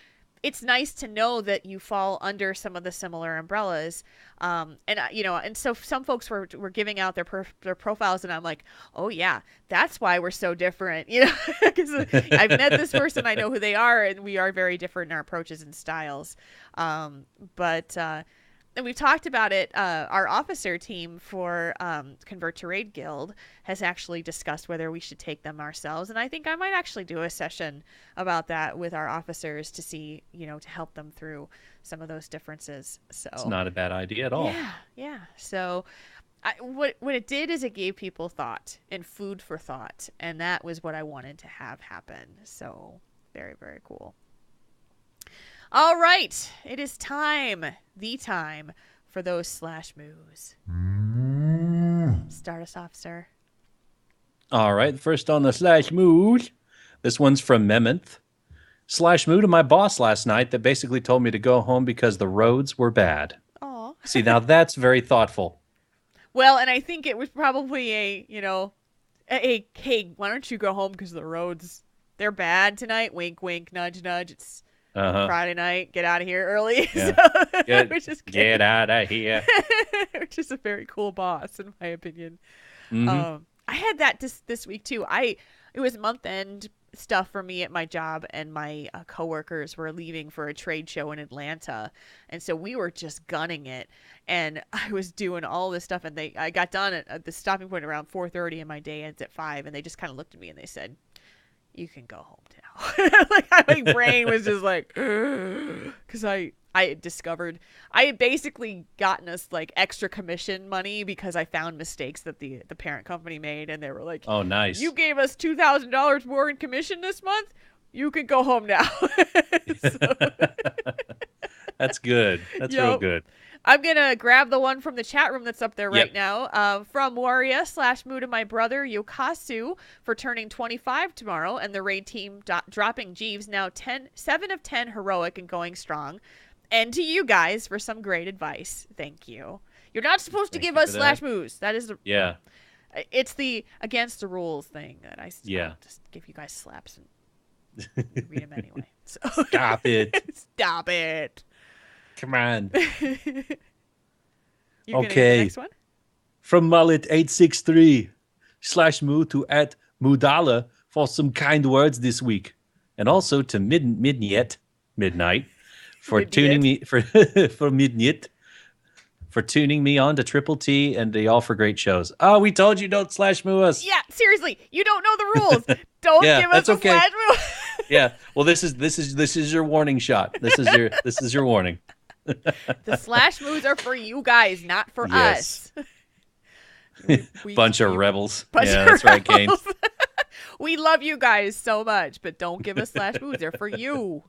it's nice to know that you fall under some of the similar umbrellas. And so some folks were giving out their profiles, and I'm like, oh yeah, that's why we're so different, because I've met this person, I know who they are, and we are very different in our approaches and styles. And we've talked about it. Our officer team for Convert to Raid Guild has actually discussed whether we should take them ourselves. And I think I might actually do a session about that with our officers to see, to help them through some of those differences. So It's not a bad idea at all. Yeah. So what it did is it gave people thought and food for thought. And that was what I wanted to have happen. So very, very cool. All right, it is the time for those slash moves. Start us off, sir. All right, first on the slash moves. This one's from Memonth. Slash moo to my boss last night that basically told me to go home because the roads were bad. Aw. See, now that's very thoughtful. Well, and I think it was probably hey, why don't you go home because the roads, they're bad tonight? Wink, wink, nudge, nudge. It's Friday night. Get out of here early. Yeah. Get out of here. Which is a very cool boss, in my opinion. Mm-hmm. I had that this week too. It was month end stuff for me at my job, and my coworkers were leaving for a trade show in Atlanta, and so we were just gunning it. And I was doing all this stuff, and I got done at the stopping point around 4:30, and my day ends at 5. And they just kind of looked at me and they said, "You can go home now." Like my brain was just like, because I had discovered I had basically gotten us like extra commission money because I found mistakes that the parent company made, and they were like, "Oh, nice! You gave us $2,000 more in commission this month. You can go home now." That's good. That's real good. I'm going to grab the one from the chat room that's up there right now. From Waria /Moo to my brother Yokasu for turning 25 tomorrow, and the raid team dropping Jeeves, now 7 of 10 heroic and going strong. And to you guys for some great advice. Thank you. You're not supposed to give us /moos. That is it's the against the rules thing that I just give you guys slaps and read them anyway. So. Stop it. Stop it. Come on. Okay. Next one? From Mullet863 /moo to @Mudala for some kind words this week. And also to Midnight for tuning me for Midnight for tuning me on to Triple T and the All for Great shows. Oh, we told you don't /moo us. Yeah, seriously, you don't know the rules. Don't give us a /moo. Yeah. Well, this is your warning shot. This is your warning. The /moos are for you guys, not for us. Bunch of rebels. That's right, Kane. We love you guys so much, but don't give us /moos. They're for you.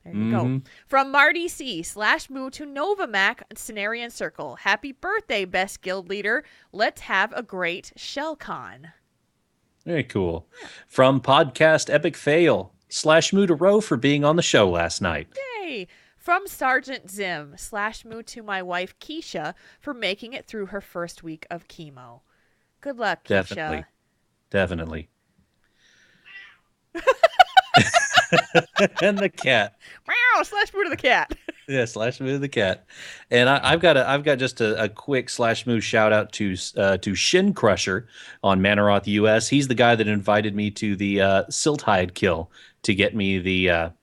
There you go. From Marty C /moo to Novamac Cenarian Circle. Happy birthday, best guild leader. Let's have a great ShellCon. Very cool. From Podcast Epic Fail /moo to Row for being on the show last night. Yay. From Sergeant Zim /moo to my wife Keisha for making it through her first week of chemo. Good luck, Keisha. Definitely. And the cat. Meow, /moo to the cat. Yeah, /moo to the cat. And I've got just a quick /moo shout out to Shin Crusher on Manaroth US. He's the guy that invited me to the Silthide kill to get me the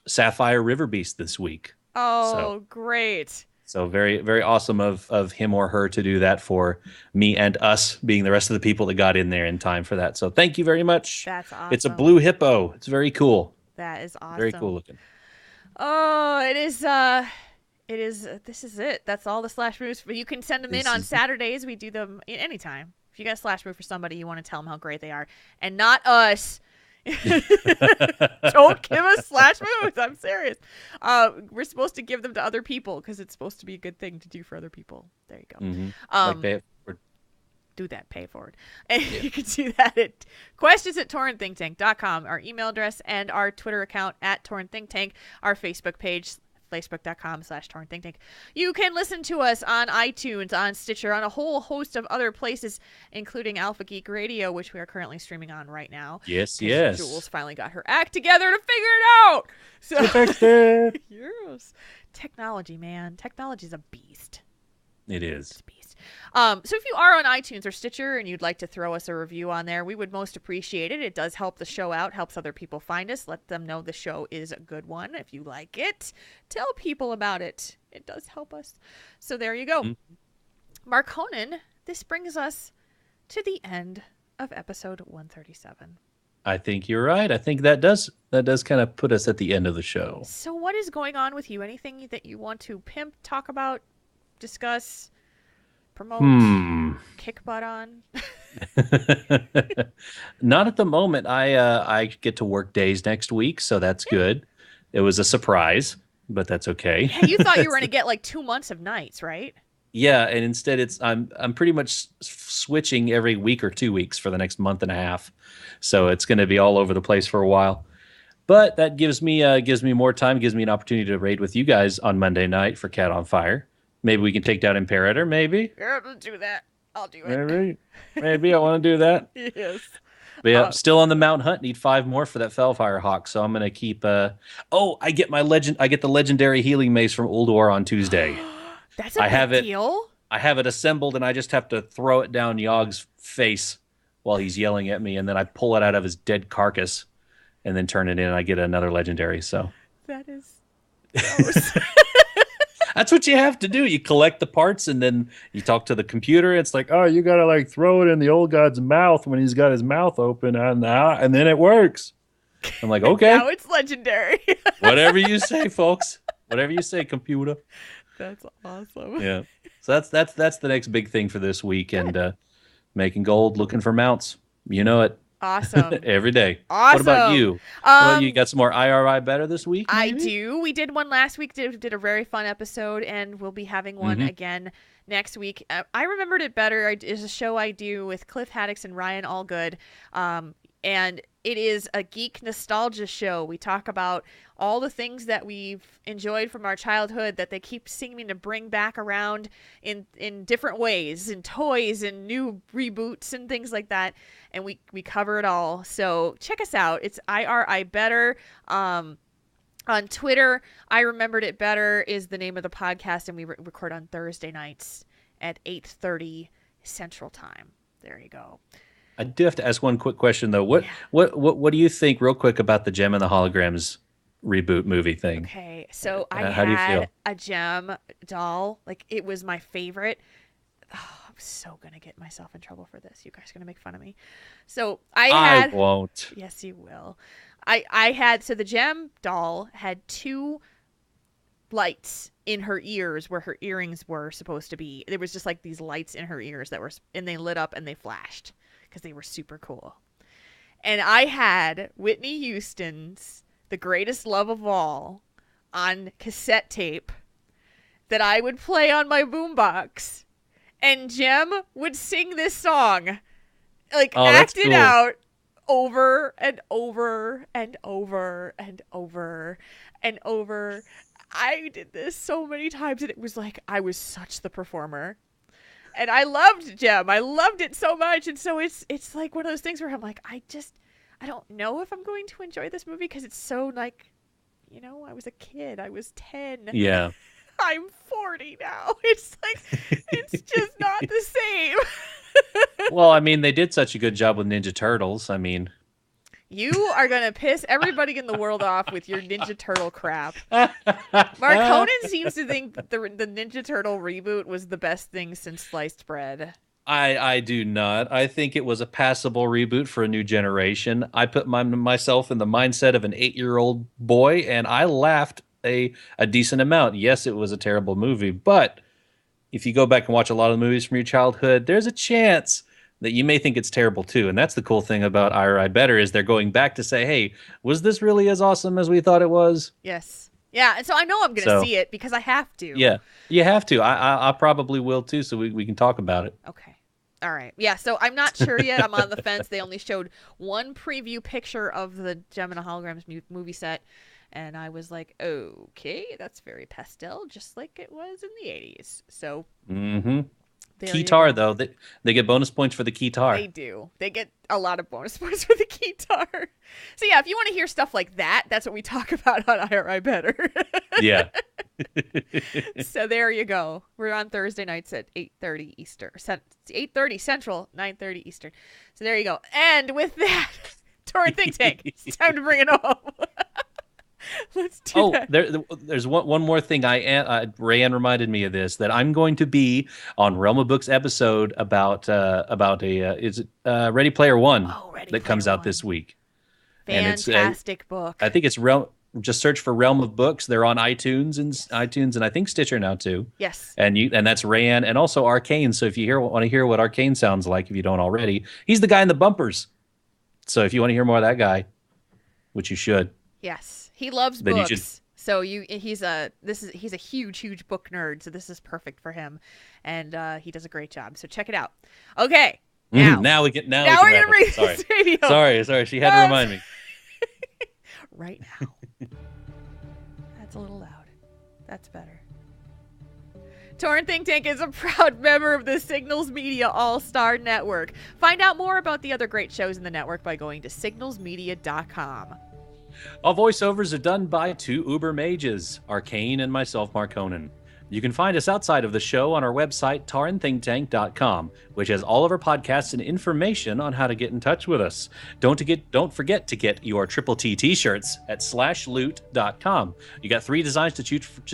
Sapphire River Beast this week. Oh, great. So very, very awesome of him or her to do that for me and us, being the rest of the people that got in there in time for that. So thank you very much. That's awesome. It's a blue hippo. It's very cool. That is awesome. Very cool looking. Oh, it is. This is it. That's all the /moos. But you can send them in on Saturdays. We do them anytime. If you got a /moo for somebody, you want to tell them how great they are, and not us. Don't give us slash moves. I'm serious. We're supposed to give them to other people because it's supposed to be a good thing to do for other people. There you go. Mm-hmm. Do that, pay it forward. And you can do that at questions@taurentthinktank.com, our email address, and our Twitter account @taurentthinktank, our Facebook page, facebook.com/taurentthinktank. You can listen to us on iTunes, on Stitcher, on a whole host of other places, including Alpha Geek Radio, which we are currently streaming on right now. Yes. Jules finally got her act together to figure it out. So, you fixed it. Yes. Technology, man. Technology's a beast. It is. It's a beast. So if you are on iTunes or Stitcher and you'd like to throw us a review on there, we would most appreciate it. It does help the show out, helps other people find us. Let them know the show is a good one. If you like it, tell people about it. It does help us. So there you go. Mm-hmm. Marconin, this brings us to the end of episode 137. I think you're right. I think that does kind of put us at the end of the show. So what is going on with you? Anything that you want to pimp, talk about, discuss, promote, kick butt on? Not at the moment. I get to work days next week, so that's good. It was a surprise, but that's okay. Yeah, you thought you were going to get like 2 months of nights, right? Yeah, and instead I'm pretty much switching every week or 2 weeks for the next month and a half. So it's going to be all over the place for a while. But that gives me more time, gives me an opportunity to raid with you guys on Monday night for Cat on Fire. Maybe we can take down Imperator, maybe. Yeah, let's do that. I'll do it. Maybe I want to do that. Yes. But yeah, still on the Mount Hunt. Need 5 more for that Fellfire Hawk. So I'm gonna keep. I get the legendary healing mace from Ulduar on Tuesday. That's a big deal. I have it assembled, and I just have to throw it down Yogg's face while he's yelling at me, and then I pull it out of his dead carcass, and then turn it in, and I get another legendary. So that is gross. That's what you have to do. You collect the parts, and then you talk to the computer. It's like, oh, you got to like throw it in the old god's mouth when he's got his mouth open, and then it works. I'm like, okay. Now it's legendary. Whatever you say, folks. Whatever you say, computer. That's awesome. Yeah. So that's the next big thing for this week, and making gold, looking for mounts. You know it. Awesome. Every day. Awesome. What about you? You got some more IRI better this week? Maybe? I do. We did one last week. Did a very fun episode, and we'll be having one again next week. I remembered it better. It's a show I do with Cliff Haddix and Ryan Allgood, and it is a geek nostalgia show. We talk about all the things that we've enjoyed from our childhood that they keep seeming to bring back around in different ways, in toys and new reboots and things like that. And we cover it all. So check us out. It's IRI Better. On Twitter, I Remembered It Better is the name of the podcast, and we record on Thursday nights at 8:30 Central Time. There you go. I do have to ask one quick question though. What do you think, real quick, about the Gem and the Holograms reboot movie thing? Okay, so I how do you feel? had a Gem doll. Like, it was my favorite. Oh, I'm so gonna get myself in trouble for this. You guys are gonna make fun of me. So I won't. Yes, you will. I had, so the Gem doll had 2 lights in her ears where her earrings were supposed to be. There was just like these lights in her ears and they lit up and they flashed because they were super cool. And I had Whitney Houston's The Greatest Love of All on cassette tape that I would play on my boombox, and Gem would sing this song, like, act it out over and over and over and over and over. I did this so many times, and it was like I was such the performer. And I loved Gem. I loved it so much. And so it's like one of those things where I'm like, I don't know if I'm going to enjoy this movie because it's so, like, you know, I was a kid. I was 10. Yeah. I'm 40 now. It's like, it's just not the same. Well, I mean, they did such a good job with Ninja Turtles. I mean, you are going to piss everybody in the world off with your Ninja Turtle crap. Marconin seems to think the Ninja Turtle reboot was the best thing since sliced bread. I do not. I think it was a passable reboot for a new generation. I put myself in the mindset of an 8-year-old boy, and I laughed a decent amount. Yes, it was a terrible movie, but if you go back and watch a lot of the movies from your childhood, there's a chance that you may think it's terrible too. And that's the cool thing about IRI Better is they're going back to say, hey, was this really as awesome as we thought it was? Yes. Yeah, and so I know I'm going to see it because I have to. Yeah, you have to. I probably will too, so we can talk about it. Okay. All right. Yeah, so I'm not sure yet. I'm on the fence. They only showed one preview picture of the Gem and the Holograms movie set, and I was like, okay, that's very pastel, just like it was in the 80s. So, Keytar, though, they get bonus points for the Keytar. They do. They get a lot of bonus points for the Keytar. So, yeah, if you want to hear stuff like that, that's what we talk about on IRI Better. Yeah. So there you go. We're on Thursday nights at 8:30 Eastern. 8:30 Central, 9:30 Eastern. So there you go. And with that, Tauren Think Tank, it's time to bring it home. Let's do that. There's one more thing. Rayanne reminded me of this, that I'm going to be on Realm of Books episode about Ready Player One that comes out this week. Fantastic book. I think it's Realm. Just search for Realm of Books. They're on iTunes and I think Stitcher now too. Yes. And that's Rayanne and also Arcane. So if you want to hear what Arcane sounds like, if you don't already, he's the guy in the bumpers. So if you want to hear more of that guy, which you should. Yes. He loves books. So he's a huge book nerd. So this is perfect for him, and he does a great job. So check it out. Okay. Now we're gonna bring this video. Sorry. She had to remind me. Right now. That's a little loud. That's better. Tauren Think Tank is a proud member of the Signals Media All-Star Network. Find out more about the other great shows in the network by going to signalsmedia.com. All voiceovers are done by two uber mages, Arcane and myself, Marconin. You can find us outside of the show on our website, taurenThinkTank.com, which has all of our podcasts and information on how to get in touch with us. Don't forget to get your Triple T t-shirts at slashloot.com. You got 3 designs to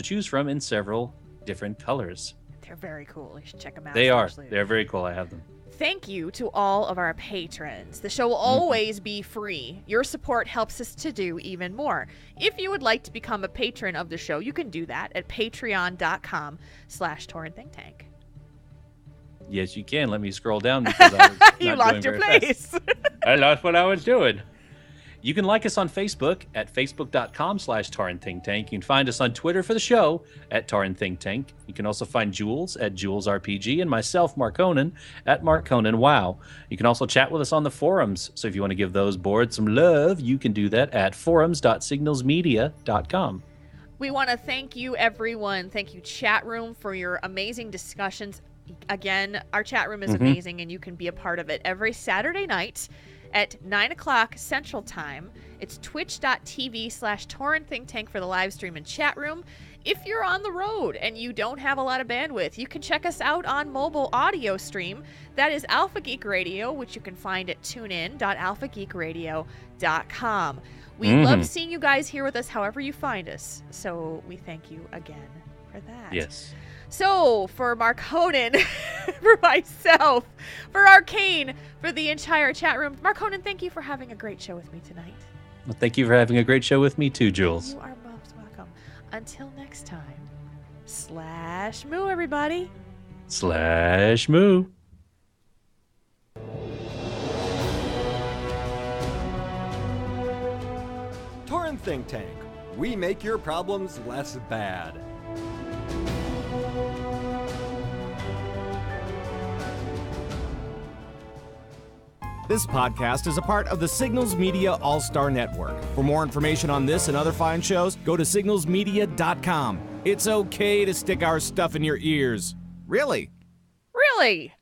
choose from in several different colors. They're very cool. You should check them out. They're very cool. I have them. Thank you to all of our patrons. The show will always be free. Your support helps us to do even more. If you would like to become a patron of the show, you can do that at patreon.com/TaurenThinkTank. Yes, you can. Let me scroll down because I was you lost your place. I lost what I was doing. You can like us on Facebook at facebook.com/TaurenThinkTank. You can find us on Twitter for the show at TaurenThinkTank. You can also find Jules at JulesRPG and myself, Marconin, at MarconinWow. You can also chat with us on the forums. So if you want to give those boards some love, you can do that at forums.signalsmedia.com. We want to thank you, everyone. Thank you, chat room, for your amazing discussions. Again, our chat room is amazing, and you can be a part of it every Saturday night at 9 o'clock Central Time. It's twitch.tv/Tauren Think Tank for the live stream and chat room. If you're on the road and you don't have a lot of bandwidth, you can check us out on mobile audio stream. That is Alpha Geek Radio, which you can find at tunein.alphageekradio.com. We love seeing you guys here with us however you find us. So we thank you again for that. Yes. So, for Marconin, for myself, for Arcane, for the entire chat room, Marconin, thank you for having a great show with me tonight. Well, thank you for having a great show with me too, Jules. You are most welcome. Until next time, /moo, everybody. /moo. Tauren Think Tank. We make your problems less bad. This podcast is a part of the Signals Media All-Star Network. For more information on this and other fine shows, go to signalsmedia.com. It's okay to stick our stuff in your ears. Really? Really?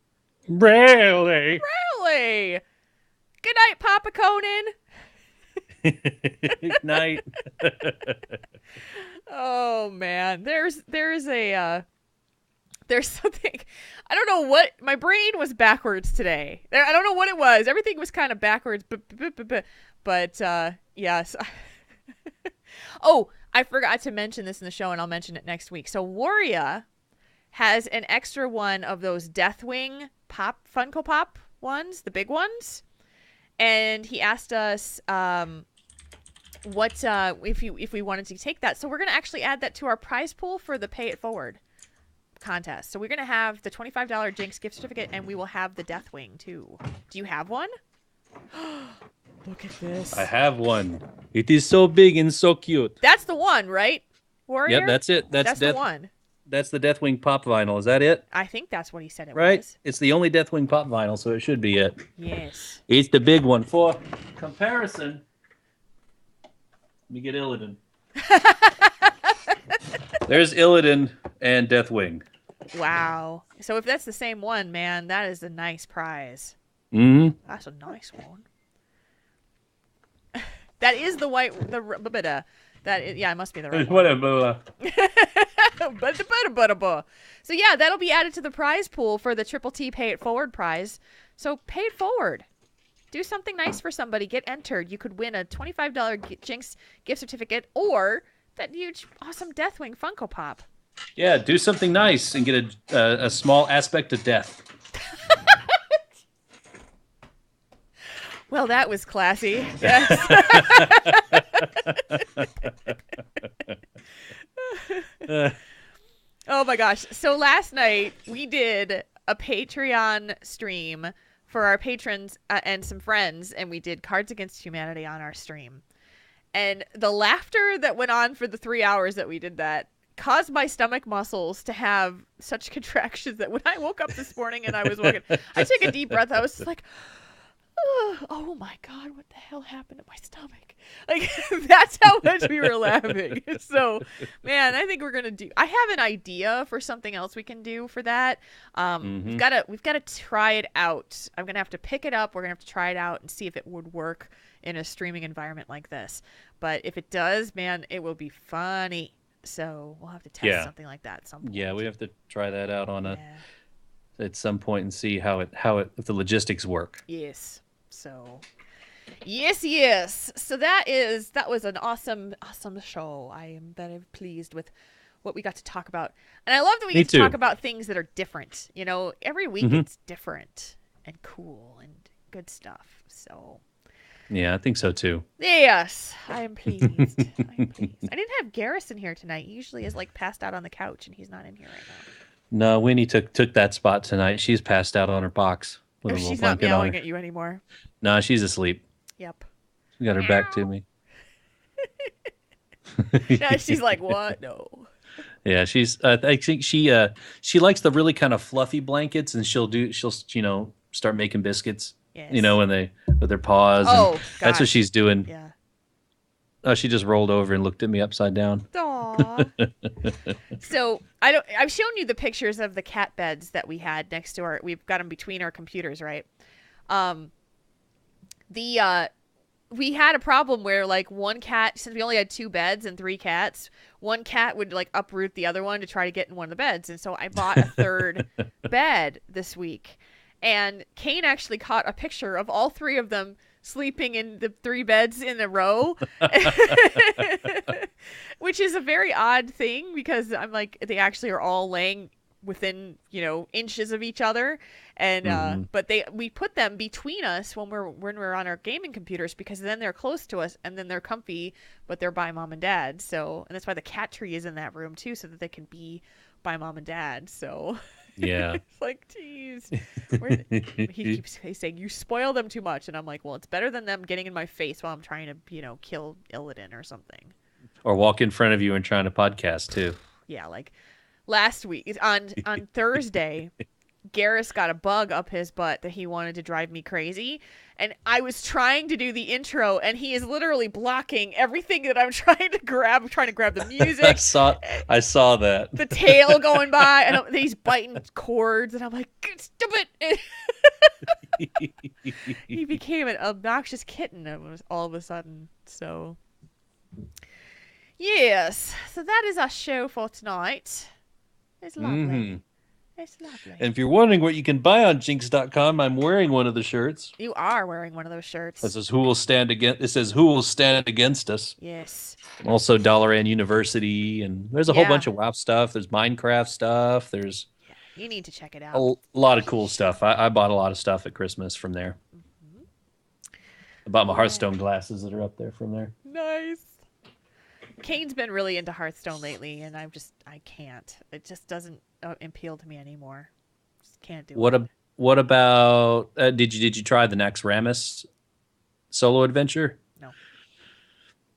Really? Really? Good night, Papa Conan. Good night. Oh man, there's something, I don't know what, my brain was backwards today. I don't know what it was. Everything was kind of backwards, but yes. Oh, I forgot to mention this in the show, and I'll mention it next week. So Waria has an extra one of those Deathwing Funko Pop ones, the big ones, and he asked us what if we wanted to take that. So we're gonna actually add that to our prize pool for the Pay It Forward. contest. So we're gonna have the $25 Jinx gift certificate, and we will have the Deathwing too. Do you have one? Look at this. I have one. It is so big and so cute. That's the one, right? Warrior? Yep, that's it. That's the one. That's the Deathwing pop vinyl. Is that it? I think that's what he said it Right? was. It's the only Deathwing pop vinyl, so it should be it. Yes. It's the big one. For comparison, let me get Illidan. There's Illidan and Deathwing. Wow. So if that's the same one, man, that is a nice prize. Mm-hmm. That's a nice one. That is the white, yeah, it must be the right one. Whatever. So yeah, that'll be added to the prize pool for the Triple T Pay It Forward prize. So pay it forward. Do something nice for somebody. Get entered. You could win a $25 Jinx gift certificate or that huge, awesome Deathwing Funko Pop. Yeah, do something nice and get a small aspect of death. Well, that was classy. Yes. Oh my gosh. So last night we did a Patreon stream for our patrons and some friends, and we did Cards Against Humanity on our stream. And the laughter that went on for the 3 hours that we did that caused my stomach muscles to have such contractions that when I woke up this morning and I was walking, I took a deep breath. I was just like, oh my God, what the hell happened to my stomach? Like, that's how much we were laughing. So, man, I think we're going to I have an idea for something else we can do for that. We've got to try it out. I'm going to have to pick it up. We're going to have to try it out and see if it would work in a streaming environment like this. But if it does, man, it will be funny. So we'll have to test something like that at some point. Yeah, we have to try that out on at some point and see how it if the logistics work. Yes. So yes. So that was an awesome show. I am very pleased with what we got to talk about. And I love that we get to talk about things that are different. You know, every week it's different and cool and good stuff. So yeah, I think so too. yes, I am pleased. I didn't have Garrison here tonight. He usually is like passed out on the couch, and he's not in here right now. No, Winnie took that spot tonight. She's passed out on her box. With a little she's not meowing at you anymore. No, she's asleep. Yep. She got her back to me. Yeah, she's like, what? No. Yeah, I think she likes the really kind of fluffy blankets, and she'll start making biscuits. Yes. You know, with their paws. Oh, and that's what she's doing. Yeah. Oh, she just rolled over and looked at me upside down. Aww. So I've shown you the pictures of the cat beds that we had next to we've got them between our computers, right? We had a problem where like one cat, since we only had 2 beds and 3 cats, one cat would like uproot the other one to try to get in one of the beds. And so I bought a 3rd bed this week. And Kane actually caught a picture of all 3 of them sleeping in the 3 beds in a row, which is a very odd thing because I'm like, they actually are all laying within, inches of each other. And, but we put them between us when we're on our gaming computers because then they're close to us and then they're comfy, but they're by mom and dad. So, and that's why the cat tree is in that room too, so that they can be by mom and dad. So yeah, it's like, geez, he keeps saying you spoil them too much, and I'm like, well, it's better than them getting in my face while I'm trying to, kill Illidan or something, or walk in front of you and trying to podcast too. Yeah, like last week on Thursday, Garrus got a bug up his butt that he wanted to drive me crazy. And I was trying to do the intro, and he is literally blocking everything that I'm trying to grab. I'm trying to grab the music. I saw that. The tail going by, and he's biting cords, and I'm like, stop it. He became an obnoxious kitten all of a sudden. So, yes. So that is our show for tonight. It's lovely. It's lovely. And if you're wondering what you can buy on Jinx.com, I'm wearing one of the shirts. You are wearing one of those shirts. It says "Who will stand against?" It says "Who will stand against us?" Yes. Also, Dollar University, and there's a whole bunch of WoW stuff. There's Minecraft stuff. There's you need to check it out. A lot of cool stuff. I bought a lot of stuff at Christmas from there. I bought my Hearthstone glasses that are up there from there. Nice. Kane's been really into Hearthstone lately, and I can't. It just doesn't appeal to me anymore. Just can't do What it. what about did you try the Naxxramas solo adventure? No.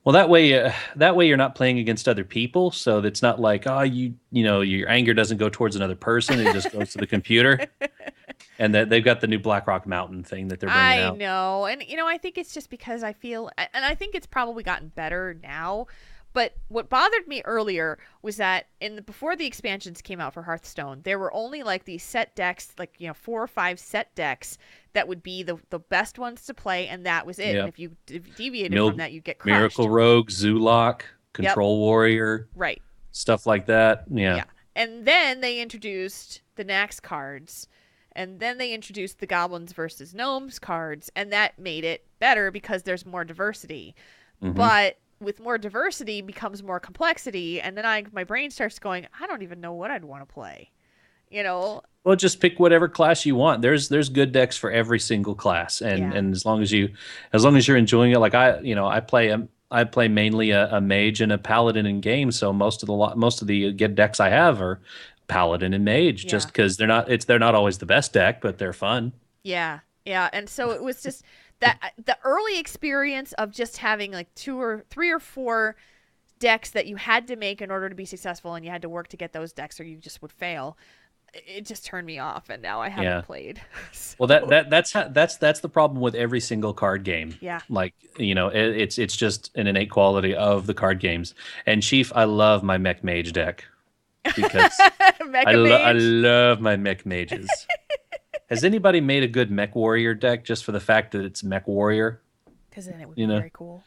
Well, that way you're not playing against other people, so it's not like your anger doesn't go towards another person; it just goes to the computer. And that they've got the new Black Rock Mountain thing that they're bringing I out. know, and I think it's just because I feel, and I think it's probably gotten better now. But what bothered me earlier was that before the expansions came out for Hearthstone, there were only like these set decks, like 4 or 5 set decks that would be the best ones to play, and that was it. Yep. And if you deviated from that, you'd get crushed. Miracle Rogue, Zulok, Control Warrior, right? Stuff like that. Yeah. And then they introduced the Nax cards. And then they introduced the Goblins versus Gnomes cards, and that made it better because there's more diversity. Mm-hmm. But with more diversity becomes more complexity, and then my brain starts going, I don't even know what I'd want to play. Well, just pick whatever class you want. There's good decks for every single class, and as long as you're enjoying it, like I play mainly a mage and a paladin in games, so most of the good decks I have are paladin and mage, just because they're not always the best deck, but they're fun. Yeah, and so it was just that the early experience of just having like 2 or 3 or 4 decks that you had to make in order to be successful, and you had to work to get those decks, or you just would fail. It just turned me off, and now I haven't played. So. Well, that's the problem with every single card game. Yeah, like it's just an innate quality of the card games. And Chief, I love my mech mage deck. Because I love my mech mages. Has anybody made a good mech warrior deck just for the fact that it's mech warrior? Because then it would be very cool.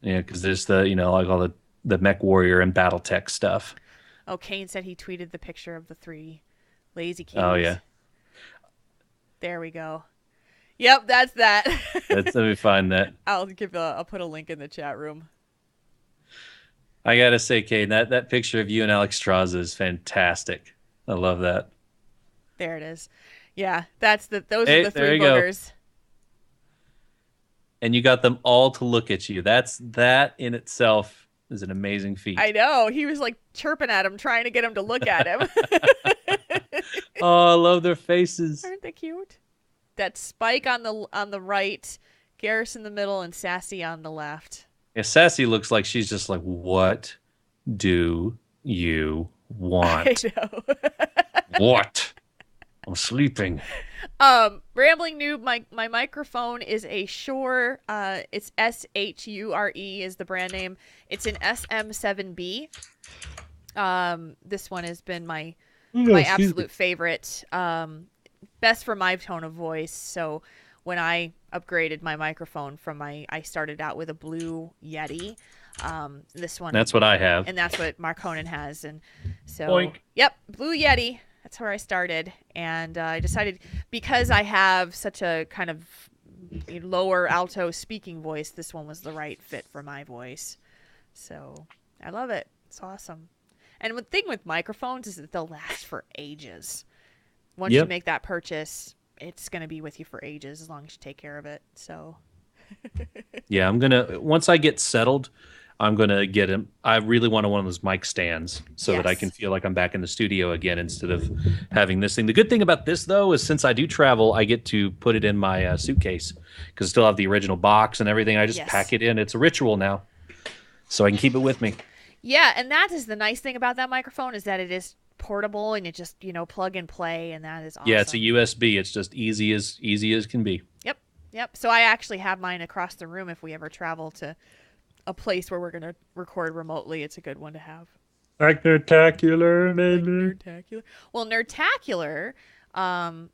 Yeah, because there's like all the mech warrior and battle tech stuff. Oh, Kane said he tweeted the picture of the 3 lazy keys. Oh yeah. There we go. Yep, that's that. Let me find that. I'll put a link in the chat room. I gotta say, Kate, that picture of you and Alex Straza is fantastic. I love that. There it is. Yeah, those are the 3 boogers. Go. And you got them all to look at you. That in itself is an amazing feat. I know. He was like chirping at him, trying to get him to look at him. Oh, I love their faces. Aren't they cute? That Spike on the right, Garrus in the middle, and Sassy on the left. Yeah, Sassy looks like she's just like, what do you want? I know. What? I'm sleeping. Rambling Noob, my microphone is a Shure. It's Shure is the brand name. It's an SM7B. This one has been my absolute favorite. Best for my tone of voice. So when I upgraded my microphone I started out with a Blue Yeti. This one. That's what I have. And that's what Marconin has. And so, Boink. Yep, Blue Yeti. That's where I started. And I decided, because I have such a kind of lower alto speaking voice, this one was the right fit for my voice. So I love it. It's awesome. And the thing with microphones is that they'll last for ages. Once you make that purchase, it's going to be with you for ages as long as you take care of it. So yeah, once I get settled, I'm going to get him. I really want one of those mic stands so that I can feel like I'm back in the studio again instead of having this thing. The good thing about this, though, is since I do travel, I get to put it in my suitcase because I still have the original box and everything. I just pack it in. It's a ritual now, so I can keep it with me. Yeah, and that is the nice thing about that microphone, is that it is portable and it just, plug and play, and that is awesome. Yeah, it's a USB. It's just easy as can be. Yep. So I actually have mine across the room if we ever travel to a place where we're going to record remotely. It's a good one to have. Like Nerdtacular, maybe. Like Nerdtacular. Well, Nerdtacular, I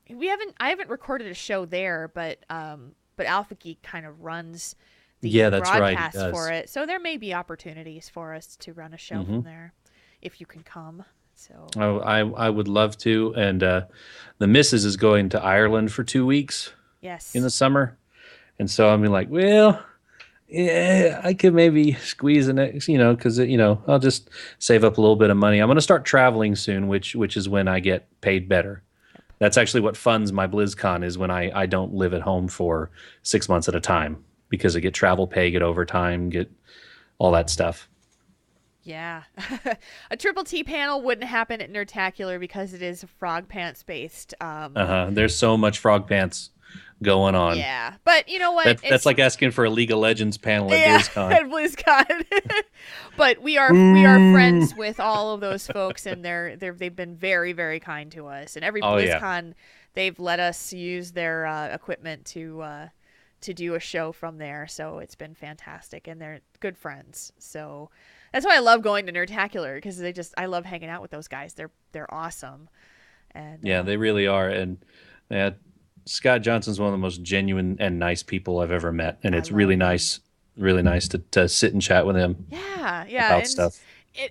haven't recorded a show there, but Alpha Geek kind of runs the broadcast for it. So there may be opportunities for us to run a show from there if you can come. So I would love to. And the missus is going to Ireland for 2 weeks. Yes. In the summer. And so I'm like, well, yeah, I could maybe squeeze in it, because, I'll just save up a little bit of money. I'm going to start traveling soon, which is when I get paid better. Yep. That's actually what funds my BlizzCon, is when I don't live at home for 6 months at a time, because I get travel pay, get overtime, get all that stuff. Yeah. A Triple T panel wouldn't happen at Nerdtacular because it is Frog Pants based. There's so much Frog Pants going on. Yeah. But you know what? That's like asking for a League of Legends panel at BlizzCon. At BlizzCon. But we are friends with all of those folks, and they've been very, very kind to us. And every BlizzCon, they've let us use their equipment to do a show from there. So it's been fantastic, and they're good friends. So that's why I love going to Nerdtacular, because I love hanging out with those guys. They're awesome. And yeah, they really are. And Scott Johnson's one of the most genuine and nice people I've ever met, and it's really nice to sit and chat with him. Yeah, about stuff.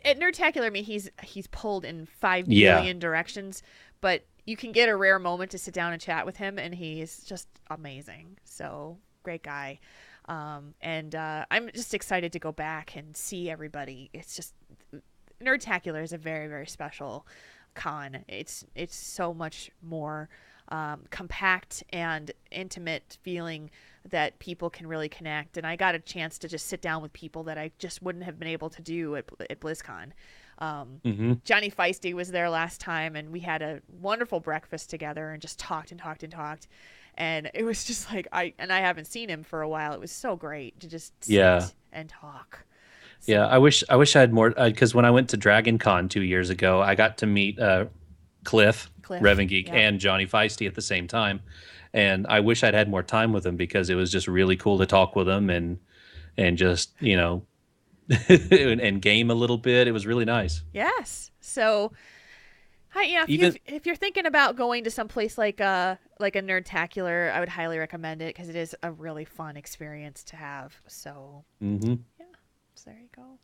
At Nerdtacular, I mean, he's pulled in 5 billion directions, but you can get a rare moment to sit down and chat with him, and he's just amazing. So great guy. And I'm just excited to go back and see everybody. It's just Nerdtacular is a very, very special con. It's so much more compact and intimate feeling that people can really connect. And I got a chance to just sit down with people that I just wouldn't have been able to do at BlizzCon. Johnny Feisty was there last time, and we had a wonderful breakfast together and just talked and talked and talked. And it was just like, I haven't seen him for a while. It was so great to just sit and talk. So. Yeah, I wish I had more, because when I went to Dragon Con 2 years ago, I got to meet Cliff Revan Geek, and Johnny Feisty at the same time. And I wish I'd had more time with him, because it was just really cool to talk with him and just, and game a little bit. It was really nice. Yes. So, if you're thinking about going to some place like a Nerdtacular, I would highly recommend it, because it is a really fun experience to have. So, so there you go.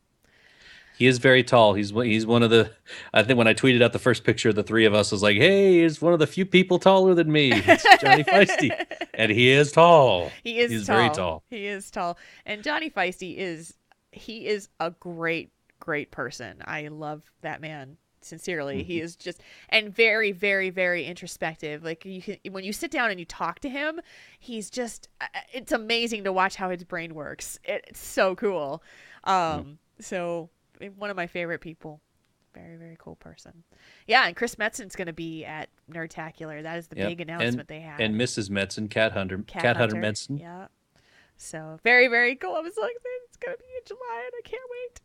He is very tall. He's one of the. I think when I tweeted out the first picture of the three of us, I was like, "Hey, he's one of the few people taller than me." It's Johnny Feisty, and he is tall. He's very tall. He is tall, and Johnny Feisty is a great person. I love that man sincerely. He is just, and very, very, very introspective. Like, when you sit down and you talk to him, he's just. It's amazing to watch how his brain works. It's so cool. So. One of my favorite people. Very, very cool person. Yeah, and Chris Metzen's going to be at Nerdtacular. That is the big announcement they had. And Mrs. Metzen, Cat Hunter Metzen. Yeah. So, very, very cool. I was like, it's going to be in July, and I can't wait.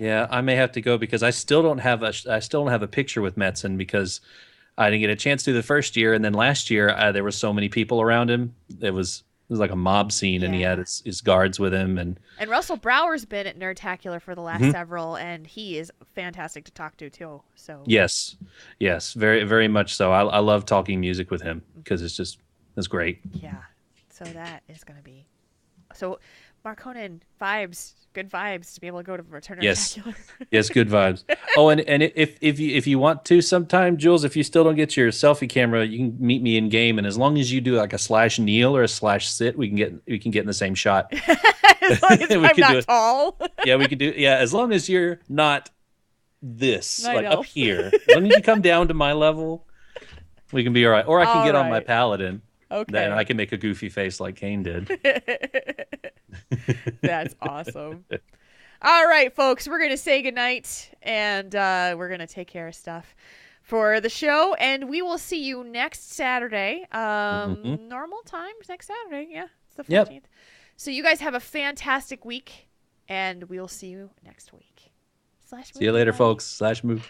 Yay. Yeah, I may have to go, because I still don't have a picture with Metzen, because I didn't get a chance to the first year, and then last year there were so many people around him. It was like a mob scene, and he had his guards with him. And Russell Brower's been at Nerdtacular for the last several, and he is fantastic to talk to too. So yes, very, very much so. I love talking music with him, because it's great. Yeah, so that is going to be Marconin good vibes to be able to go to Return Nerdtacular. Yes, good vibes. Oh, and if you want to sometime, Jules, if you still don't get your selfie camera, you can meet me in game, and as long as you do like a /kneel or a /sit, we can get in the same shot. As long as I'm not tall. Yeah, we can do. Yeah, as long as you're not this, I like know. up here. As long as you come down to my level, we can be all right. Or I can get on my paladin. Okay. Then I can make a goofy face like Kane did. That's awesome. All right, folks, we're going to say goodnight, and we're going to take care of stuff for the show, and we will see you next Saturday. Normal time, next Saturday. Yeah, it's the 14th. Yep. So you guys have a fantastic week, and we'll see you next week. See you later, folks. /move.